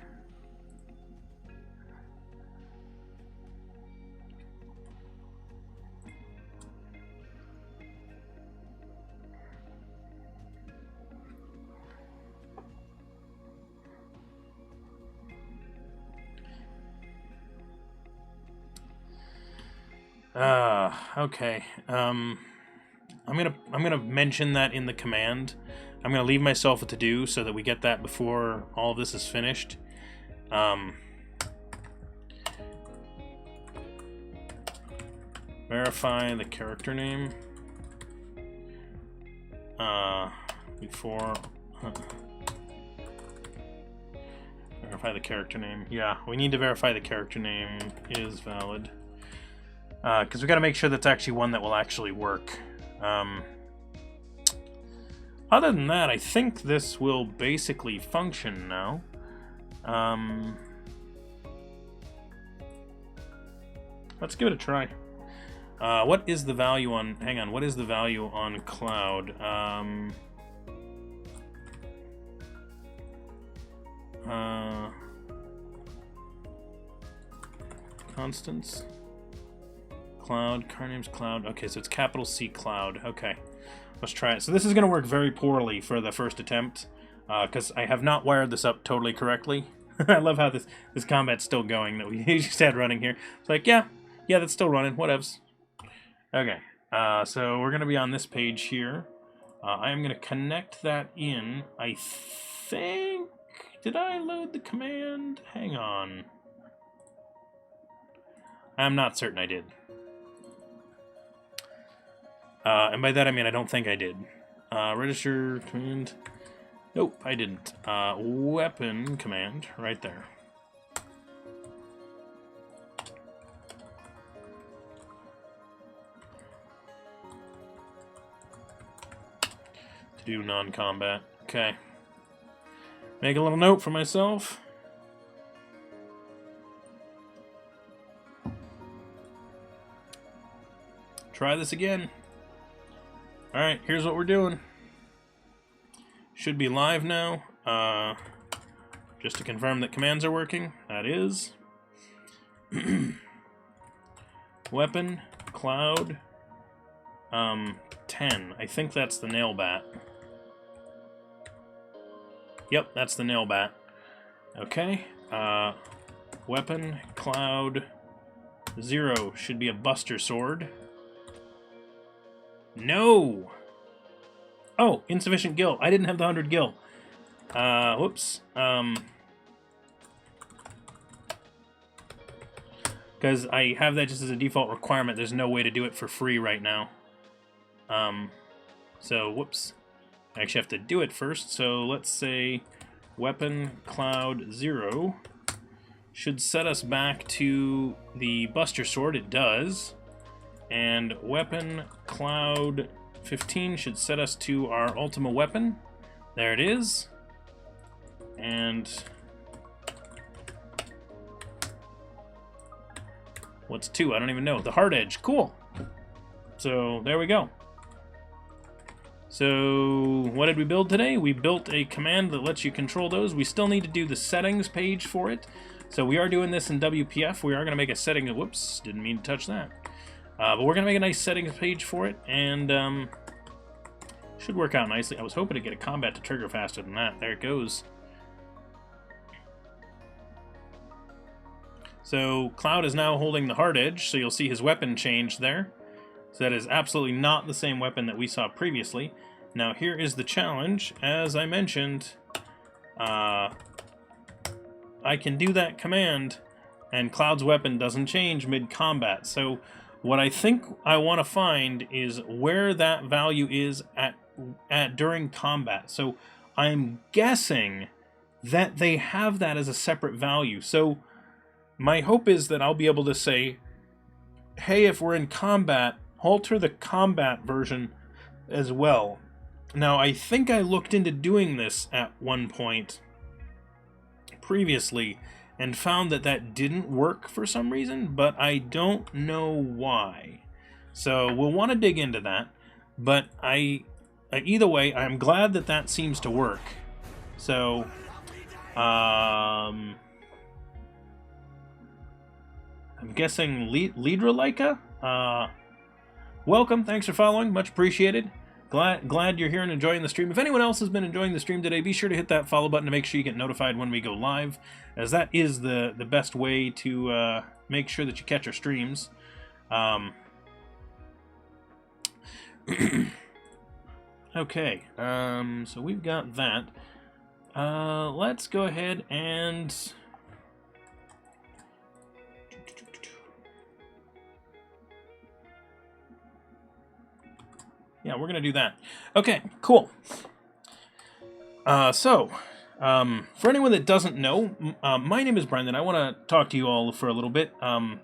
Okay. I'm gonna mention that in the command. I'm gonna leave myself a to-do so that we get that before all of this is finished. Verify the character name. Before verify the character name. Yeah, we need to verify the character name is valid. Because we got to make sure that's actually one that will actually work. Other than that, I think this will basically function now. Let's give it a try. What is the value on... Hang on, what is the value on cloud? Constants. Cloud, car name's Cloud. Okay, so it's capital C Cloud. Okay, let's try it. So this is going to work very poorly for the first attempt, because I have not wired this up totally correctly. I love how this combat's still going that we just had running here. It's like, yeah, that's still running. Whatevs. Okay, so we're going to be on this page here. I'm going to connect that in. I think... Did I load the command? Hang on. I'm not certain I did. And by that I mean I don't think I did. Register command. Nope, I didn't. Weapon command, right there. To do non-combat. Okay. Make a little note for myself. Try this again. Alright, here's what we're doing. Should be live now. Just to confirm that commands are working. That is. Weapon, cloud, 10. I think that's the nail bat. Yep, that's the nail bat. Okay. Weapon, cloud, 0 should be a buster sword. No! Oh, insufficient gil. I didn't have the 100 gil. Whoops. Because I have that just as a default requirement. There's no way to do it for free right now. So, whoops. I actually have to do it first. So, let's say weapon cloud 0 should set us back to the buster sword. It does. And weapon cloud 15 should set us to our ultima weapon. There it is. And what's 2? I don't even know. The hard edge. Cool. So there we go. So what did we build today? We built a command that lets you control those. We still need to do the settings page for it. So we are doing this in WPF. We are going to make a setting. Whoops, didn't mean to touch that. But we're going to make a nice settings page for it, and should work out nicely. I was hoping to get a combat to trigger faster than that. There it goes. So Cloud is now holding the hard edge, so you'll see his weapon change there. So that is absolutely not the same weapon that we saw previously. Now here is the challenge. As I mentioned, I can do that command, and Cloud's weapon doesn't change mid-combat. So what I think I want to find is where that value is at during combat. So I'm guessing that they have that as a separate value. So my hope is that I'll be able to say, hey, if we're in combat, alter the combat version as well. Now, I think I looked into doing this at one point previously and found that that didn't work for some reason, but I don't know why. So we'll want to dig into that, but either way, I'm glad that that seems to work. So, I'm guessing Lydralika? Welcome, thanks for following, much appreciated. Glad you're here and enjoying the stream. If anyone else has been enjoying the stream today, be sure to hit that follow button to make sure you get notified when we go live, as that is the best way to make sure that you catch our streams. Okay, so we've got that. Let's go ahead and... yeah, we're going to do that. Okay, cool. For anyone that doesn't know, my name is Brendan. I want to talk to you all for a little bit.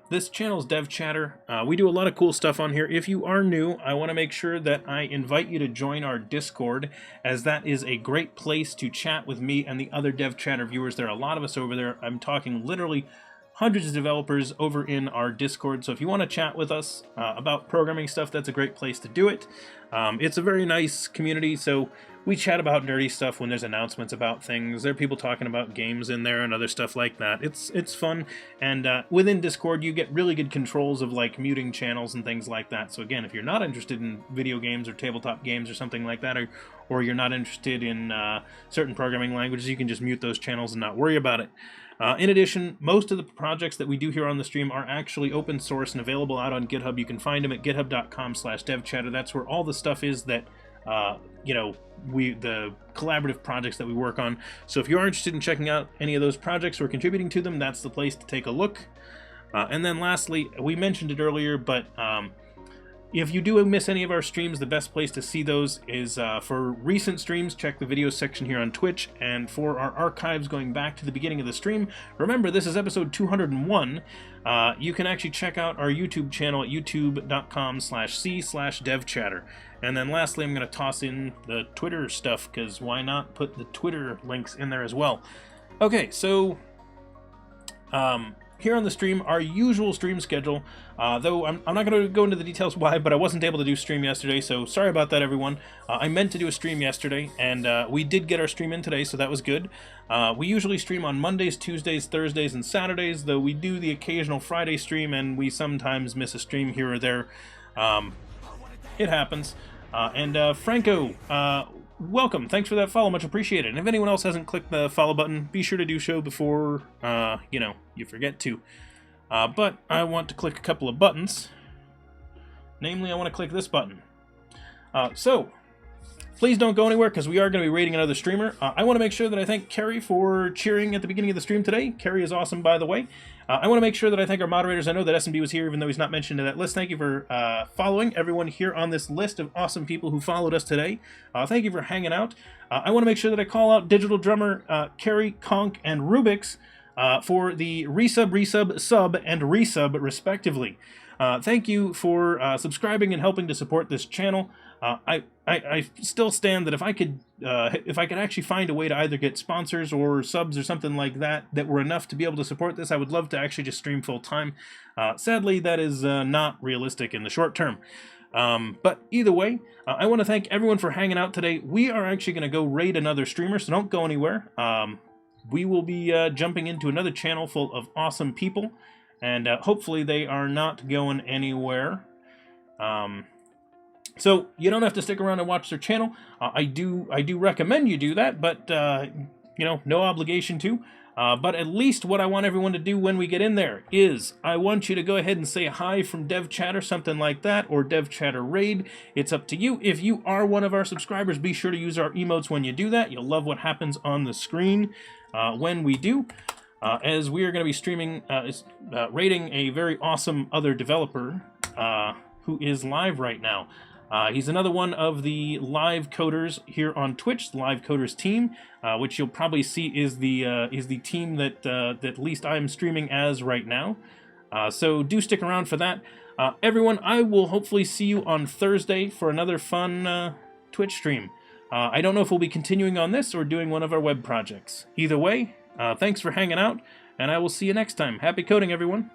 This channel is DevChatter. We do a lot of cool stuff on here. If you are new, I want to make sure that I invite you to join our Discord, as that is a great place to chat with me and the other DevChatter viewers. There are a lot of us over there. I'm talking literally hundreds of developers over in our Discord, so if you want to chat with us about programming stuff, that's a great place to do it. It's a very nice community, so we chat about nerdy stuff when there's announcements about things. There are people talking about games in there and other stuff like that. It's fun, and within Discord you get really good controls of like muting channels and things like that. So again, if you're not interested in video games or tabletop games or something like that, or you're not interested in certain programming languages, you can just mute those channels and not worry about it. In addition, most of the projects that we do here on the stream are actually open source and available out on GitHub. You can find them at github.com/devchatter. That's where all the stuff is that, the collaborative projects that we work on. So if you are interested in checking out any of those projects or contributing to them, that's the place to take a look. And then lastly, we mentioned it earlier, but if you do miss any of our streams, the best place to see those is for recent streams, check the videos section here on Twitch, and for our archives going back to the beginning of the stream, remember this is episode 201, you can actually check out our YouTube channel at youtube.com/c/devchatter. And then lastly, I'm going to toss in the Twitter stuff, because why not put the Twitter links in there as well. Okay, so here on the stream, our usual stream schedule, though I'm not going to go into the details why, but I wasn't able to do stream yesterday, so sorry about that, everyone. I meant to do a stream yesterday, and we did get our stream in today, so that was good. We usually stream on Mondays, Tuesdays, Thursdays, and Saturdays, though we do the occasional Friday stream, and we sometimes miss a stream here or there. It happens. Franco, welcome. Thanks for that follow. Much appreciated. And if anyone else hasn't clicked the follow button, be sure to do so before, you forget to. But I want to click a couple of buttons. Namely, I want to click this button. So, please don't go anywhere because we are going to be rating another streamer. I want to make sure that I thank Carrie for cheering at the beginning of the stream today. Carrie is awesome, by the way. I want to make sure that I thank our moderators. I know that SMB was here, even though he's not mentioned in that list. Thank you for following everyone here on this list of awesome people who followed us today. Thank you for hanging out. I want to make sure that I call out Digital Drummer, Carrie, Conk, and Rubix for the resub, sub, and resub, respectively. Thank you for subscribing and helping to support this channel. I still stand that if I could actually find a way to either get sponsors or subs or something like that were enough to be able to support this, I would love to actually just stream full time. Sadly, that is not realistic in the short term. But either way, I want to thank everyone for hanging out today. We are actually going to go raid another streamer, so don't go anywhere. We will be jumping into another channel full of awesome people, and hopefully they are not going anywhere. So you don't have to stick around and watch their channel. I do recommend you do that, but no obligation to. But at least what I want everyone to do when we get in there is I want you to go ahead and say hi from DevChatter, something like that, or DevChatter raid. It's up to you. If you are one of our subscribers, be sure to use our emotes when you do that. You'll love what happens on the screen when we do. As we are going to be streaming, rating a very awesome other developer who is live right now. He's another one of the live coders here on Twitch, the live coders team, which you'll probably see is the team that at least I'm streaming as right now. So do stick around for that. Everyone, I will hopefully see you on Thursday for another fun Twitch stream. I don't know if we'll be continuing on this or doing one of our web projects. Either way, thanks for hanging out, and I will see you next time. Happy coding, everyone.